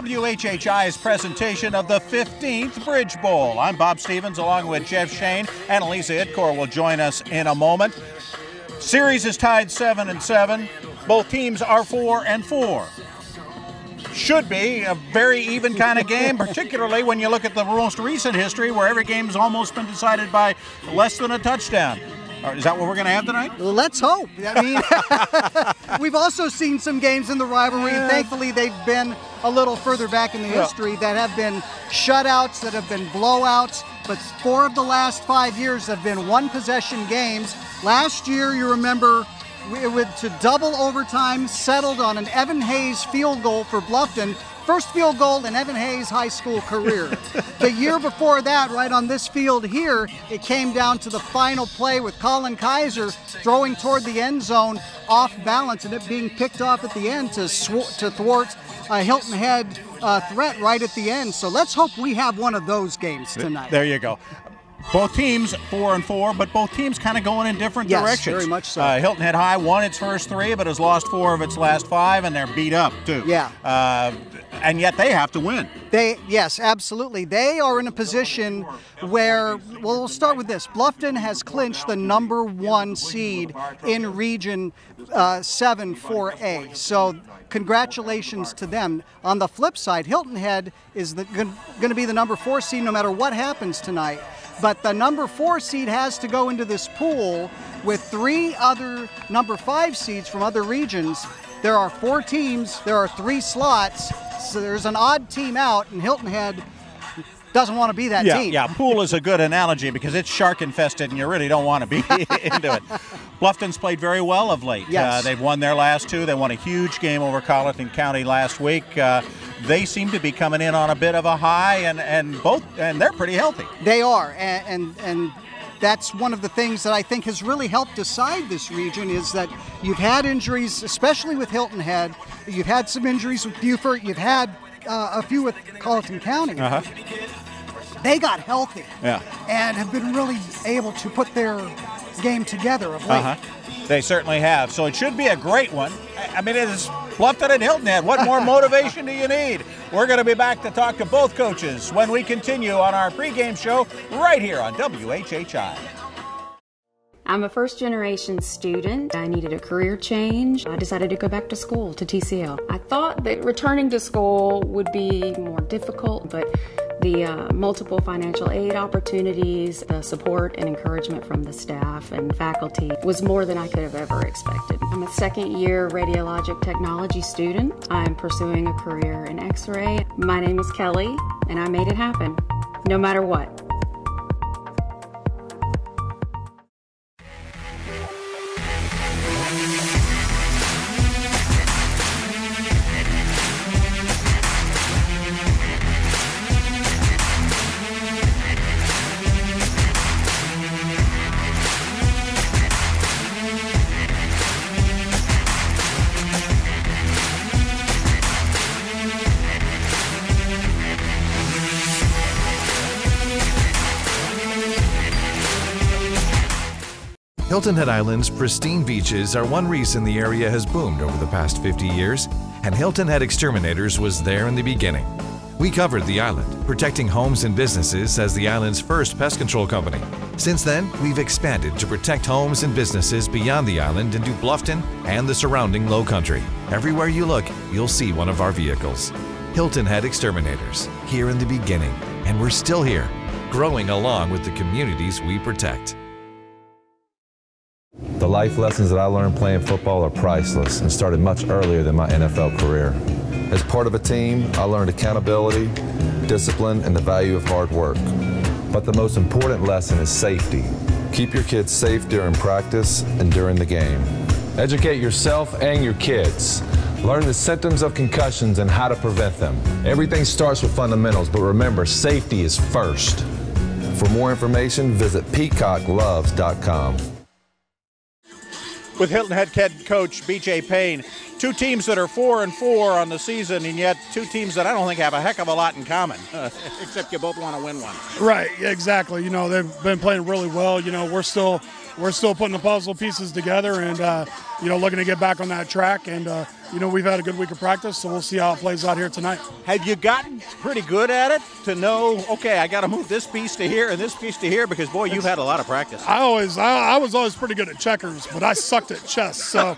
WHHI's presentation of the 15th Bridge Bowl. I'm Bob Stevens along with Jeff Shane, and Elisa Itcor will join us in a moment. Series is tied 7-7. Both teams are 4-4. Should be a very even kind of game, particularly when you look at the most recent history where every game's almost been decided by less than a touchdown. Is that what we're going to have tonight? Let's hope. I mean, we've also seen some games in the rivalry, and thankfully they've been a little further back in the history that have been shutouts, that have been blowouts, but 4 of the last 5 years have been one-possession games. Last year, you remember, it went to double overtime, settled on an Evan Hayes field goal for Bluffton. First field goal in Evan Hayes' high school career. The year before that, right on this field here, it came down to the final play with Colin Kaiser throwing toward the end zone off balance and it being picked off at the end to thwart a Hilton Head threat right at the end. So let's hope we have one of those games tonight. There you go. Both teams 4-4, but both teams kind of going in different directions. Yes, very much so. Hilton Head High won its first 3, but has lost 4 of its last 5, and they're beat up too. Yeah. And yet they have to win. Yes, absolutely. They are in a position where, well, we'll start with this. Bluffton has clinched the #1 seed in Region 7 4A. So congratulations to them. On the flip side, Hilton Head is going to be the #4 seed no matter what happens tonight. But the #4 seed has to go into this pool with 3 other #5 seeds from other regions. There are 4 teams, there are 3 slots, so there's an odd team out, and Hilton Head doesn't want to be that team. Yeah, pool is a good analogy because it's shark infested and you really don't want to be into it. Bluffton's played very well of late. Yes. They've won their last 2. They won a huge game over Colleton County last week. They seem to be coming in on a bit of a high, and they're pretty healthy. They are, and that's one of the things that I think has really helped decide this region is that you've had injuries, especially with Hilton Head. You've had some injuries with Beaufort. You've had a few with Colleton County. They got healthy and have been really able to put their game together of late. They certainly have. So it should be a great one. I mean, it is Bluffton and Hilton Head. What more motivation do you need? We're going to be back to talk to both coaches when we continue on our pregame show right here on WHHI. I'm a first-generation student. I needed a career change. I decided to go back to school, to TCL. I thought that returning to school would be more difficult, but the multiple financial aid opportunities, the support and encouragement from the staff and faculty was more than I could have ever expected. I'm a second-year radiologic technology student. I'm pursuing a career in X-ray. My name is Kelly, and I made it happen, no matter what. Hilton Head Island's pristine beaches are one reason the area has boomed over the past 50 years, and Hilton Head Exterminators was there in the beginning. We covered the island, protecting homes and businesses as the island's first pest control company. Since then, we've expanded to protect homes and businesses beyond the island into Bluffton and the surrounding Lowcountry. Everywhere you look, you'll see one of our vehicles. Hilton Head Exterminators, here in the beginning, and we're still here, growing along with the communities we protect. The life lessons that I learned playing football are priceless and started much earlier than my NFL career. As part of a team, I learned accountability, discipline, and the value of hard work. But the most important lesson is safety. Keep your kids safe during practice and during the game. Educate yourself and your kids. Learn the symptoms of concussions and how to prevent them. Everything starts with fundamentals, but remember, safety is first. For more information, visit peacockloves.com. With Hilton Head coach B.J. Payne, two teams that are 4-4 on the season, and yet two teams that I don't think have a heck of a lot in common, except you both want to win one. Right, yeah, exactly. You know, they've been playing really well. You know, we're still putting the puzzle pieces together and, you know, looking to get back on that track. And, you know, we've had a good week of practice, so we'll see how it plays out here tonight. Have you gotten pretty good at it to know, okay, I got to move this piece to here and this piece to here? Because, boy, you've had a lot of practice. I was always pretty good at checkers, but I sucked at chess. So,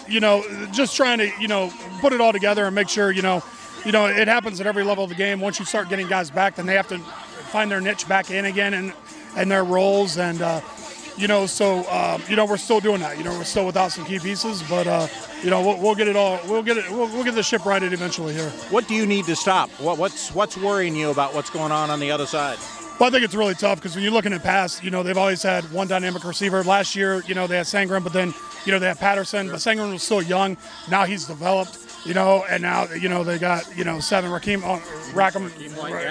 you know, just trying to, you know, put it all together and make sure, you know, it happens at every level of the game. Once you start getting guys back, then they have to find their niche back in again and their roles. And, you know, so, you know, we're still doing that. You know, we're still without some key pieces, but, you know, we'll get it all. We'll get the ship righted eventually here. What do you need to stop? What's worrying you about what's going on the other side? Well, I think it's really tough because when you're looking at past, you know, they've always had one dynamic receiver. Last year, you know, they had Sangren, but then, you know, they had Patterson, but Sangren was still young. Now he's developed, you know, and now, you know, they got, you know, Rackham,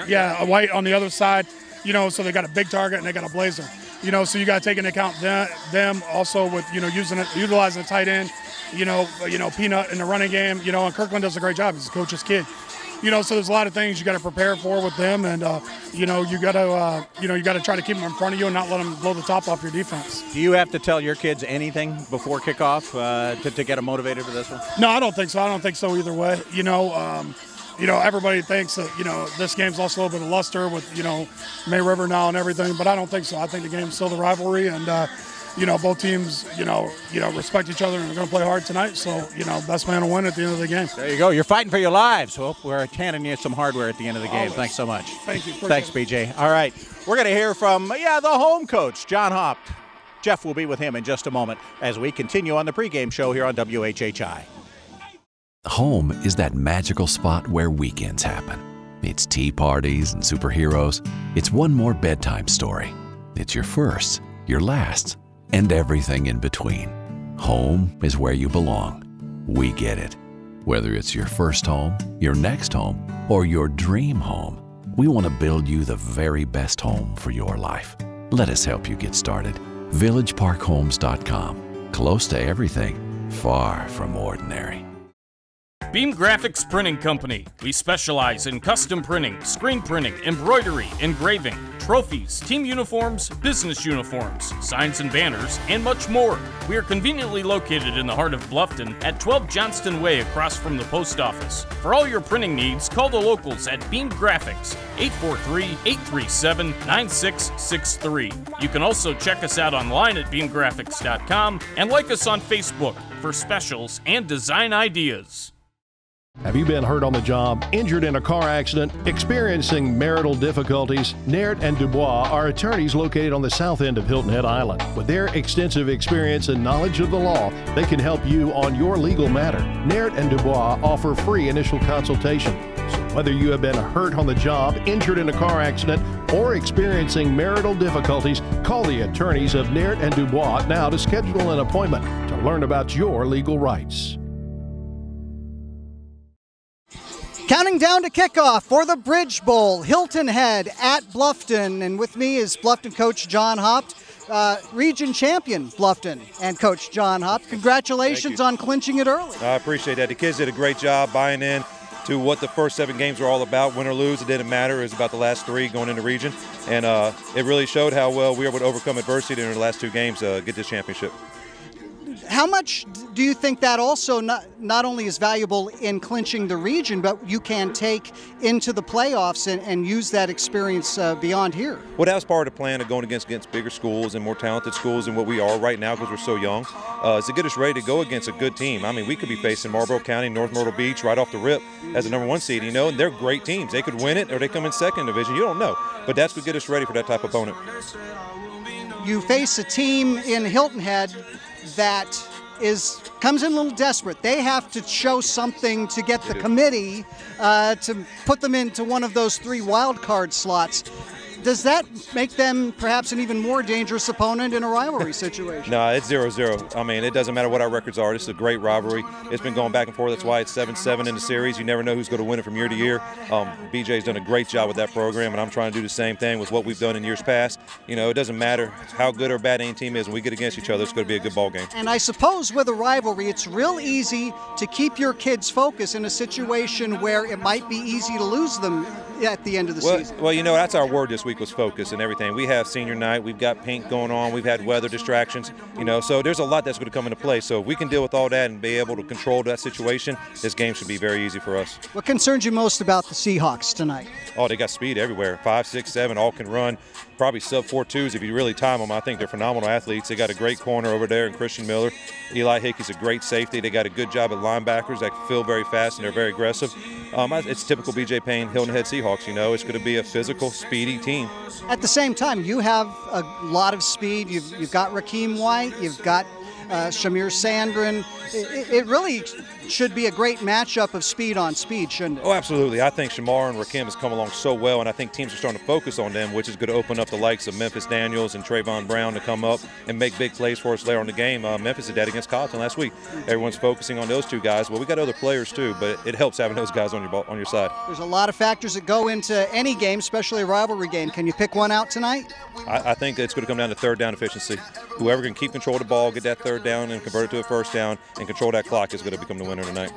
yeah, a White on the other side, you know, so they got a big target and they got a blazer. You know, so you got to take into account them also with, you know, utilizing the tight end, you know, Peanut in the running game, you know, and Kirkland does a great job. He's a coach's kid. You know, so there's a lot of things you got to prepare for with them, and you know, you got to try to keep them in front of you and not let them blow the top off your defense. Do you have to tell your kids anything before kickoff to get them motivated for this one? No, I don't think so. I don't think so either way. You know, everybody thinks that, you know, this game's lost a little bit of luster with, you know, May River now and everything, but I don't think so. I think the game's still the rivalry, and you know, both teams, you know, respect each other and are going to play hard tonight. So, you know, best man will win at the end of the game. There you go. You're fighting for your lives. Well, we're handing you some hardware at the end of the game. Always. Thanks so much. Thank you. Thanks, BJ. All right. We're going to hear from, the home coach, John Haupt. Jeff will be with him in just a moment as we continue on the pregame show here on WHHI. Home is that magical spot where weekends happen. It's tea parties and superheroes. It's one more bedtime story. It's your firsts, your lasts, and everything in between. Home is where you belong. We get it. Whether it's your first home, your next home, or your dream home, we want to build you the very best home for your life. Let us help you get started. VillageParkHomes.com. Close to everything, far from ordinary. Beam Graphics Printing Company. We specialize in custom printing, screen printing, embroidery, engraving, trophies, team uniforms, business uniforms, signs and banners, and much more. We are conveniently located in the heart of Bluffton at 12 Johnston Way across from the post office. For all your printing needs, call the locals at Beam Graphics, 843-837-9663. You can also check us out online at beamgraphics.com and like us on Facebook for specials and design ideas. Have you been hurt on the job, injured in a car accident, experiencing marital difficulties? Naird and Dubois are attorneys located on the south end of Hilton Head Island. With their extensive experience and knowledge of the law, they can help you on your legal matter. Naird and Dubois offer free initial consultation. So whether you have been hurt on the job, injured in a car accident, or experiencing marital difficulties, call the attorneys of Naird and Dubois now to schedule an appointment to learn about your legal rights. Counting down to kickoff for the Bridge Bowl, Hilton Head at Bluffton. And with me is Bluffton coach John Haupt, region champion Bluffton, and coach John Haupt. Congratulations on clinching it early. I appreciate that. The kids did a great job buying in to what the first 7 games were all about. Win or lose, it didn't matter. It was about the last 3 going into region. And it really showed how well we were able to overcome adversity in the last 2 games to get this championship. How much do you think that also not only is valuable in clinching the region, but you can take into the playoffs and use that experience beyond here? Well, that was part of the plan of going against bigger schools and more talented schools than what we are right now because we're so young. Is to get us ready to go against a good team. I mean, we could be facing Marlboro County, North Myrtle Beach right off the rip as the #1 seed, you know, and they're great teams. They could win it or they come in second division. You don't know. But that's what get us ready for that type of opponent. You face a team in Hilton Head that comes in a little desperate. They have to show something to get the committee to put them into one of those 3 wild card slots. Does that make them perhaps an even more dangerous opponent in a rivalry situation? No, it's 0-0. I mean, it doesn't matter what our records are. This is a great rivalry. It's been going back and forth. That's why it's 7-7 in the series. You never know who's going to win it from year to year. BJ's done a great job with that program, and I'm trying to do the same thing with what we've done in years past. You know, it doesn't matter how good or bad any team is. When we get against each other, it's going to be a good ball game. And I suppose with a rivalry, it's real easy to keep your kids focused in a situation where it might be easy to lose them at the end of the season. Well, you know, that's our word this week was focus and everything. We have senior night. We've got pink going on. We've had weather distractions, you know, so there's a lot that's going to come into play. So if we can deal with all that and be able to control that situation, this game should be very easy for us. What concerns you most about the Seahawks tonight? Oh, they got speed everywhere. 5, 6, 7, all can run. Probably sub-4.2s if you really time them. I think they're phenomenal athletes. They got a great corner over there in Christian Miller. Eli Hickey's a great safety. They got a good job at linebackers that feel very fast and they're very aggressive. It's typical BJ Payne, Hilton Head Seahawks. You know, it's going to be a physical, speedy team. At the same time, you have a lot of speed. You've got Rakeem White. You've got Shamir Sandrin. It really should be a great matchup of speed on speed, shouldn't it? Oh, absolutely. I think Shamar and Rakim has come along so well, and I think teams are starting to focus on them, which is going to open up the likes of Memphis Daniels and Trayvon Brown to come up and make big plays for us later on the game. Memphis did that against Colleton last week. Everyone's focusing on those two guys. Well, we got other players too, but it helps having those guys on your side. There's a lot of factors that go into any game, especially a rivalry game. Can you pick one out tonight? I think it's going to come down to third down efficiency. Whoever can keep control of the ball, get that third down and convert it to a first down and control that clock is going to become the winner tonight.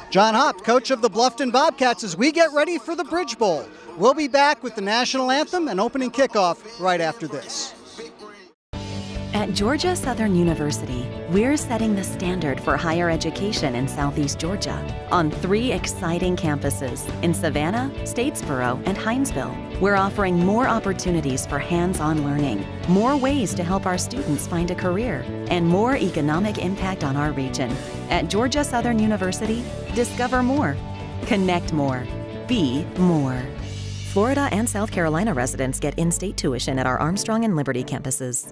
John Hopp, coach of the Bluffton Bobcats, as we get ready for the Bridge Bowl. We'll be back with the national anthem and opening kickoff right after this. At Georgia Southern University, we're setting the standard for higher education in Southeast Georgia on 3 exciting campuses in Savannah, Statesboro, and Hinesville. We're offering more opportunities for hands-on learning, more ways to help our students find a career, and more economic impact on our region. At Georgia Southern University, discover more, connect more, be more. Florida and South Carolina residents get in-state tuition at our Armstrong and Liberty campuses.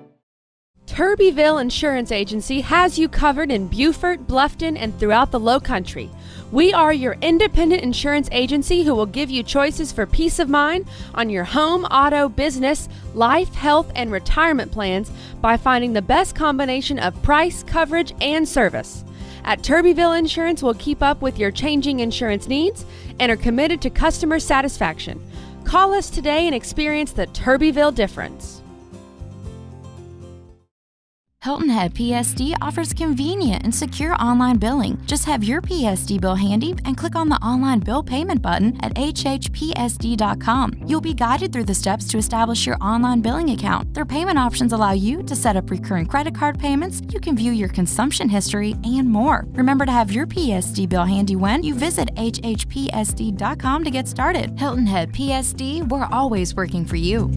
Turbyville Insurance Agency has you covered in Beaufort, Bluffton, and throughout the Lowcountry. We are your independent insurance agency who will give you choices for peace of mind on your home, auto, business, life, health, and retirement plans by finding the best combination of price, coverage, and service. At Turbyville Insurance, we'll keep up with your changing insurance needs and are committed to customer satisfaction. Call us today and experience the Turbyville difference. Hilton Head PSD offers convenient and secure online billing. Just have your PSD bill handy and click on the online bill payment button at WHHPSD.com. You'll be guided through the steps to establish your online billing account. Their payment options allow you to set up recurring credit card payments, you can view your consumption history, and more. Remember to have your PSD bill handy when you visit WHHPSD.com to get started. Hilton Head PSD, we're always working for you.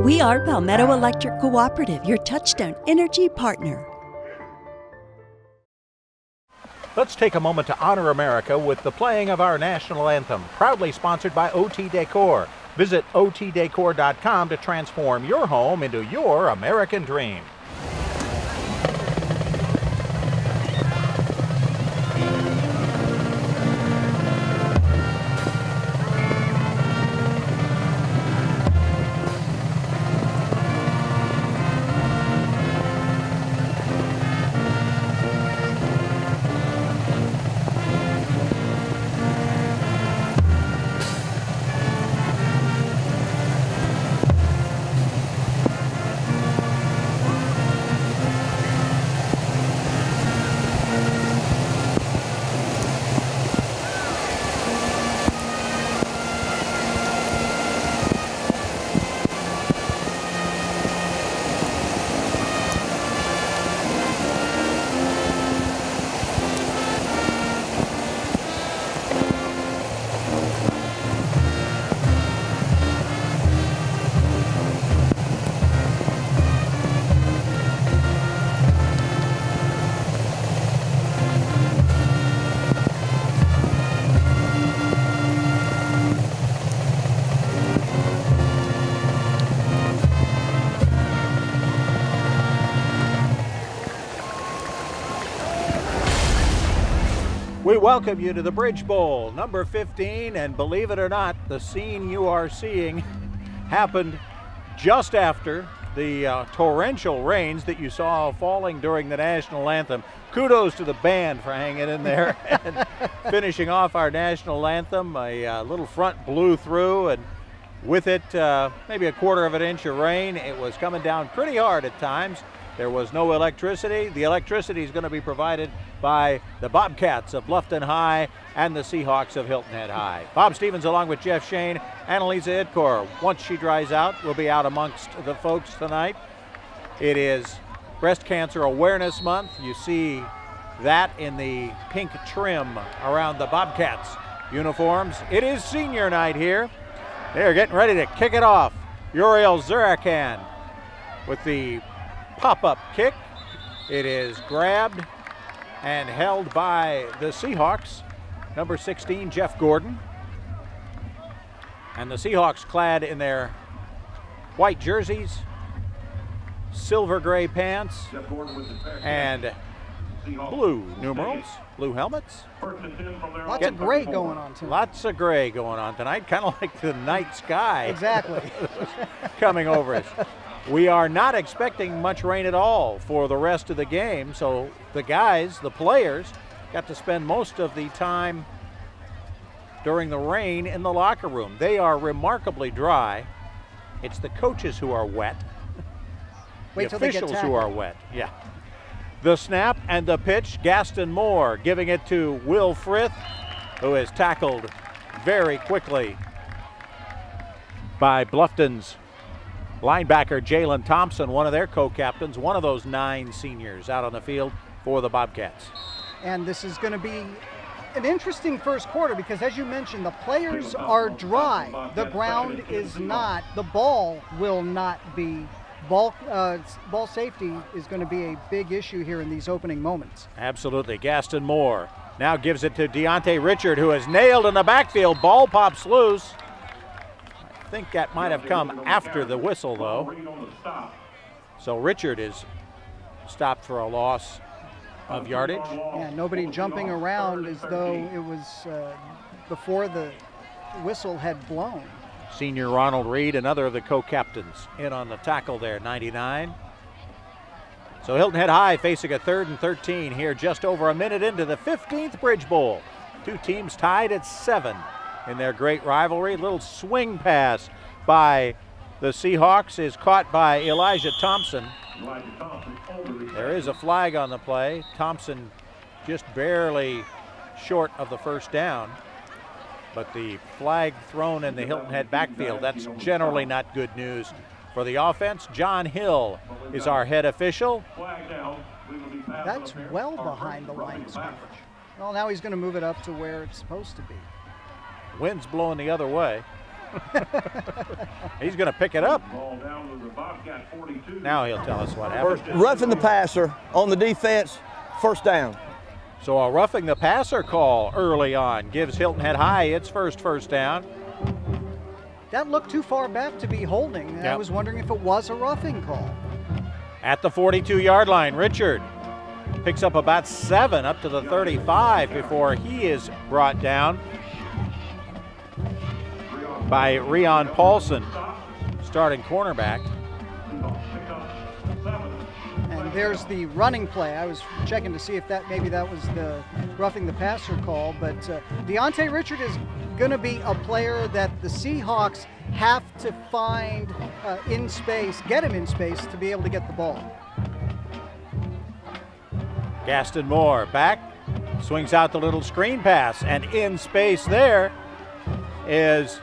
We are Palmetto Electric Cooperative, your touchstone energy partner. Let's take a moment to honor America with the playing of our national anthem, proudly sponsored by OT Decor. Visit otdecor.com to transform your home into your American dream. We welcome you to the Bridge Bowl, number 15, and believe it or not, the scene you are seeing happened just after the torrential rains that you saw falling during the national anthem. Kudos to the band for hanging in there and finishing off our national anthem. A little front blew through, and with it maybe a quarter of an inch of rain. It was coming down pretty hard at times. There was no electricity. The electricity is going to be provided by the Bobcats of Bluffton High and the Seahawks of Hilton Head High. Bob Stevens along with Jeff Shane and Elisa Idkor. Once she dries out, we'll be out amongst the folks tonight. It is Breast Cancer Awareness Month. You see that in the pink trim around the Bobcats uniforms. It is senior night here. They're getting ready to kick it off. Uriel Zurakan with the pop-up kick. It is grabbed and held by the Seahawks. Number 16, Jeff Gordon. And the Seahawks clad in their white jerseys, silver gray pants, and blue numerals, blue helmets. Lots of gray going on tonight. Lots of gray going on tonight, kind of like the night sky. Exactly. Coming over us. We are not expecting much rain at all for the rest of the game, so the guys, the players, got to spend most of the time during the rain in the locker room. They are remarkably dry. It's the coaches who are wet. Wait the till they get officials who are wet, yeah. The snap and the pitch, Gaston Moore giving it to Will Frith, who is tackled very quickly by Bluffton's linebacker Jalen Thompson, one of their co-captains, one of those 9 seniors out on the field for the Bobcats. And this is going to be an interesting first quarter because, as you mentioned, the players are dry. The ground is not. The ball will not be. Ball safety is going to be a big issue here in these opening moments. Absolutely. Gaston Moore now gives it to Deontay Richard, who is nailed in the backfield. Ball pops loose. I think that might have come after the whistle, though. So Richard is stopped for a loss of yardage. Yeah, nobody jumping around as though it was before the whistle had blown. Senior Ronald Reed, another of the co-captains, in on the tackle there, 99. So Hilton Head High facing a 3rd and 13 here just over a minute into the 15th Bridge Bowl. Two teams tied at 7 in their great rivalry. Little swing pass by the Seahawks is caught by Elijah Thompson. There is a flag on the play. Thompson just barely short of the first down. But the flag thrown in the Hilton Head backfield, that's generally not good news for the offense. John Hill is our head official. That's well behind the line of scrimmage. Well, now he's going to move it up to where it's supposed to be. Wind's blowing the other way. He's going to pick it up. Now he'll tell us what happened. Roughing the passer on the defense, first down. So a roughing the passer call early on gives Hilton Head High its first down. That looked too far back to be holding. Yep. I was wondering if it was a roughing call. At the 42-yard line, Richard picks up about 7 up to the 35 before he is brought down by Rion Paulson, starting cornerback. And there's the running play. I was checking to see if maybe that was the roughing the passer call, but Deontay Richard is going to be a player that the Seahawks have to find in space, get him in space to be able to get the ball. Gaston Moore back, swings out the little screen pass, and in space there is,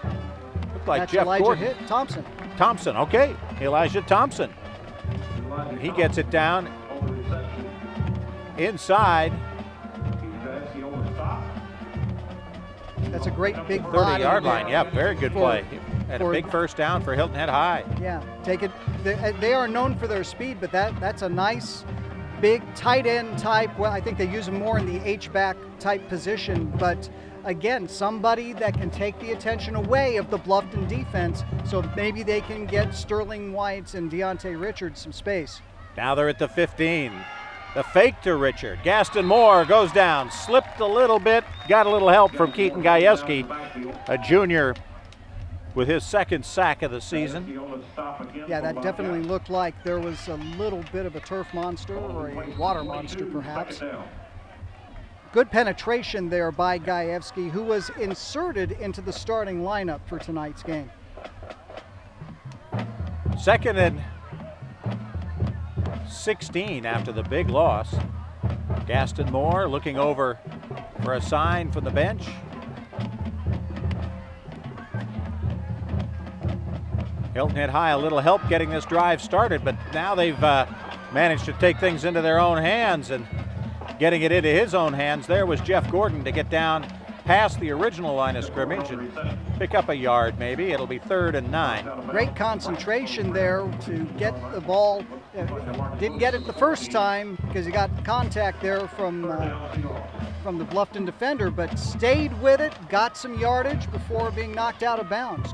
looked like That's Jeff Elijah Gordon. Thompson. Thompson, okay, Elijah Thompson. He gets it down inside. That's a great big 30-yard line, yeah, very good play. And a big first down for Hilton Head High. Yeah, take it. They are known for their speed, but that's a nice, big tight end type. Well, I think they use them more in the H-back type position, but again, somebody that can take the attention away of the Bluffton defense, so maybe they can get Sterling White and Deontay Richards some space. Now they're at the 15. The fake to Richard. Gaston Moore goes down, slipped a little bit, got a little help from Keaton Gajewski, a junior with his second sack of the season. Yeah, that definitely looked like there was a little bit of a turf monster or a water monster perhaps. Good penetration there by Gajewski, who was inserted into the starting lineup for tonight's game. 2nd and 16 after the big loss. Gaston Moore looking over for a sign from the bench. Hilton had high a little help getting this drive started, but now they've managed to take things into their own hands, and getting it into his own hands there was Jeff Gordon to get down past the original line of scrimmage and pick up a yard maybe. It'll be 3rd and 9. Great concentration there to get the ball. Didn't get it the first time because he got contact there from the Bluffton defender, but stayed with it, got some yardage before being knocked out of bounds.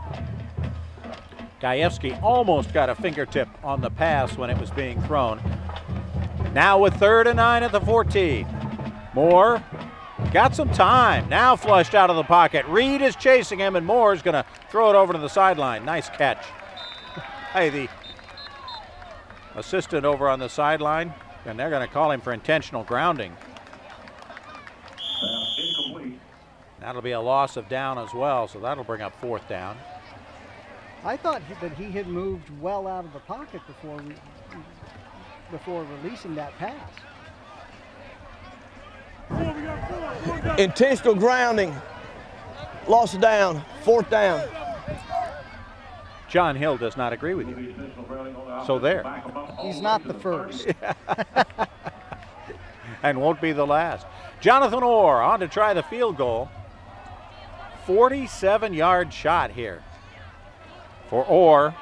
Gajewski almost got a fingertip on the pass when it was being thrown. Now with 3rd and 9 at the 14. Moore got some time, now flushed out of the pocket. Reed is chasing him, and Moore is going to throw it over to the sideline. Nice catch. Hey, the assistant over on the sideline, and they're going to call him for intentional grounding. That'll be a loss of down as well, so that'll bring up 4th down. I thought that he had moved well out of the pocket before releasing that pass. Intentional grounding, loss of down, 4th down. John Hill does not agree with you. So there. He's not the first. And won't be the last. Jonathan Orr on to try the field goal. 47-yard shot here for Orr,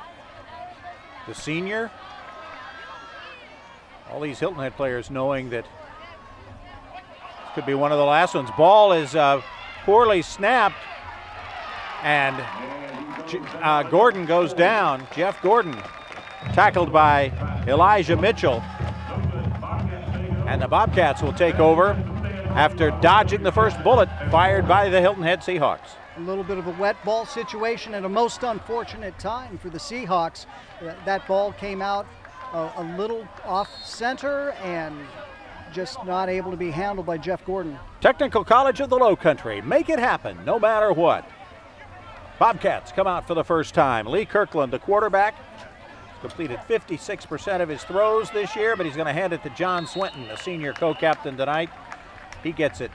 the senior. All these Hilton Head players knowing that this could be one of the last ones. Ball is poorly snapped, and Gordon goes down. Jeff Gordon tackled by Elijah Mitchell. And the Bobcats will take over after dodging the first bullet fired by the Hilton Head Seahawks. A little bit of a wet ball situation at a most unfortunate time for the Seahawks. That ball came out a little off center and just not able to be handled by Jeff Gordon. Technical College of the Lowcountry. Make it happen no matter what. Bobcats come out for the first time. Lee Kirkland, the quarterback, completed 56% of his throws this year, but he's going to hand it to John Swinton, the senior co-captain tonight. He gets it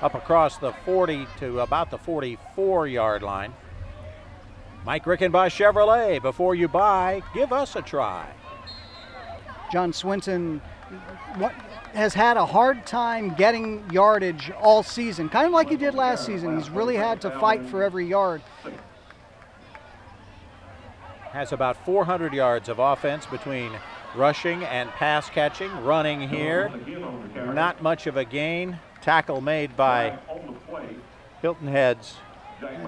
up across the 40 to about the 44-yard line. Mike Rickenbaugh Chevrolet, before you buy, give us a try. John Swinton has had a hard time getting yardage all season, kind of like he did last season. He's really had to fight for every yard. Has about 400 yards of offense between rushing and pass catching. Running here, not much of a gain. Tackle made by Hilton Head's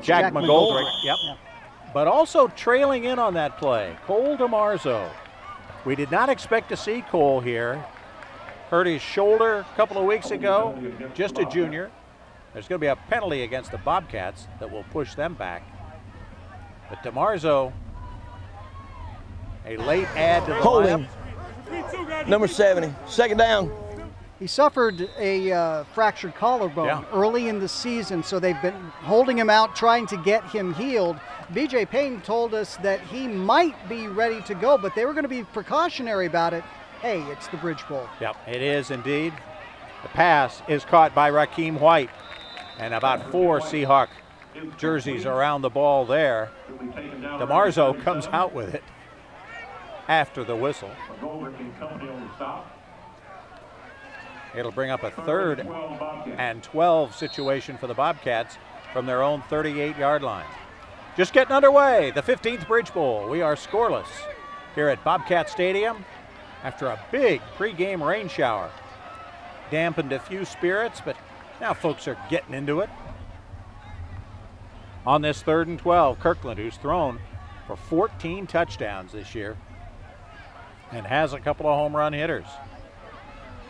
Jack McGoldrick. Yep. But also trailing in on that play, Cole DeMarzo. We did not expect to see Cole here. Hurt his shoulder a couple of weeks ago, just a junior. There's going to be a penalty against the Bobcats that will push them back. But DeMarzo, a late add to the Holding. lineup. Number 70, 2nd down. He suffered a fractured collarbone early in the season, so they've been holding him out, trying to get him healed. B.J. Payne told us that he might be ready to go, but they were going to be precautionary about it. Hey, it's the Bridge Bowl. Yep, it is indeed. The pass is caught by Rakeem White, and about 4 Seahawk jerseys around the ball there. DeMarzo comes out with it after the whistle. It'll bring up a 3rd and 12 situation for the Bobcats from their own 38-yard line. Just getting underway, the 15th Bridge Bowl. We are scoreless here at Bobcat Stadium after a big pregame rain shower. Dampened a few spirits, but now folks are getting into it. On this 3rd and 12, Kirkland, who's thrown for 14 touchdowns this year and has a couple of home run hitters.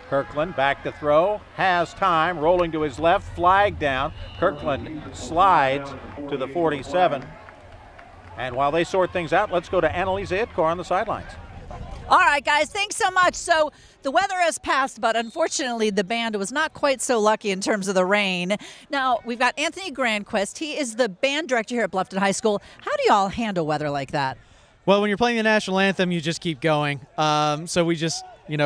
Kirkland back to throw, has time, rolling to his left, flag down. Kirkland slides to the 47. And while they sort things out, let's go to Annalisa Itkor on the sidelines. All right, guys, thanks so much. So the weather has passed, but unfortunately the band was not quite so lucky in terms of the rain. Now, we've got Anthony Grandquist. He is the band director here at Bluffton High School. How do y'all handle weather like that? Well, when you're playing the national anthem, you just keep going. So we just,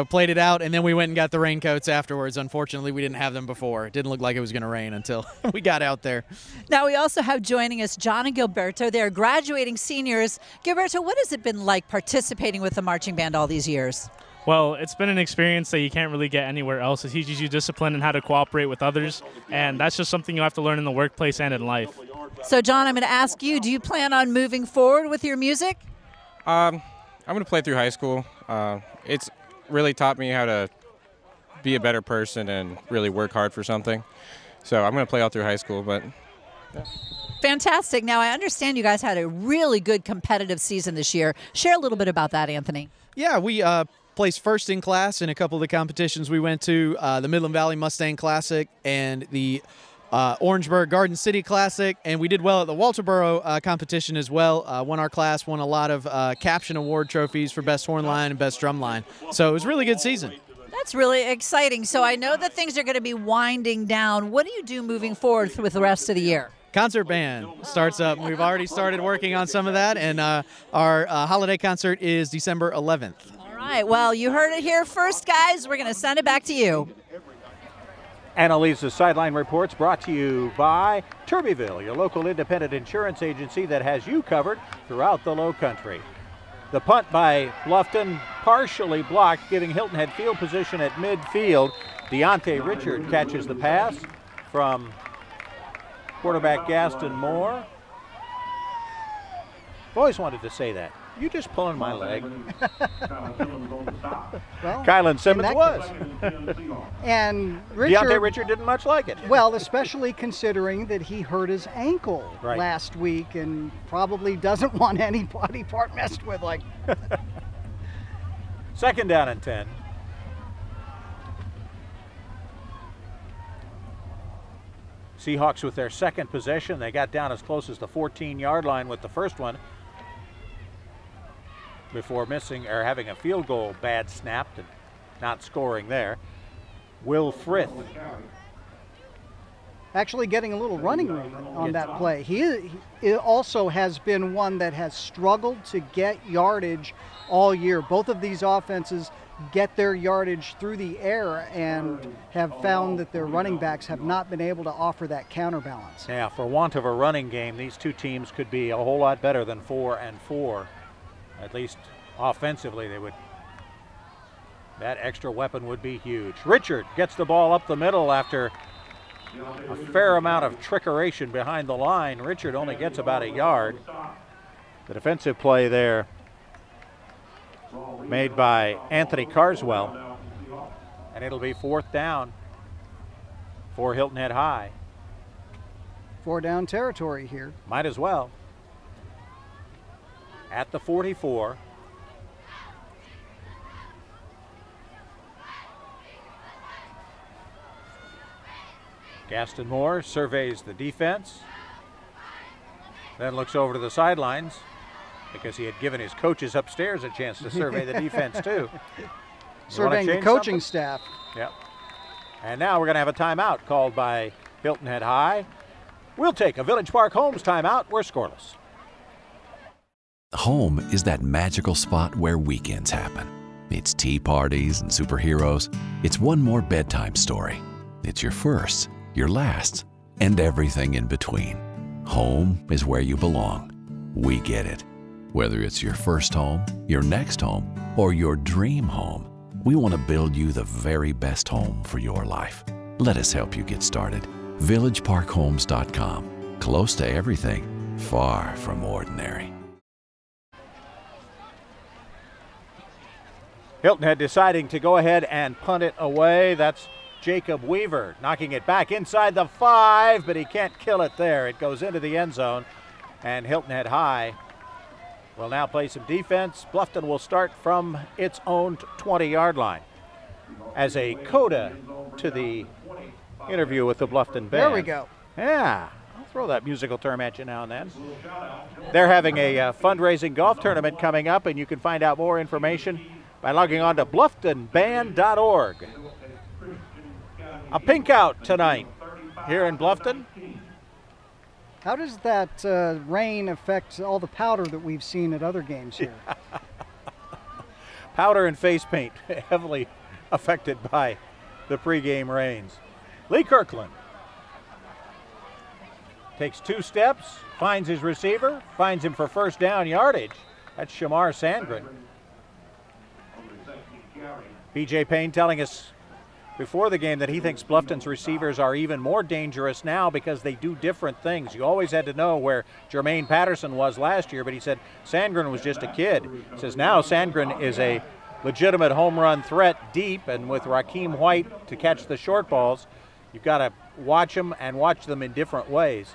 played it out, and then we went and got the raincoats afterwards. Unfortunately, we didn't have them before. It didn't look like it was going to rain until we got out there. Now, we also have joining us John and Gilberto. They're graduating seniors. Gilberto, what has it been like participating with the marching band all these years? Well, it's been an experience that you can't really get anywhere else. It teaches you discipline and how to cooperate with others, and that's just something you have to learn in the workplace and in life. So, John, I'm going to ask you, do you plan on moving forward with your music? I'm going to play through high school. It's really taught me how to be a better person and really work hard for something. So I'm going to play all through high school, but yeah. Fantastic. Now, I understand you guys had a really good competitive season this year. Share a little bit about that, Anthony. Yeah, we placed first in class in a couple of the competitions we went to, the Midland Valley Mustang Classic and the Orangeburg Garden City Classic, and we did well at the Walterboro competition as well. Won our class, won a lot of caption award trophies for best horn line and best drum line. So it was a really good season. That's really exciting. So I know that things are going to be winding down. What do you do moving forward with the rest of the year? Concert band starts up. We've already started working on some of that, and our holiday concert is December 11th. All right. Well, you heard it here first, guys. We're going to send it back to you. Annalisa's Sideline Reports brought to you by Turbyville, your local independent insurance agency that has you covered throughout the Lowcountry. The punt by Bluffton partially blocked, giving Hilton Head field position at midfield. Deontay Richard catches the pass from quarterback Gaston Moore. I've always wanted to say that. You just pulling my leg. Well, Kylan Simmons was. And Deontay Richard didn't much like it. Well, especially considering that he hurt his ankle right. last week and probably doesn't want any body part messed with. Like. Second down and 10. Seahawks with their second possession. They got down as close as the 14-yard line with the first one before missing or having a field goal bad snapped and not scoring there. Will Frith actually getting a little running room on that play. He also has been one that has struggled to get yardage all year. Both of these offenses get their yardage through the air and have found that their running backs have not been able to offer that counterbalance. Yeah, for want of a running game, these two teams could be a whole lot better than 4-4. At least offensively, they would. That extra weapon would be huge. Richard gets the ball up the middle after a fair amount of trickeration behind the line. Richard only gets about a yard. The defensive play there made by Anthony Carswell, and it'll be fourth down for Hilton Head High. 4 down territory here. Might as well. At the 44. Gaston Moore surveys the defense, then looks over to the sidelines because he had given his coaches upstairs a chance to survey the defense too. Surveying the coaching staff. Yep. And now we're going to have a timeout called by Hilton Head High. We'll take a Village Park Homes timeout. We're scoreless. Home is that magical spot where weekends happen. It's tea parties and superheroes. It's one more bedtime story. It's your firsts, your lasts, and everything in between. Home is where you belong. We get it. Whether it's your first home, your next home, or your dream home, we want to build you the very best home for your life. Let us help you get started. VillageParkHomes.com. Close to everything, far from ordinary. Hilton Head deciding to go ahead and punt it away. That's Jacob Weaver knocking it back inside the 5, but he can't kill it there. It goes into the end zone, and Hilton Head High will now play some defense. Bluffton will start from its own 20-yard line. as a coda to the interview with the Bluffton Band. There we go. Yeah, I'll throw that musical term at you now and then. They're having a fundraising golf tournament coming up, and you can find out more information by logging on to blufftonband.org. A pink out tonight here in Bluffton. How does that rain affect all the powder that we've seen at other games here? Powder and face paint heavily affected by the pregame rains. Lee Kirkland takes 2 steps, finds his receiver, finds him for first down yardage. That's Shamar Sandgren. BJ Payne telling us before the game that he thinks Bluffton's receivers are even more dangerous now because they do different things. You always had to know where Jermaine Patterson was last year, but he said Sandgren was just a kid. He says now Sandgren is a legitimate home run threat deep, and with Rakeem White to catch the short balls, you've got to watch them and watch them in different ways.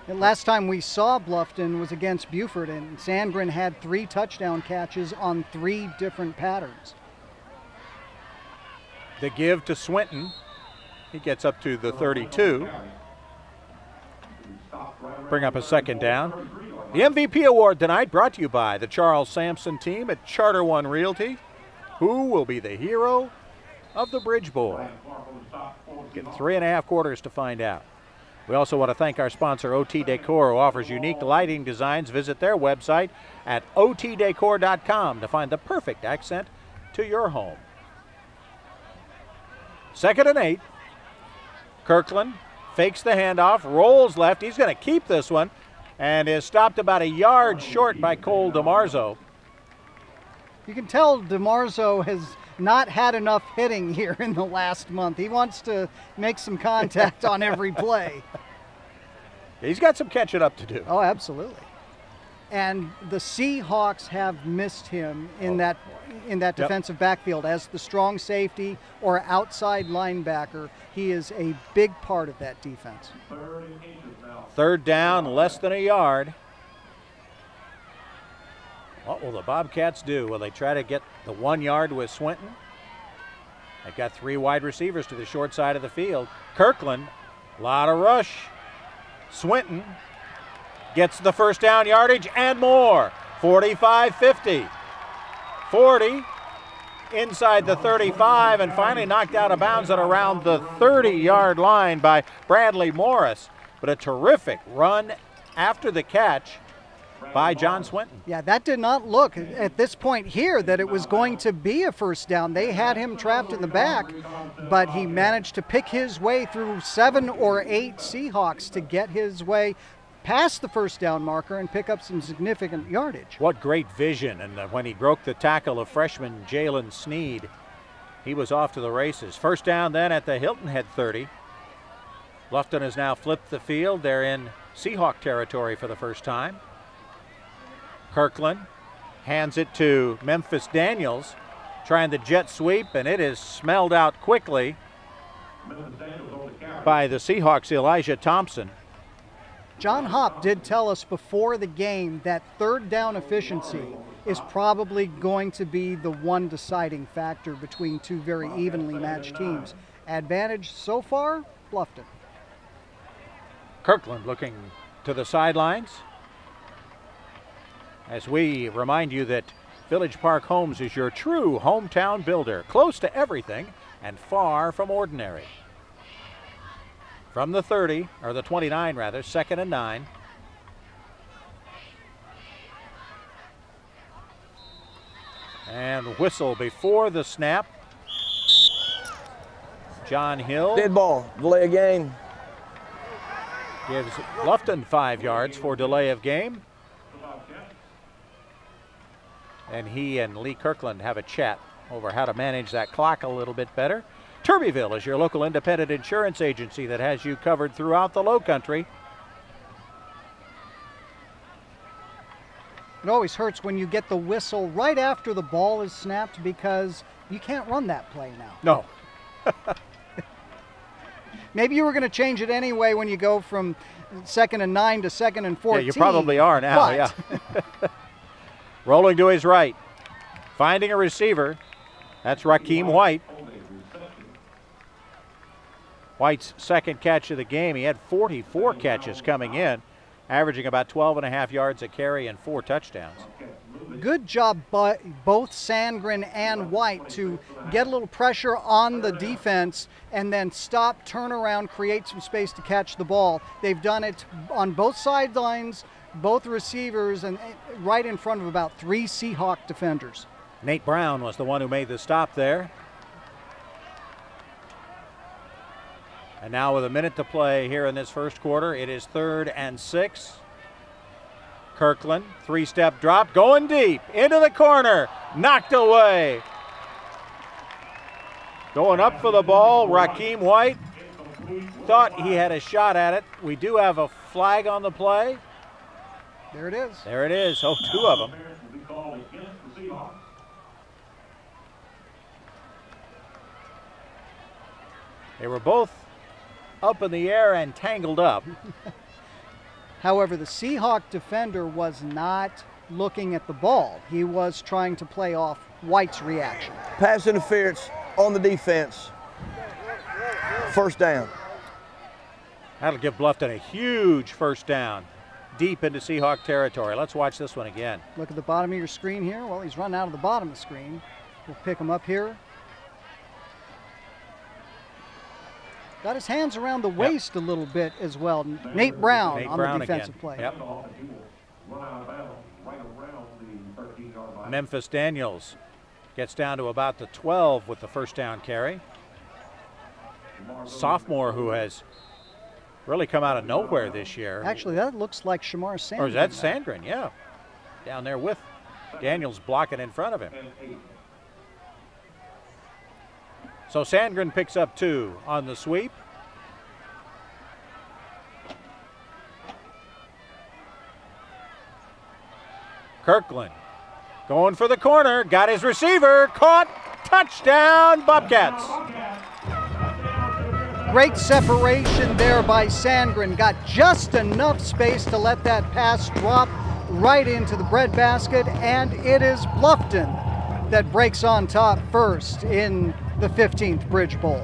And last time we saw Bluffton was against Beaufort, and Sandgren had 3 touchdown catches on 3 different patterns. The give to Swinton. He gets up to the 32. Bring up a second down. The MVP award tonight brought to you by the Charles Sampson team at Charter One Realty. Who will be the hero of the Bridge Bowl? Get 3.5 quarters to find out. We also want to thank our sponsor, OT Decor, who offers unique lighting designs. Visit their website at otdecor.com to find the perfect accent to your home. 2nd and 8. Kirkland fakes the handoff, rolls left. He's going to keep this one and is stopped about a yard short by Cole DeMarzo. You can tell DeMarzo has not had enough hitting here in the last month. He wants to make some contact on every play. He's got some catching up to do. Oh, absolutely. And the Seahawks have missed him in that defensive backfield as the strong safety or outside linebacker. He is a big part of that defense. 3rd down, less than a yard. What will the Bobcats do? Will they try to get the 1 yard with Swinton? They've got 3 wide receivers to the short side of the field. Kirkland, a lot of rush. Swinton gets the first down yardage and more. 45-50. 40 inside the 35 and finally knocked out of bounds at around the 30-yard line by Bradley Morris. But a terrific run after the catch by John Swinton. Yeah, that did not look at this point here that it was going to be a first down. They had him trapped in the back, but he managed to pick his way through 7 or 8 Seahawks to get his way past the first down marker and pick up some significant yardage. What great vision. And when he broke the tackle of freshman Jalen Sneed, he was off to the races. First down then at the Hilton Head 30. Bluffton has now flipped the field. They're in Seahawk territory for the first time. Kirkland hands it to Memphis Daniels, trying the jet sweep, and it is smelled out quickly by the Seahawks' Elijah Thompson. John Hopp did tell us before the game that 3rd down efficiency is probably going to be the one deciding factor between 2 very evenly matched teams. Advantage so far, Bluffton. Kirkland looking to the sidelines as we remind you that Village Park Homes is your true hometown builder, close to everything and far from ordinary. From the 30, or the 29 rather, 2nd and 9. And whistle before the snap. John Hill. Dead ball, delay of game. Gives Bluffton 5 yards for delay of game. And he and Lee Kirkland have a chat over how to manage that clock a little bit better. Turbyville is your local independent insurance agency that has you covered throughout the Lowcountry. It always hurts when you get the whistle right after the ball is snapped because you can't run that play now. No. Maybe you were going to change it anyway when you go from 2nd and 9 to 2nd and 14. Yeah, you probably are now, yeah. Rolling to his right, finding a receiver. That's Rakeem White. White's second catch of the game. He had 44 catches coming in, averaging about 12.5 yards a carry and 4 touchdowns. Good job by both Sandgren and White to get a little pressure on the defense and then stop, turn around, create some space to catch the ball. They've done it on both sidelines, both receivers, and right in front of about 3 Seahawk defenders. Nate Brown was the one who made the stop there. And now with a minute to play here in this first quarter, it is 3rd and 6. Kirkland, 3-step drop, going deep, into the corner, knocked away. Going up for the ball, Raheem White thought he had a shot at it. We do have a flag on the play. There it is. There it is. Oh, 2 of them. They were both up in the air and tangled up. However, the Seahawk defender was not looking at the ball. He was trying to play off White's reaction. Pass interference on the defense. First down. That'll give Bluffton a huge first down deep into Seahawk territory. Let's watch this one again. Look at the bottom of your screen here. Well, he's run out of the bottom of the screen. We'll pick him up here. Got his hands around the waist a little bit as well. Nate Brown on the defensive play. Yep. Memphis Daniels gets down to about the 12 with the first down carry. Sophomore who has really come out of nowhere this year. Actually, that looks like Shamar Sandgren. Or is that Sandgren? Yeah. Down there with Daniels blocking in front of him. So Sandgren picks up 2 on the sweep. Kirkland going for the corner, got his receiver, caught, touchdown, Bobcats. Great separation there by Sandgren. Got just enough space to let that pass drop right into the breadbasket, and it is Bluffton that breaks on top first in the 15th Bridge Bowl.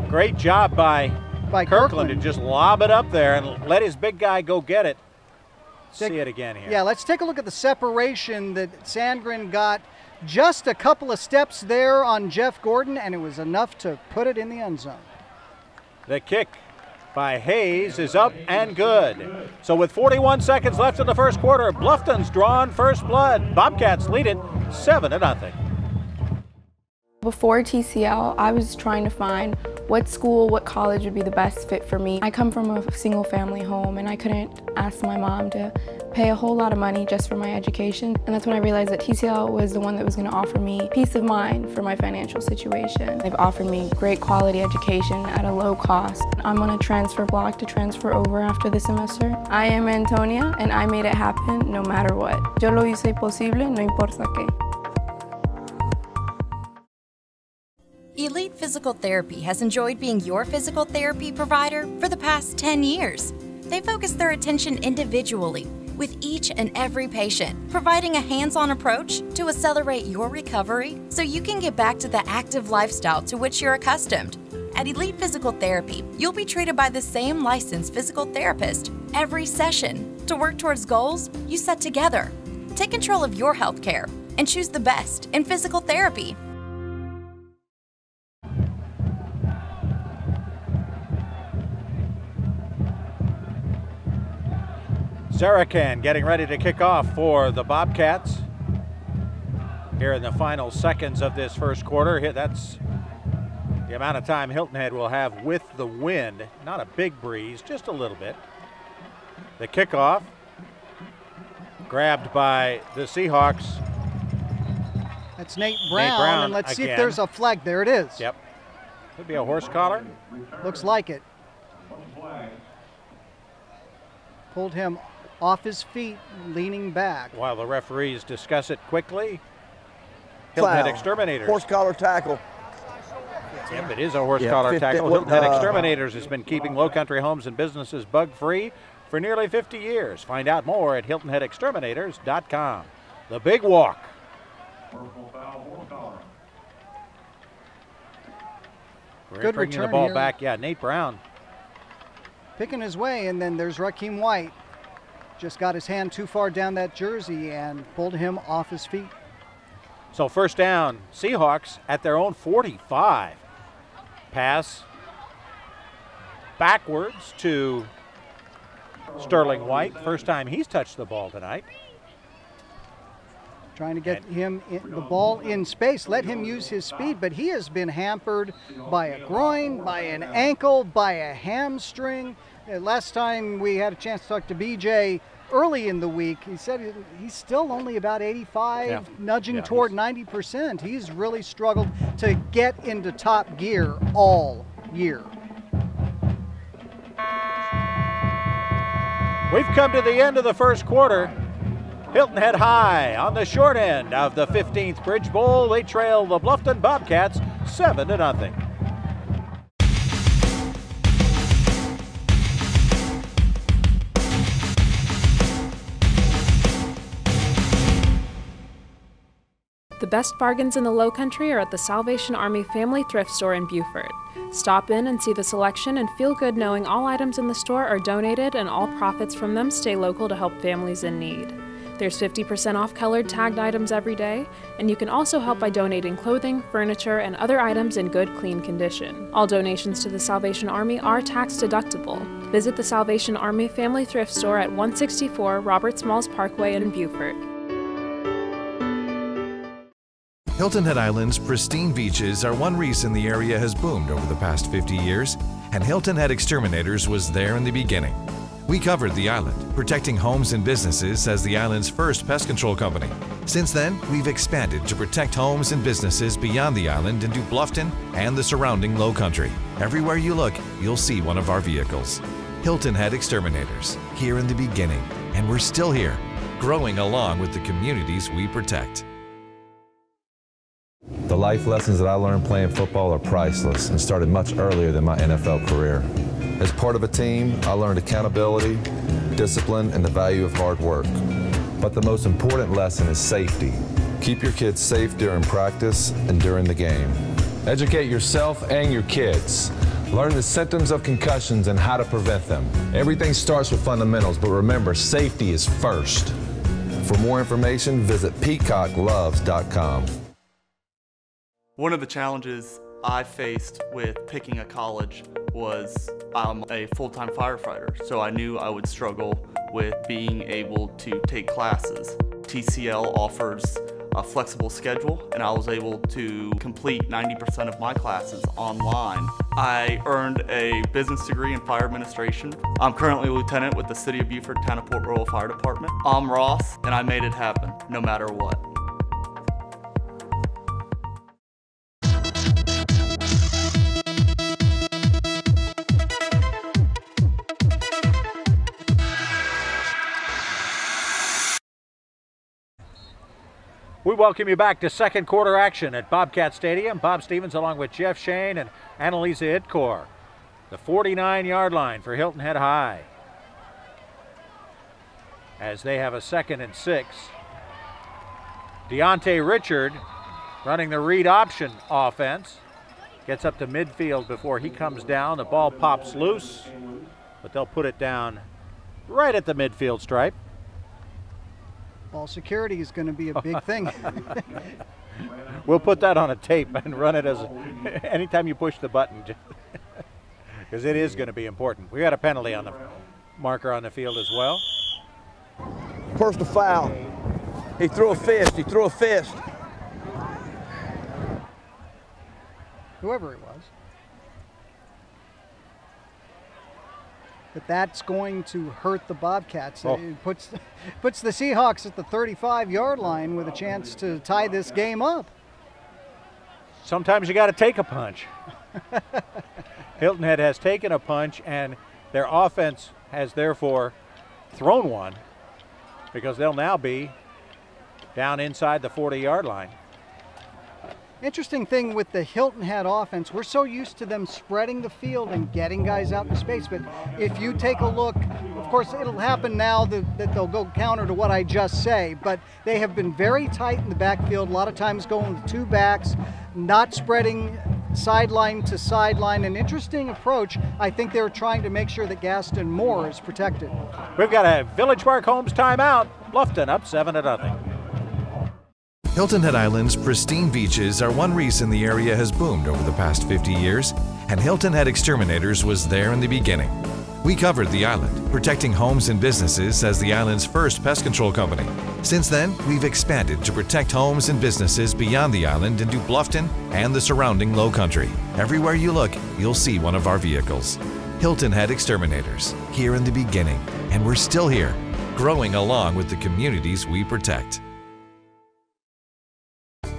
Great job by Kirkland to just lob it up there and let his big guy go get it. See it again here. Yeah, let's take a look at the separation that Sandgren got. Just a couple of steps there on Jeff Gordon, and it was enough to put it in the end zone. The kick by Hayes is up and good. So with 41 seconds left in the first quarter, Bluffton's drawn first blood. Bobcats lead it 7-0. Before TCL, I was trying to find what school, what college would be the best fit for me. I come from a single family home and I couldn't ask my mom to pay a whole lot of money just for my education. And that's when I realized that TCL was the one that was going to offer me peace of mind for my financial situation. They've offered me great quality education at a low cost. I'm on a transfer block to transfer over after the semester. I am Antonia and I made it happen no matter what. Yo lo hice posible, no importa qué. Elite Physical Therapy has enjoyed being your physical therapy provider for the past 10 years. They focus their attention individually with each and every patient, providing a hands-on approach to accelerate your recovery so you can get back to the active lifestyle to which you're accustomed. At Elite Physical Therapy, you'll be treated by the same licensed physical therapist every session to work towards goals you set together. Take control of your health care and choose the best in physical therapy. Zarakan getting ready to kick off for the Bobcats here in the final seconds of this first quarter. That's the amount of time Hilton Head will have with the wind. Not a big breeze, just a little bit. The kickoff grabbed by the Seahawks. That's Nate Brown, and let's see if there's a flag. There it is. Yep. Could be a horse collar. Looks like it. Pulled him off his feet, leaning back. While the referees discuss it quickly, Hilton Head Exterminators. Horse collar tackle. Yep, it is a horse collar tackle. Hilton Head Exterminators has been keeping Lowcountry homes and businesses bug-free for nearly 50 years. Find out more at HiltonHeadExterminators.com. The big walk. Good bringing the return ball here. back. Yeah, Nate Brown. Picking his way, and then there's Rakeem White. Just got his hand too far down that jersey and pulled him off his feet. So first down, Seahawks at their own 45. Pass backwards to Sterling White. First time he's touched the ball tonight. Trying to get him the ball in space, let him use his speed, but he has been hampered by a groin, by an ankle, by a hamstring. Last time we had a chance to talk to BJ early in the week, he said he's still only about 85, nudging toward 90%. He's really struggled to get into top gear all year. We've come to the end of the first quarter. Hilton Head High on the short end of the 15th Bridge Bowl. They trail the Bluffton Bobcats 7-0. The best bargains in the Lowcountry are at the Salvation Army Family Thrift Store in Beaufort. Stop in and see the selection and feel good knowing all items in the store are donated and all profits from them stay local to help families in need. There's 50% off colored tagged items every day, and you can also help by donating clothing, furniture, and other items in good, clean condition. All donations to the Salvation Army are tax deductible. Visit the Salvation Army Family Thrift Store at 164 Robert Smalls Parkway in Beaufort. Hilton Head Island's pristine beaches are one reason the area has boomed over the past 50 years, and Hilton Head Exterminators was there in the beginning. We covered the island, protecting homes and businesses as the island's first pest control company. Since then, we've expanded to protect homes and businesses beyond the island into Bluffton and the surrounding Lowcountry. Everywhere you look, you'll see one of our vehicles. Hilton Head Exterminators, here in the beginning, and we're still here, growing along with the communities we protect. The life lessons that I learned playing football are priceless and started much earlier than my NFL career. As part of a team, I learned accountability, discipline, and the value of hard work. But the most important lesson is safety. Keep your kids safe during practice and during the game. Educate yourself and your kids. Learn the symptoms of concussions and how to prevent them. Everything starts with fundamentals, but remember, safety is first. For more information, visit peacockloves.com. One of the challenges I faced with picking a college was I'm a full-time firefighter, so I knew I would struggle with being able to take classes. TCL offers a flexible schedule, and I was able to complete 90% of my classes online. I earned a business degree in fire administration. I'm currently a lieutenant with the City of Beaufort Town of Port Royal Fire Department. I'm Ross, and I made it happen, no matter what. We welcome you back to second quarter action at Bobcat Stadium. Bob Stevens along with Jeff Shane and Annalisa Idkor. The 49-yard line for Hilton Head High, as they have a 2nd and 6. Deontay Richard running the read option offense. Gets up to midfield before he comes down. The ball pops loose, but they'll put it down right at the midfield stripe. Ball security is going to be a big thing. We'll put that on a tape and run it as anytime you push the button, because it is going to be important. We got a penalty on the marker on the field as well. Personal foul. He threw a fist. He threw a fist. Whoever it was. But that's going to hurt the Bobcats. Oh. It puts the Seahawks at the 35-yard line with a chance to tie this game up. Sometimes you got to take a punch. Hilton Head has taken a punch, and their offense has therefore thrown one, because they'll now be down inside the 40-yard line. Interesting thing with the Hilton Head offense, we're so used to them spreading the field and getting guys out in space, but if you take a look, of course it'll happen now that they'll go counter to what I just say, but they have been very tight in the backfield, a lot of times going with 2 backs, not spreading sideline to sideline. An interesting approach. I think they're trying to make sure that Gaston Moore is protected. We've got a Village Park Homes timeout. Bluffton up 7-0. Hilton Head Island's pristine beaches are one reason the area has boomed over the past 50 years, and Hilton Head Exterminators was there in the beginning. We covered the island, protecting homes and businesses as the island's first pest control company. Since then, we've expanded to protect homes and businesses beyond the island into Bluffton and the surrounding Lowcountry. Everywhere you look, you'll see one of our vehicles. Hilton Head Exterminators, here in the beginning, and we're still here, growing along with the communities we protect.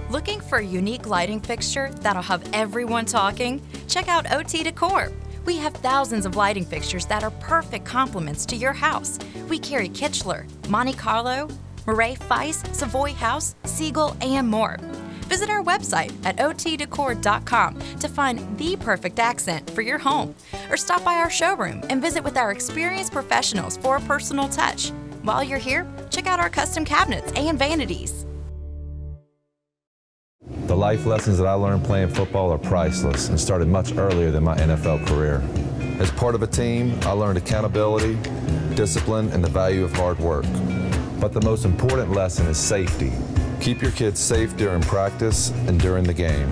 Looking for a unique lighting fixture that'll have everyone talking? Check out OT Decor. We have thousands of lighting fixtures that are perfect complements to your house. We carry Kichler, Monte Carlo, Murray Feist, Savoy House, Siegel, and more. Visit our website at otdecor.com to find the perfect accent for your home, or stop by our showroom and visit with our experienced professionals for a personal touch. While you're here, check out our custom cabinets and vanities. The life lessons that I learned playing football are priceless and started much earlier than my NFL career. As part of a team, I learned accountability, discipline, and the value of hard work. But the most important lesson is safety. Keep your kids safe during practice and during the game.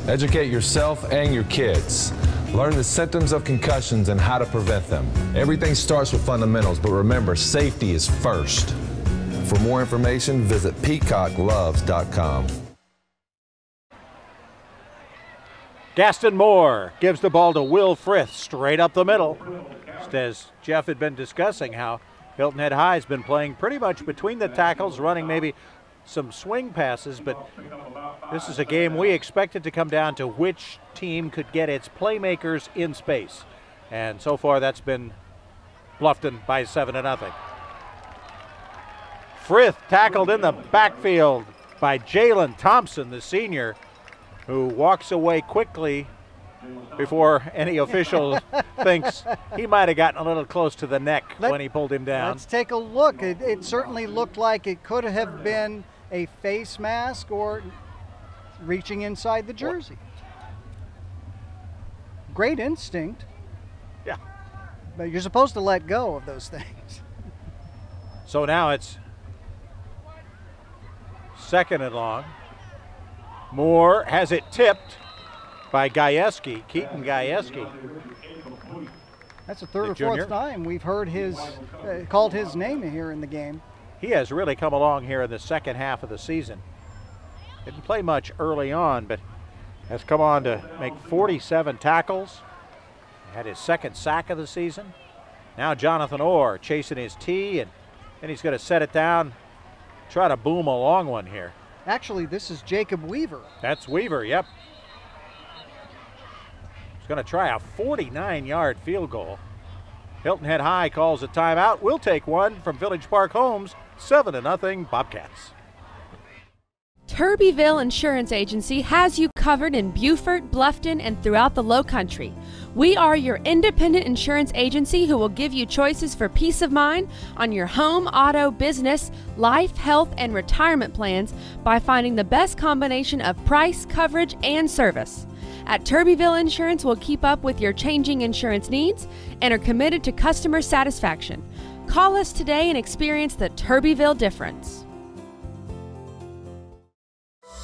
Educate yourself and your kids. Learn the symptoms of concussions and how to prevent them. Everything starts with fundamentals, but remember, safety is first. For more information, visit peacockloves.com. Gaston Moore gives the ball to Will Frith straight up the middle. Just as Jeff had been discussing how Hilton Head High has been playing pretty much between the tackles, running maybe some swing passes, but this is a game we expected to come down to which team could get its playmakers in space. And so far that's been Bluffton by 7-0. Frith tackled in the backfield by Jalen Thompson, the senior, who walks away quickly before any official thinks he might have gotten a little close to the neck when he pulled him down. Let's take a look. It certainly looked like it could have been a face mask or reaching inside the jersey. Great instinct. Yeah. But you're supposed to let go of those things. So now it's 2nd and long. Moore has it tipped by Gajewski, Keaton Gajewski. That's the third or fourth time we've heard his, called his name here in the game. He has really come along here in the second half of the season. Didn't play much early on, but has come on to make 47 tackles. Had his 2nd sack of the season. Now Jonathan Orr chasing his tee, and then he's going to set it down, try to boom a long one here. Actually, this is Jacob Weaver. That's Weaver, yep. He's going to try a 49-yard field goal. Hilton Head High calls a timeout. We'll take one from Village Park Homes, 7-0 Bobcats. Turbyville Insurance Agency has you covered in Beaufort, Bluffton, and throughout the Lowcountry. We are your independent insurance agency who will give you choices for peace of mind on your home, auto, business, life, health, and retirement plans by finding the best combination of price, coverage, and service. At Turbyville Insurance, we'll keep up with your changing insurance needs and are committed to customer satisfaction. Call us today and experience the Turbyville difference.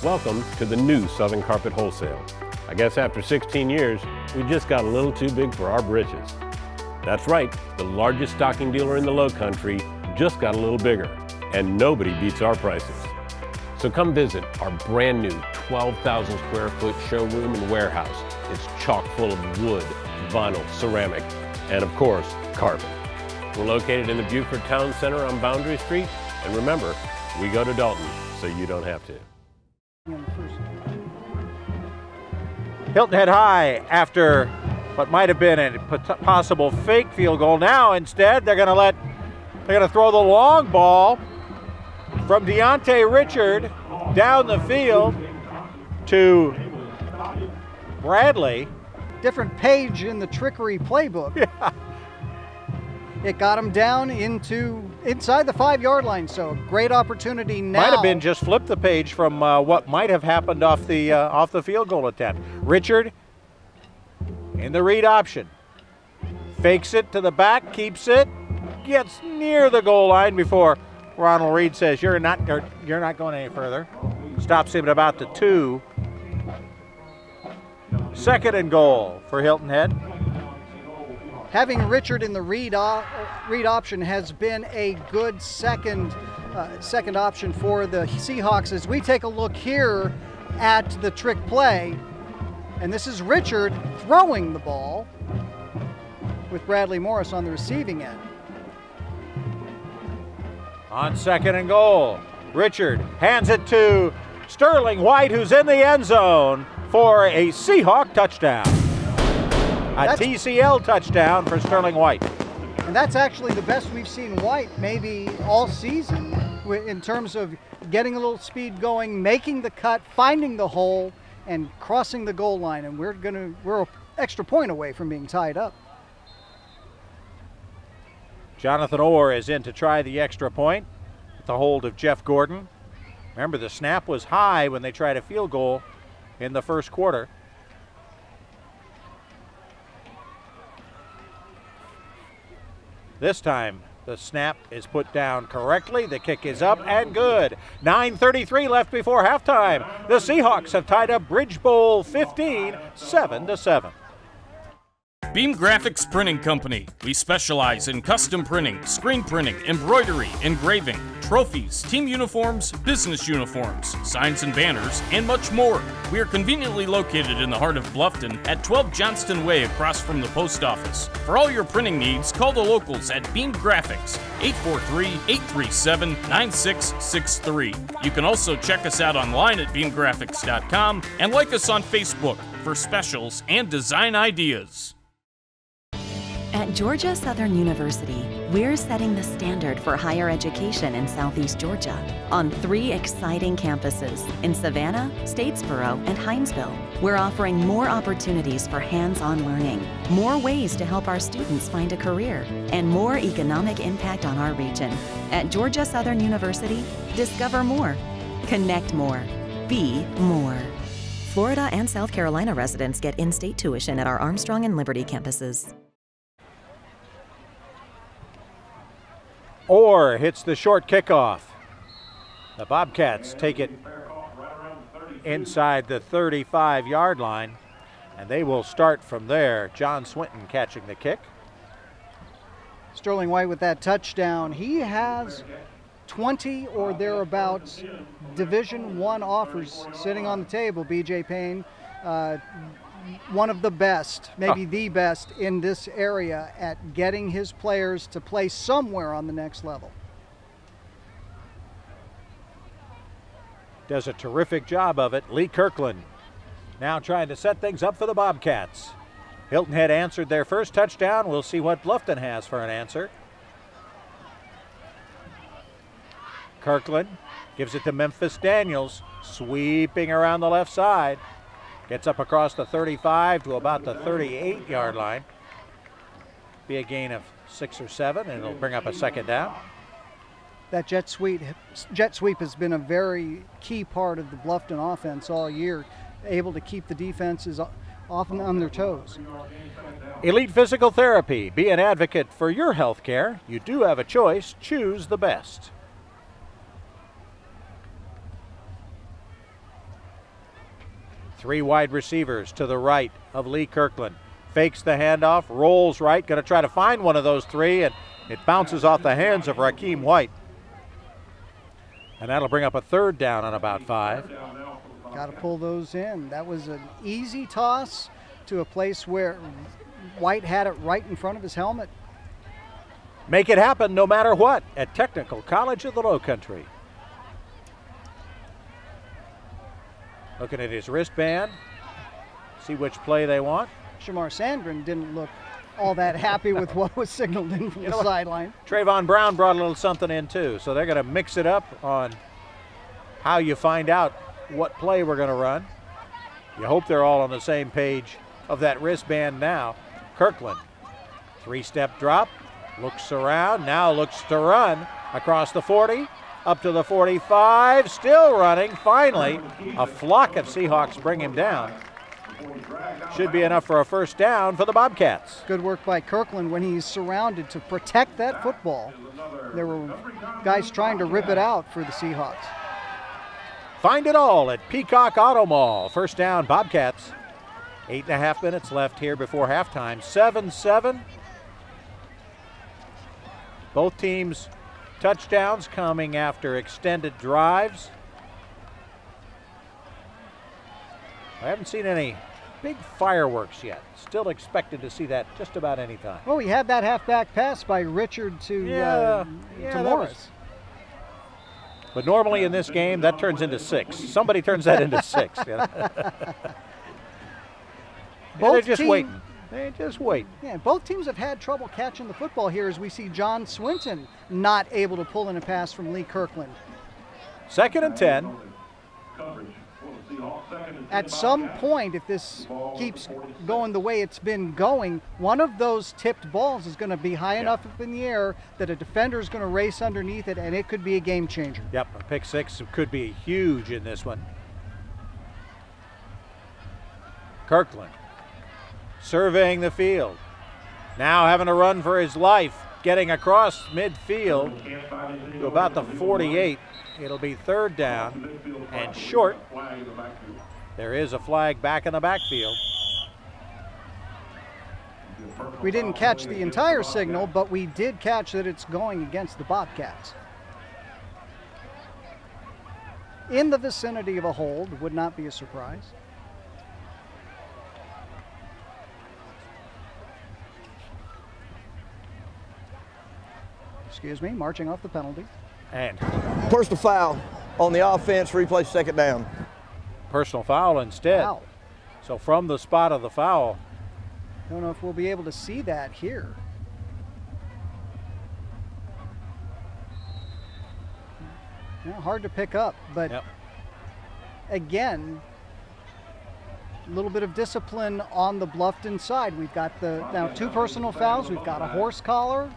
Welcome to the new Southern Carpet Wholesale. I guess after 16 years, we just got a little too big for our britches. That's right, the largest stocking dealer in the Lowcountry just got a little bigger, and nobody beats our prices. So come visit our brand new 12,000 square foot showroom and warehouse. It's chock full of wood, vinyl, ceramic, and of course, carpet. We're located in the Beaufort Town Center on Boundary Street, and remember, we go to Dalton, so you don't have to. Hilton Head High, after what might have been a possible fake field goal, now instead they're going to throw the long ball from Deontay Richard down the field to Bradley. Different page in the trickery playbook. Yeah. It got him down inside the 5-yard line, so great opportunity now. Might have been just flip the page from what might have happened off the field goal attempt. Richard in the read option. Fakes it to the back, keeps it, gets near the goal line before Ronald Reed says, you're not going any further. Stops him at about the 2. 2nd and goal for Hilton Head. Having Richard in the read option has been a good second option for the Seahawks as we take a look here at the trick play. And this is Richard throwing the ball with Bradley Morris on the receiving end. On 2nd and goal, Richard hands it to Sterling White, who's in the end zone for a Seahawk touchdown. A TCL touchdown for Sterling White. And that's actually the best we've seen White maybe all season in terms of getting a little speed going, making the cut, finding the hole, and crossing the goal line. And we're an extra point away from being tied up. Jonathan Orr is in to try the extra point with the hold of Jeff Gordon. Remember, the snap was high when they tried a field goal in the first quarter. This time, the snap is put down correctly. The kick is up and good. 9:33 left before halftime. The Seahawks have tied up Bridge Bowl 15, 7-7. Beam Graphics Printing Company. We specialize in custom printing, screen printing, embroidery, engraving, trophies, team uniforms, business uniforms, signs and banners, and much more. We are conveniently located in the heart of Bluffton at 12 Johnston Way across from the post office. For all your printing needs, call the locals at Beam Graphics, 843-837-9663. You can also check us out online at beamgraphics.com and like us on Facebook for specials and design ideas. At Georgia Southern University, we're setting the standard for higher education in Southeast Georgia on 3 exciting campuses in Savannah, Statesboro, and Hinesville. We're offering more opportunities for hands-on learning, more ways to help our students find a career, and more economic impact on our region. At Georgia Southern University, discover more, connect more, be more. Florida and South Carolina residents get in-state tuition at our Armstrong and Liberty campuses. Orr hits the short kickoff. The Bobcats take it inside the 35-yard line, and they will start from there. John Swinton catching the kick. Sterling White with that touchdown. He has 20 or thereabouts Division I offers sitting on the table, B.J. Payne. One of the best, maybe the best in this area at getting his players to play somewhere on the next level. Does a terrific job of it. Lee Kirkland now trying to set things up for the Bobcats. Hilton Head answered their first touchdown. We'll see what Bluffton has for an answer. Kirkland gives it to Memphis Daniels, sweeping around the left side. Gets up across the 35 to about the 38-yard line. Be a gain of 6 or 7, and it'll bring up a second down. That jet sweep has been a very key part of the Bluffton offense all year, able to keep the defenses often on their toes. Elite Physical Therapy. Be an advocate for your health care. You do have a choice. Choose the best. Three wide receivers to the right of Lee Kirkland. Fakes the handoff, rolls right, going to try to find one of those 3, and it bounces off the hands of Rakeem White. And that'll bring up a third down on about 5. Got to pull those in. That was an easy toss to a place where White had it right in front of his helmet. Make it happen no matter what at Technical College of the Lowcountry. Looking at his wristband, see which play they want. Shamar Sandgren didn't look all that happy with what was signaled in from the sideline. Trayvon Brown brought a little something in too, so they're going to mix it up on how you find out what play we're going to run. You hope they're all on the same page of that wristband now. Kirkland, 3-step drop, looks around, now looks to run across the 40. Up to the 45, still running. Finally, a flock of Seahawks bring him down. Should be enough for a first down for the Bobcats. Good work by Kirkland when he's surrounded to protect that football. There were guys trying to rip it out for the Seahawks. Find it all at Peacock Auto Mall. First down, Bobcats. 8.5 minutes left here before halftime. 7-7. Both teams touchdowns coming after extended drives. I haven't seen any big fireworks yet. Still expected to see that just about any time. Well, we had that halfback pass by Richard to Morris. But normally in this game, that turns into 6. Somebody turns that into 6. You know? They're just waiting. They just wait. Yeah, both teams have had trouble catching the football here as we see John Swinton not able to pull in a pass from Lee Kirkland. 2nd and 10. At some point, if this keeps going the way it's been going, one of those tipped balls is going to be high enough up in the air that a defender is going to race underneath it, and it could be a game changer. Yep, a pick 6 could be huge in this one. Kirkland surveying the field. Now having to run for his life, getting across midfield to about the 48. It'll be 3rd down and short. There is a flag back in the backfield. We didn't catch the entire signal, but we did catch that it's going against the Bobcats. In the vicinity of a hold, would not be a surprise. Excuse me, marching off the penalty. And personal foul on the offense, replay 2nd down. Personal foul instead. Wow. So from the spot of the foul. Don't know if we'll be able to see that here. Yeah, hard to pick up, but again, a little bit of discipline on the Bluffton side. We've got now 2 personal fouls. We've got a horse collar.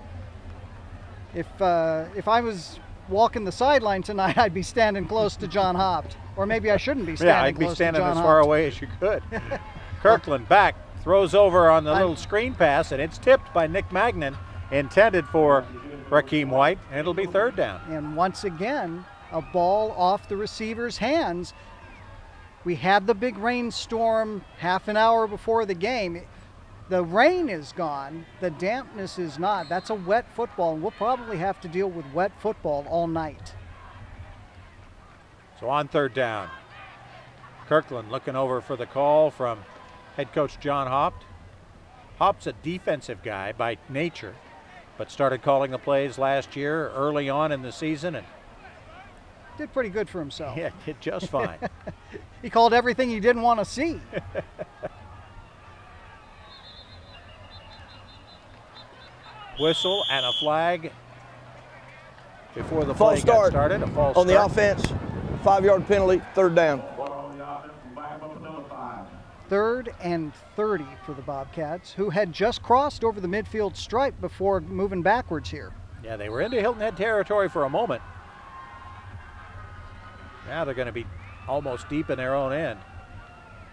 If I was walking the sideline tonight, I'd be standing close to John Hopt. Or maybe I shouldn't be standing I'd be close standing to John as far Hopt. away as you could. Kirkland back, throws over on the little screen pass, and it's tipped by Nick Magnan, intended for Rakeem White, and it'll be 3rd down. And once again, a ball off the receiver's hands. We had the big rainstorm half an hour before the game. The rain is gone, the dampness is not. That's a wet football, and we'll probably have to deal with wet football all night. So on 3rd down, Kirkland looking over for the call from head coach John Hopt. Hopt's a defensive guy by nature, but started calling the plays last year early on in the season and did pretty good for himself. Yeah, did just fine. He called everything he didn't want to see. Whistle and a flag before the false play start got started. A false on start. the offense, 5-yard penalty, 3rd down. 3rd and 30 for the Bobcats, who had just crossed over the midfield stripe before moving backwards here. Yeah, they were into Hilton Head territory for a moment. Now they're going to be almost deep in their own end.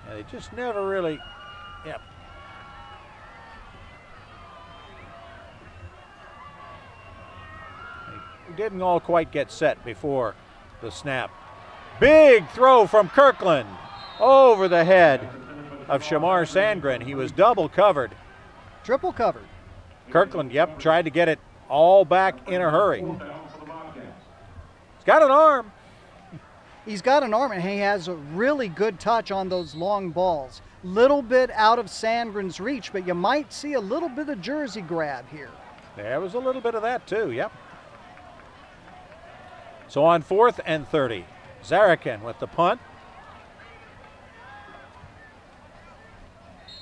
And they just never really, They didn't all quite get set before the snap. Big throw from Kirkland over the head of Shamar Sandgren. He was double covered. Triple covered. Kirkland, tried to get it all back in a hurry. He's got an arm. He's got an arm, and he has a really good touch on those long balls. Little bit out of Sandgren's reach, but you might see a little bit of jersey grab here. There was a little bit of that too, So on 4th and 30, Zarakin with the punt.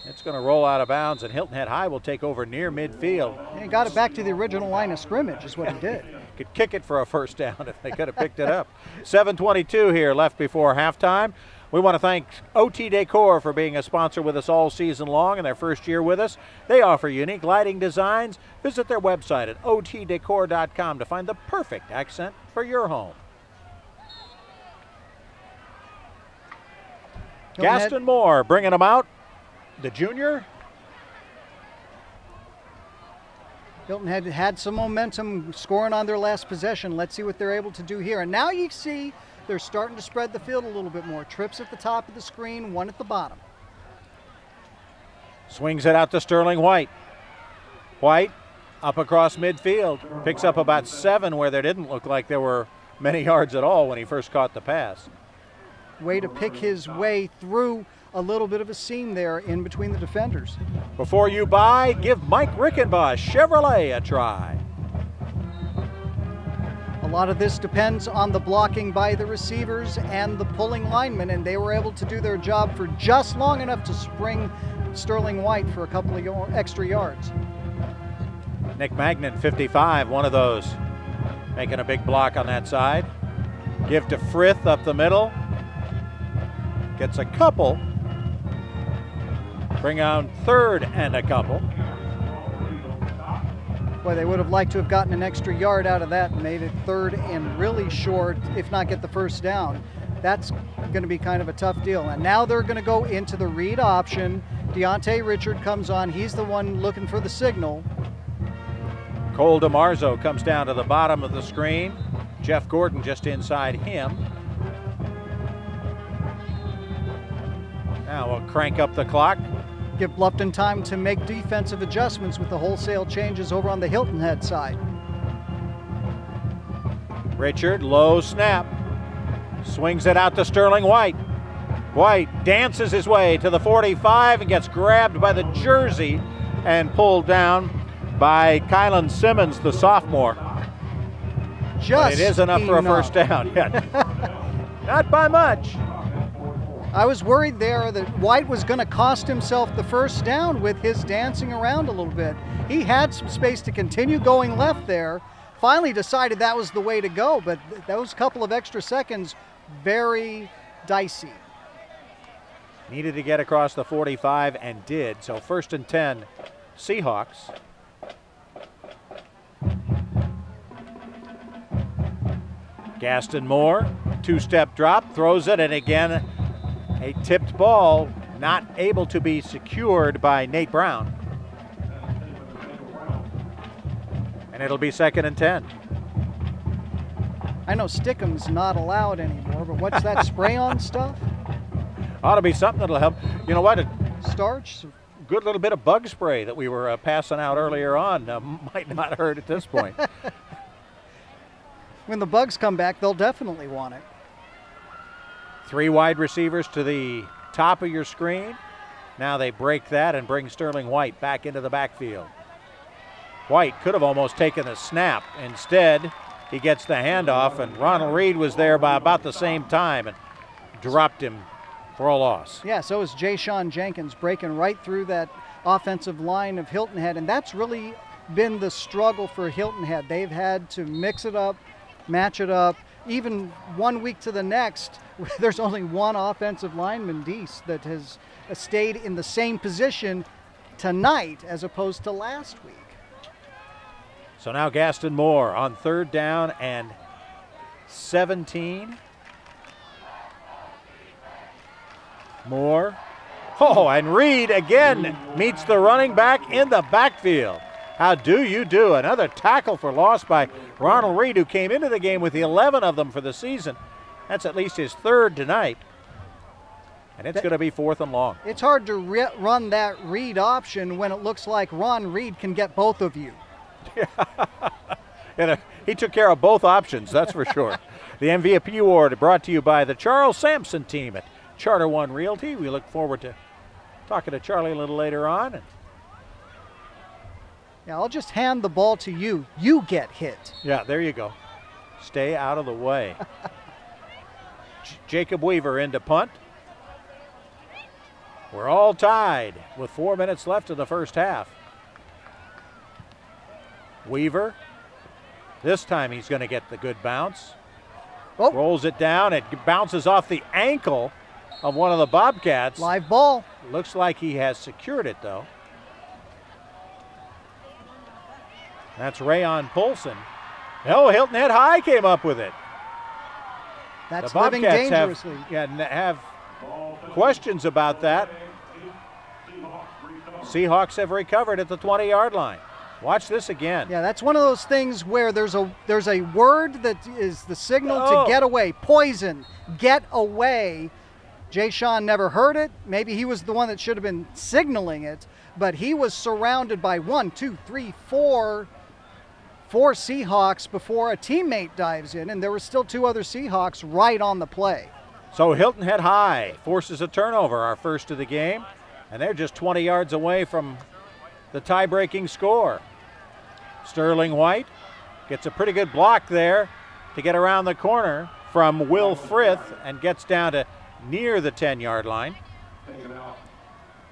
It's going to roll out of bounds, and Hilton Head High will take over near midfield. He got it back to the original line of scrimmage is what he did. Could kick it for a first down if they could have picked it up. 7:22 here left before halftime. We want to thank OT Decor for being a sponsor with us all season long in their first year with us. They offer unique lighting designs. Visit their website at otdecor.com to find the perfect accent for your home. Gaston Moore bringing them out. The junior. Hilton had some momentum scoring on their last possession. Let's see what they're able to do here. And now you see they're starting to spread the field a little bit more. Trips at the top of the screen, one at the bottom. Swings it out to Sterling White. White up across midfield. Picks up about 7 where there didn't look like there were many yards at all when he first caught the pass. Way to pick his way through a little bit of a seam there in between the defenders. Before you buy, give Mike Rickenbaugh Chevrolet a try. A lot of this depends on the blocking by the receivers and the pulling linemen, and they were able to do their job for just long enough to spring Sterling White for a couple of extra yards. Nick Magnan, 55, one of those, making a big block on that side. Give to Frith up the middle. Gets a couple. Bring on 3rd and a couple. Boy, they would have liked to have gotten an extra yard out of that and made it 3rd and really short, if not get the first down. That's going to be kind of a tough deal. And now they're going to go into the read option. Deontay Richard comes on. He's the one looking for the signal. Cole DeMarzo comes down to the bottom of the screen. Jeff Gordon just inside him. Now we'll crank up the clock. Give Bluffton time to make defensive adjustments with the wholesale changes over on the Hilton Head side. Richard, low snap. Swings it out to Sterling White. White dances his way to the 45 and gets grabbed by the jersey and pulled down by Kylan Simmons, the sophomore. But it is enough for a first down. Yeah. Not by much. I was worried there that White was going to cost himself the first down with his dancing around a little bit. He had some space to continue going left there. Finally decided that was the way to go, but those couple of extra seconds, very dicey. Needed to get across the 45 and did. So 1st and 10, Seahawks. Gaston Moore, 2-step drop, throws it, and again, a tipped ball, not able to be secured by Nate Brown. And it'll be 2nd and 10. I know Stick'em's not allowed anymore, but what's that spray-on stuff? Ought to be something that'll help. You know what? Starch? Good little bit of bug spray that we were passing out earlier on might not hurt at this point. When the bugs come back, they'll definitely want it. 3 wide receivers to the top of your screen. Now they break that and bring Sterling White back into the backfield. White could have almost taken a snap. Instead, he gets the handoff, and Ronald Reed was there by about the same time and dropped him for a loss. Yeah, so is Jay-Sean Jenkins breaking right through that offensive line of Hilton Head, and that's really been the struggle for Hilton Head. They've had to mix it up, match it up. Even one week to the next, there's only one offensive lineman, Deese, that has stayed in the same position tonight as opposed to last week. So now Gaston Moore on 3rd down and 17. Moore. Oh, and Reed again meets the running back in the backfield. How do you do? Another tackle for loss by Ronald Reed, who came into the game with 11 of them for the season. That's at least his 3rd tonight. And it's going to be 4th and long. It's hard to run that Reed option when it looks like Ron Reed can get both of you. And he took care of both options, that's for sure. The MVP award brought to you by the Charles Sampson team at Charter One Realty. We look forward to talking to Charlie a little later on. Yeah, I'll just hand the ball to you. You get hit. Yeah, there you go. Stay out of the way. Jacob Weaver into punt. We're all tied with 4 minutes left in the first half. Weaver, this time he's going to get the good bounce. Oh. Rolls it down. It bounces off the ankle of one of the Bobcats. Live ball. Looks like he has secured it, though. That's Rayon Polson. Oh, Hilton Head High came up with it. That's the Bobcats living dangerously. have questions about that. Seahawks have recovered at the 20-yard line. Watch this again. Yeah, that's one of those things where there's a word that is the signal to get away. Poison, get away. Jay Sean never heard it. Maybe he was the one that should have been signaling it, but he was surrounded by 4 Seahawks before a teammate dives in, and there were still 2 other Seahawks right on the play. So Hilton Head High forces a turnover, our first of the game, and they're just 20 yards away from the tie-breaking score. Sterling White gets a pretty good block there to get around the corner from Will Frith and gets down to near the 10-yard line.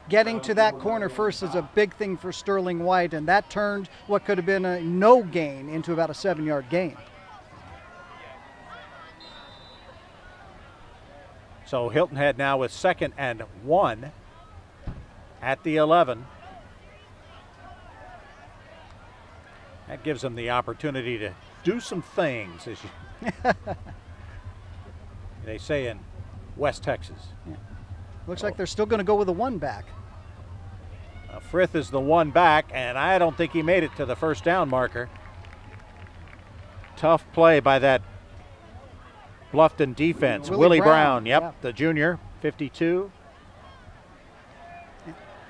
Getting to that corner first is a big thing for Sterling White, and that turned what could have been a no gain into about a 7-yard gain. So Hilton Head now with 2nd and 1 at the 11. That gives them the opportunity to do some things, as they say in West Texas. Yeah. Looks like they're still going to go with a 1 back. Frith is the 1 back, and I don't think he made it to the first down marker. Tough play by that Bluffton defense. Willie Brown, yep, the junior, 52.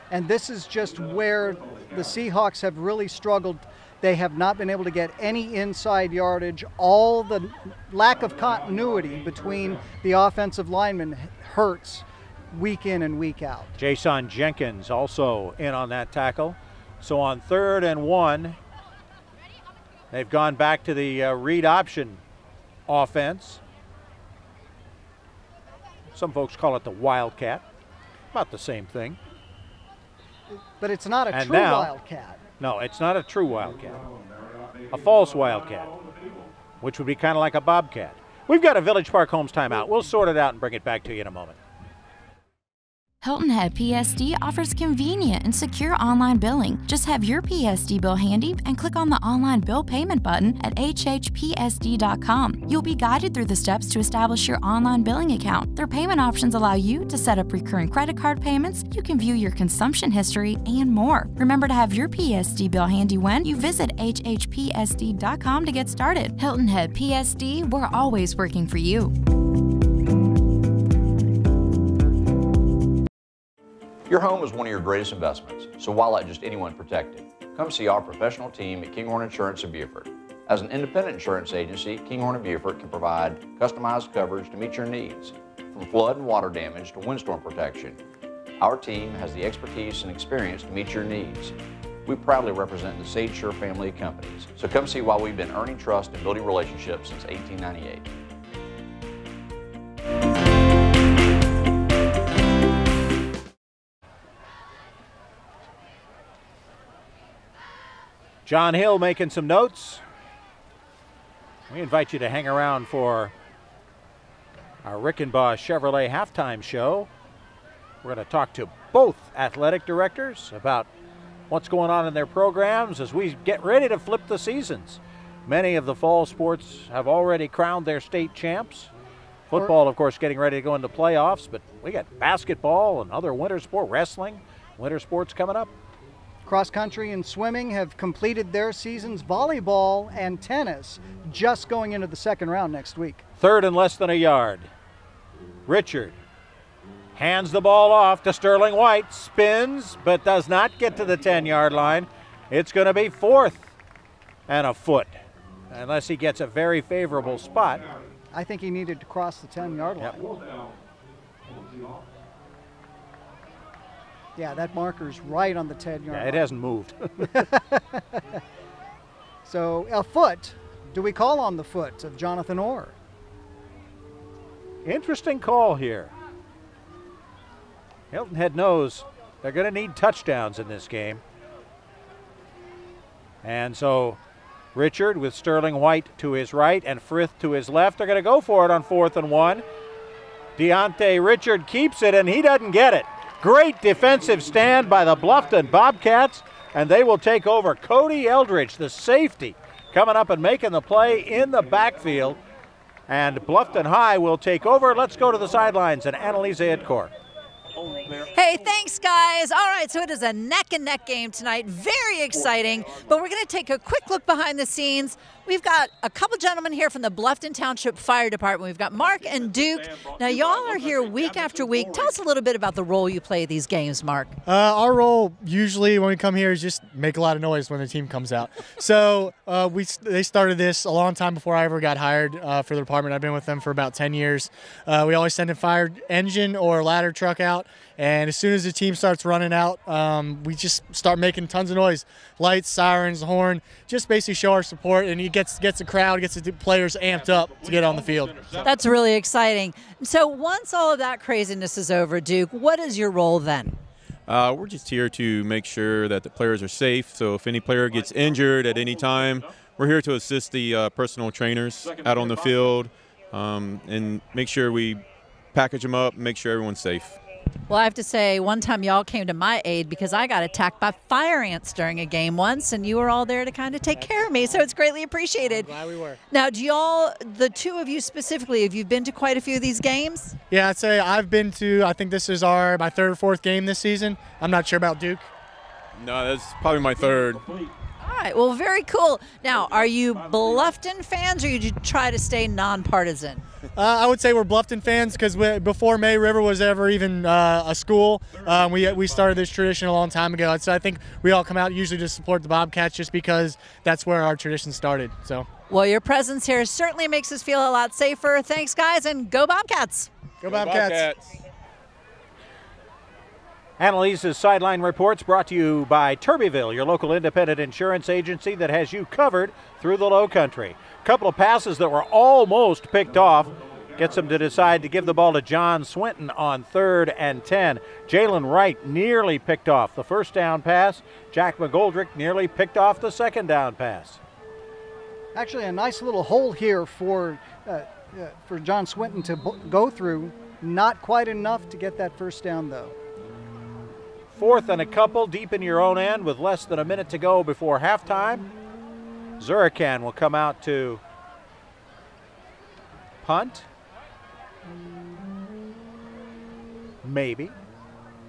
And this is just where the Seahawks have really struggled. They have not been able to get any inside yardage. All the lack of continuity between the offensive linemen hurts week in and week out. Jason Jenkins also in on that tackle. So on 3rd and 1, they've gone back to the read option offense. Some folks call it the Wildcat. About the same thing. But it's not a true Wildcat. No, it's not a true Wildcat. A false Wildcat, which would be kind of like a Bobcat. We've got a Village Park Homes timeout. We'll sort it out and bring it back to you in a moment. Hilton Head PSD offers convenient and secure online billing. Just have your PSD bill handy and click on the online bill payment button at WHHPSD.com. You'll be guided through the steps to establish your online billing account. Their payment options allow you to set up recurring credit card payments, you can view your consumption history, and more. Remember to have your PSD bill handy when you visit WHHPSD.com to get started. Hilton Head PSD, we're always working for you. Your home is one of your greatest investments, so why let just anyone protect it? Come see our professional team at Kinghorn Insurance of Beaufort. As an independent insurance agency, Kinghorn of Beaufort can provide customized coverage to meet your needs, from flood and water damage to windstorm protection. Our team has the expertise and experience to meet your needs. We proudly represent the Sage Sure family of companies, so come see why we've been earning trust and building relationships since 1898. John Hill making some notes. We invite you to hang around for our Rickenbaugh Chevrolet halftime show. We're going to talk to both athletic directors about what's going on in their programs as we get ready to flip the seasons. Many of the fall sports have already crowned their state champs. Football, of course, getting ready to go into playoffs, but we got basketball and other winter sport, wrestling, winter sports coming up. Cross country and swimming have completed their seasons. Volleyball and tennis just going into the 2nd round next week. 3rd and less than a yard. Richard hands the ball off to Sterling White, spins, but does not get to the 10-yard line. It's going to be 4th and a foot, unless he gets a very favorable spot. I think he needed to cross the 10-yard line. Yep. Yeah, that marker's right on the 10-yard line. Yeah, it hasn't moved. So a foot. Do we call on the foot of Jonathan Orr? Interesting call here. Hilton Head knows they're going to need touchdowns in this game. And so Richard with Sterling White to his right and Frith to his left. They're going to go for it on 4th and 1. Deontay Richard keeps it, and he doesn't get it. Great defensive stand by the Bluffton Bobcats, and they will take over. Cody Eldridge, the safety, coming up and making the play in the backfield. And Bluffton High will take over. Let's go to the sidelines and Annalisa Idkor. Hey, thanks, guys. All right, so it is a neck-and-neck game tonight. Very exciting, but we're going to take a quick look behind the scenes. We've got a couple gentlemen here from the Bluffton Township Fire Department. We've got Mark and Duke. Now, y'all are here week after week. Tell us a little bit about the role you play at these games, Mark. Our role usually when we come here is just make a lot of noise when the team comes out. So they started this a long time before I ever got hired for the department. I've been with them for about 10 years. We always send a fire engine or ladder truck out, and as soon as the team starts running out, we just start making tons of noise. Lights, sirens, horn, just basically show our support, and it gets the crowd, gets the players amped up to get on the field. That's really exciting. So once all of that craziness is over, Duke, what is your role then? We're just here to make sure that the players are safe. So if any player gets injured at any time, we're here to assist the personal trainers out on the field and make sure we package them up and make sure everyone's safe. Well, I have to say, one time y'all came to my aid because I got attacked by fire ants during a game once, and you were all there to kind of take care of me, so it's greatly appreciated. Glad we were. Now, do y'all, the two of you specifically, have you been to quite a few of these games? Yeah, I'd say I've been to, I think this is my third or fourth game this season. I'm not sure about Duke. No, that's probably my third. All right, well, very cool. Now, are you Bluffton fans, or you try to stay nonpartisan? I would say we're Bluffton fans because before May River was ever even a school, we started this tradition a long time ago. So I think we all come out usually to support the Bobcats just because that's where our tradition started. So. Well, your presence here certainly makes us feel a lot safer. Thanks, guys, and go Bobcats. Go Bobcats. Annalise's Sideline Reports brought to you by Turbyville, your local independent insurance agency that has you covered through the Lowcountry. A couple of passes that were almost picked off gets them to decide to give the ball to John Swinton on 3rd and 10. Jalen Wright nearly picked off the first down pass. Jack McGoldrick nearly picked off the second down pass. Actually, a nice little hole here for John Swinton to go through. Not quite enough to get that first down, though. 4th and a couple deep in your own end with less than a minute to go before halftime. Zurican will come out to punt. Maybe.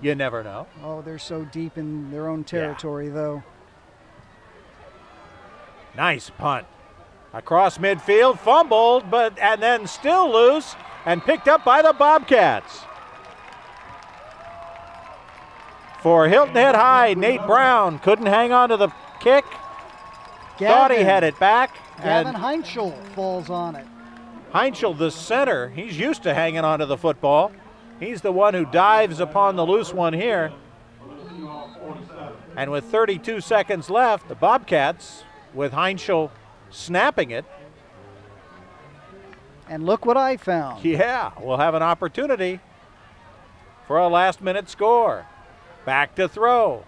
You never know. Oh, they're so deep in their own territory, though. Nice punt. Across midfield, fumbled, and then still loose and picked up by the Bobcats. For Hilton Head High, Nate Brown couldn't hang on to the kick. Thought he had it back. Gavin Heinschel falls on it. Heinschel, the center, he's used to hanging onto the football. He's the one who dives upon the loose one here. And with 32 seconds left, the Bobcats, with Heinschel snapping it. And look what I found. Yeah, we'll have an opportunity for a last-minute score. Back to throw.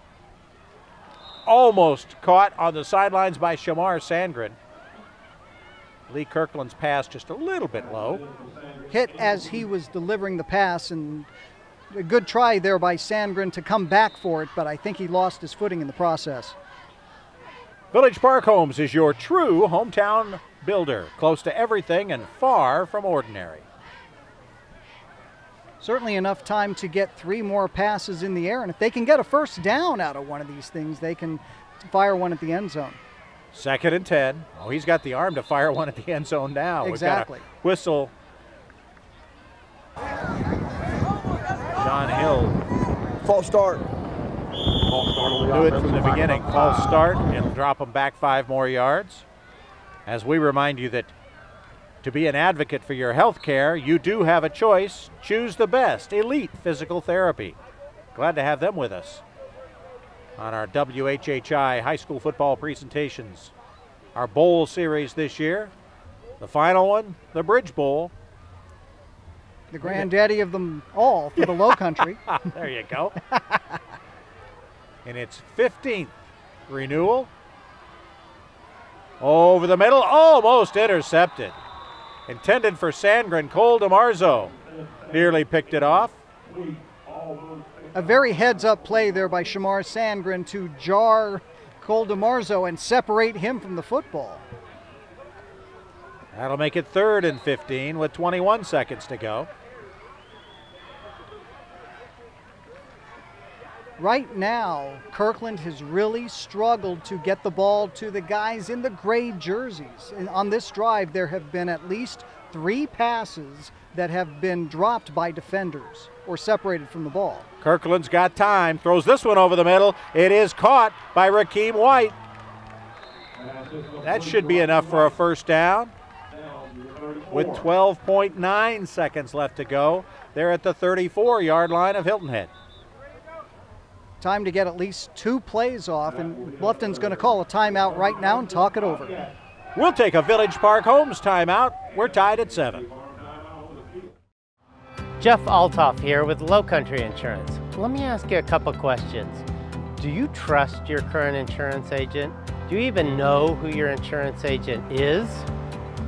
Almost caught on the sidelines by Shamar Sandgren. Lee Kirkland's pass just a little bit low. Hit as he was delivering the pass, and a good try there by Sandgren to come back for it, but I think he lost his footing in the process. Village Park Homes is your true hometown builder. Close to everything and far from ordinary. Certainly enough time to get 3 more passes in the air, and if they can get a first down out of one of these things, they can fire one at the end zone. 2nd and 10. Oh, he's got the arm to fire one at the end zone now. Exactly. We've got a whistle. John Hill. False start. Do it from the beginning. False start. It'll drop them back 5 more yards. As we remind you that to be an advocate for your health care, you do have a choice. Choose the best, Elite Physical Therapy. Glad to have them with us on our WHHI high school football presentations. Our bowl series this year, the final one, the Bridge Bowl. The granddaddy of them all for the Lowcountry. There you go. In its 15th renewal. Over the middle, almost intercepted. Intended for Sandgren. Cole DeMarzo nearly picked it off. A very heads-up play there by Shamar Sandgren to jar Cole DeMarzo and separate him from the football. That'll make it 3rd and 15 with 21 seconds to go. Right now, Kirkland has really struggled to get the ball to the guys in the gray jerseys. And on this drive, there have been at least 3 passes that have been dropped by defenders or separated from the ball. Kirkland's got time, throws this one over the middle. It is caught by Rakeem White. That should be enough for a first down. With 12.9 seconds left to go, they're at the 34-yard line of Hilton Head. Time to get at least 2 plays off, and Bluffton's going to call a timeout right now and talk it over. We'll take a Village Park Homes timeout. We're tied at 7. Jeff Altoff here with Lowcountry Insurance. Let me ask you a couple questions. Do you trust your current insurance agent? Do you even know who your insurance agent is?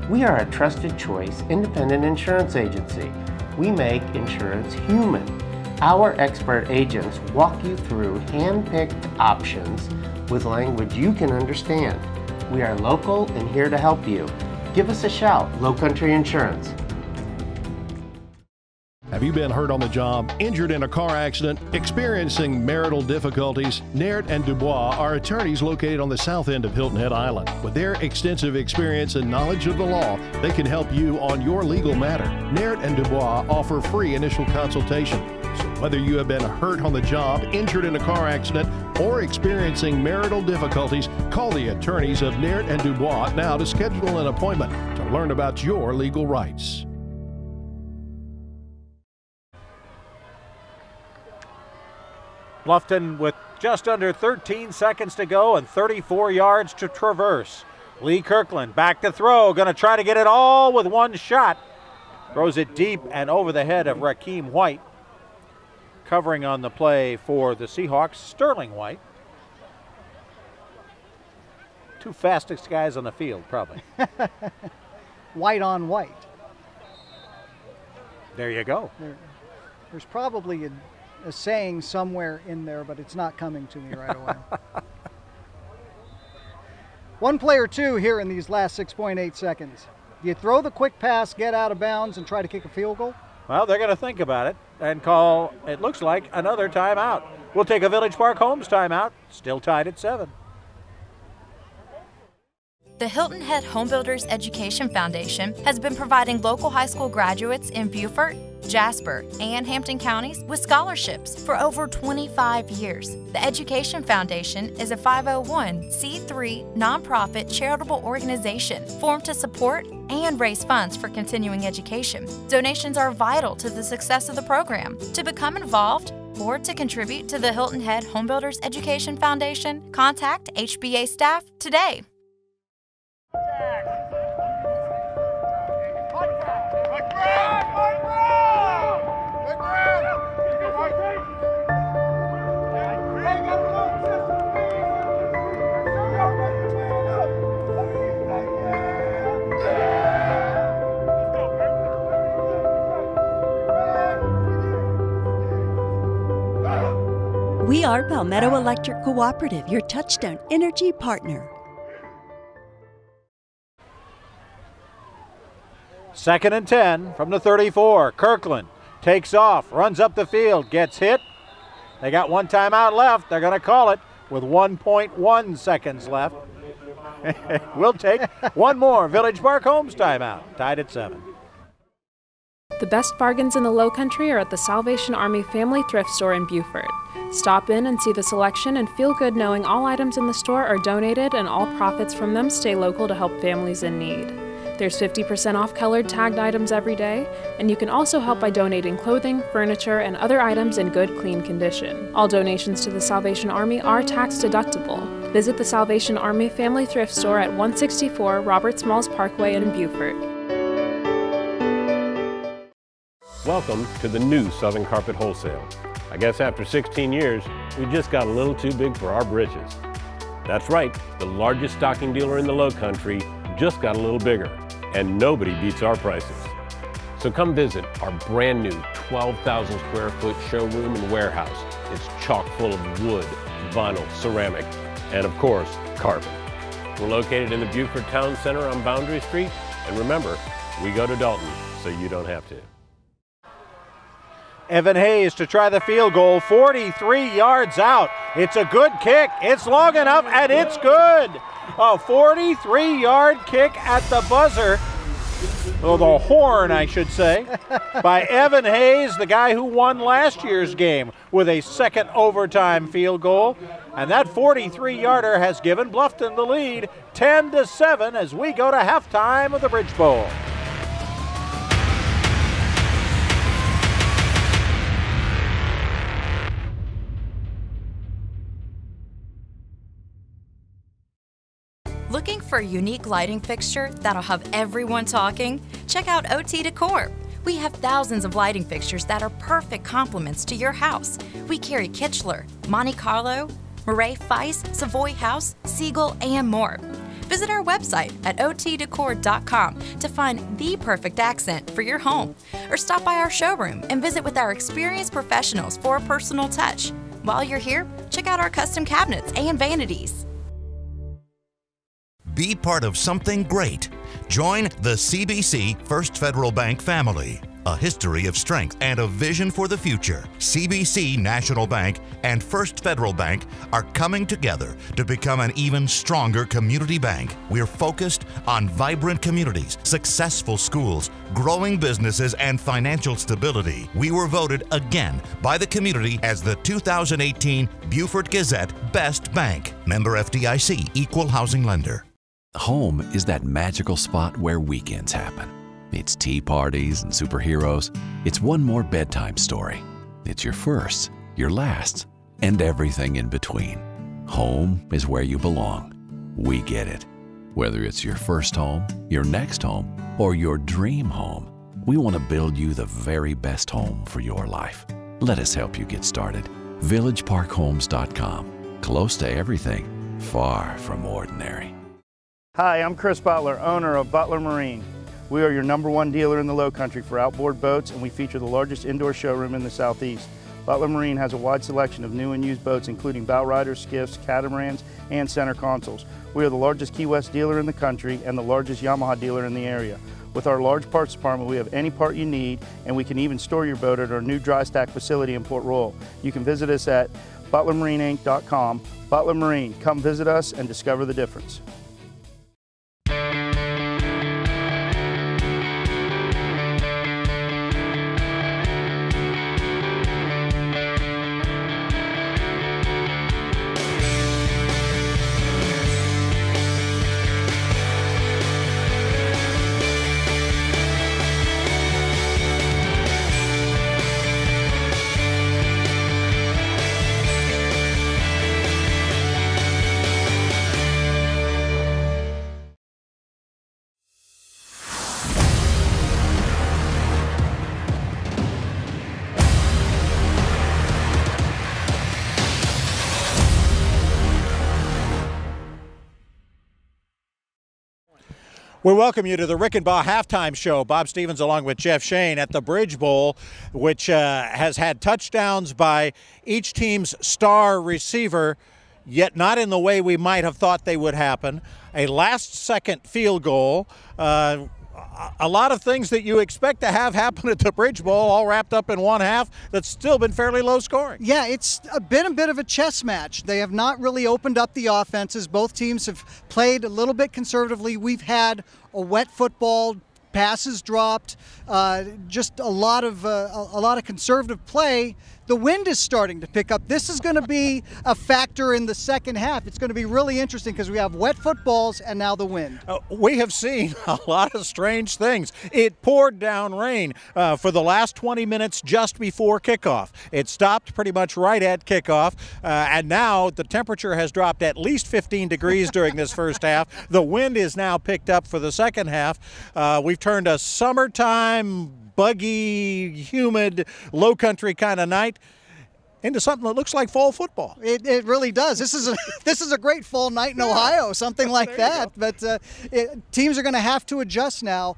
We are a trusted choice independent insurance agency. We make insurance human. Our expert agents walk you through hand-picked options with language you can understand. We are local and here to help you. Give us a shout, Lowcountry Insurance. Have you been hurt on the job, injured in a car accident, experiencing marital difficulties? Naird and Dubois are attorneys located on the south end of Hilton Head Island. With their extensive experience and knowledge of the law, they can help you on your legal matter. Naird and Dubois offer free initial consultation. So whether you have been hurt on the job, injured in a car accident, or experiencing marital difficulties, call the attorneys of Naird and Dubois now to schedule an appointment to learn about your legal rights. Bluffton with just under 13 seconds to go and 34 yards to traverse. Lee Kirkland back to throw, going to try to get it all with one shot. Throws it deep and over the head of Rakeem White. Covering on the play for the Seahawks, Sterling White. 2 fastest guys on the field, probably. White on white. There you go. There's probably a saying somewhere in there, but it's not coming to me right away. 1 play or 2 here in these last 6.8 seconds. Do you throw the quick pass, get out of bounds, and try to kick a field goal? Well, they're going to think about it and call, it looks like, another timeout. We'll take a Village Park Homes timeout. Still tied at 7. The Hilton Head Homebuilders Education Foundation has been providing local high school graduates in Beaufort, Jasper, and Hampton counties with scholarships for over 25 years. The Education Foundation is a 501c3 nonprofit charitable organization formed to support and raise funds for continuing education. Donations are vital to the success of the program. To become involved or to contribute to the Hilton Head Homebuilders Education Foundation, contact HBA staff today. We are Palmetto Electric Cooperative, your touchstone energy partner. 2nd and 10 from the 34. Kirkland takes off, runs up the field, gets hit. They got 1 timeout left. They're going to call it with 1.1 seconds left. We'll take 1 more Village Park Homes timeout. Tied at 7. The best bargains in the Lowcountry are at the Salvation Army Family Thrift Store in Beaufort. Stop in and see the selection and feel good knowing all items in the store are donated and all profits from them stay local to help families in need. There's 50% off colored tagged items every day, and you can also help by donating clothing, furniture, and other items in good, clean condition. All donations to the Salvation Army are tax deductible. Visit the Salvation Army Family Thrift Store at 164 Robert Smalls Parkway in Beaufort. Welcome to the new Southern Carpet Wholesale. I guess after 16 years, we just got a little too big for our britches. That's right, the largest stocking dealer in the Lowcountry just got a little bigger, and nobody beats our prices. So come visit our brand new 12,000 square foot showroom and warehouse. It's chock full of wood, vinyl, ceramic, and of course, carpet. We're located in the Beaufort Town Center on Boundary Street, and remember, we go to Dalton, so you don't have to. Evan Hayes to try the field goal, 43 yards out. It's a good kick. It's long enough, and it's good. A 43-yard kick at the buzzer. Oh, the horn, I should say, by Evan Hayes, the guy who won last year's game with a second overtime field goal. And that 43-yarder has given Bluffton the lead 10-7 as we go to halftime of the Bridge Bowl. Looking for a unique lighting fixture that'll have everyone talking? Check out OT Decor. We have thousands of lighting fixtures that are perfect complements to your house. We carry Kichler, Monte Carlo, Murray Feist, Savoy House, Siegel, and more. Visit our website at otdecor.com to find the perfect accent for your home, or stop by our showroom and visit with our experienced professionals for a personal touch. While you're here, check out our custom cabinets and vanities. Be part of something great. Join the CBC First Federal Bank family. A history of strength and a vision for the future. CBC National Bank and First Federal Bank are coming together to become an even stronger community bank. We're focused on vibrant communities, successful schools, growing businesses, and financial stability. We were voted again by the community as the 2018 Beaufort Gazette Best Bank. Member FDIC, Equal Housing Lender. Home is that magical spot where weekends happen. It's tea parties and superheroes. It's one more bedtime story. It's your firsts, your lasts, and everything in between. Home is where you belong. We get it. Whether it's your first home, your next home, or your dream home, we want to build you the very best home for your life. Let us help you get started. VillageParkHomes.com. Close to everything, far from ordinary. Hi, I'm Chris Butler, owner of Butler Marine. We are your #1 dealer in the Lowcountry for outboard boats, and we feature the largest indoor showroom in the Southeast. Butler Marine has a wide selection of new and used boats, including bow riders, skiffs, catamarans, and center consoles. We are the largest Key West dealer in the country and the largest Yamaha dealer in the area. With our large parts department, we have any part you need, and we can even store your boat at our new dry stack facility in Port Royal. You can visit us at butlermarineinc.com. Butler Marine, come visit us and discover the difference. We welcome you to the Rickenbaugh Halftime Show. Bob Stevens along with Jeff Shane at the Bridge Bowl, which has had touchdowns by each team's star receiver, yet not in the way we might have thought they would happen. A last-second field goal. A lot of things that you expect to have happen at the Bridge Bowl all wrapped up in one half that's still been fairly low scoring. Yeah, it's been a bit of a chess match. They have not really opened up the offenses. Both teams have played a little bit conservatively. We've had a wet football, passes dropped, just a lot of conservative play. The wind is starting to pick up. This is going to be a factor in the second half. It's going to be really interesting because we have wet footballs and now the wind. We have seen a lot of strange things. It poured down rain for the last 20 minutes just before kickoff. It stopped pretty much right at kickoff, and now the temperature has dropped at least 15 degrees during this first half. The wind is now picked up for the second half. We've turned a summertime, buggy, humid, low country kind of night into something that looks like fall football. It really does. This is a great fall night in Ohio, something like that. But teams are going to have to adjust now.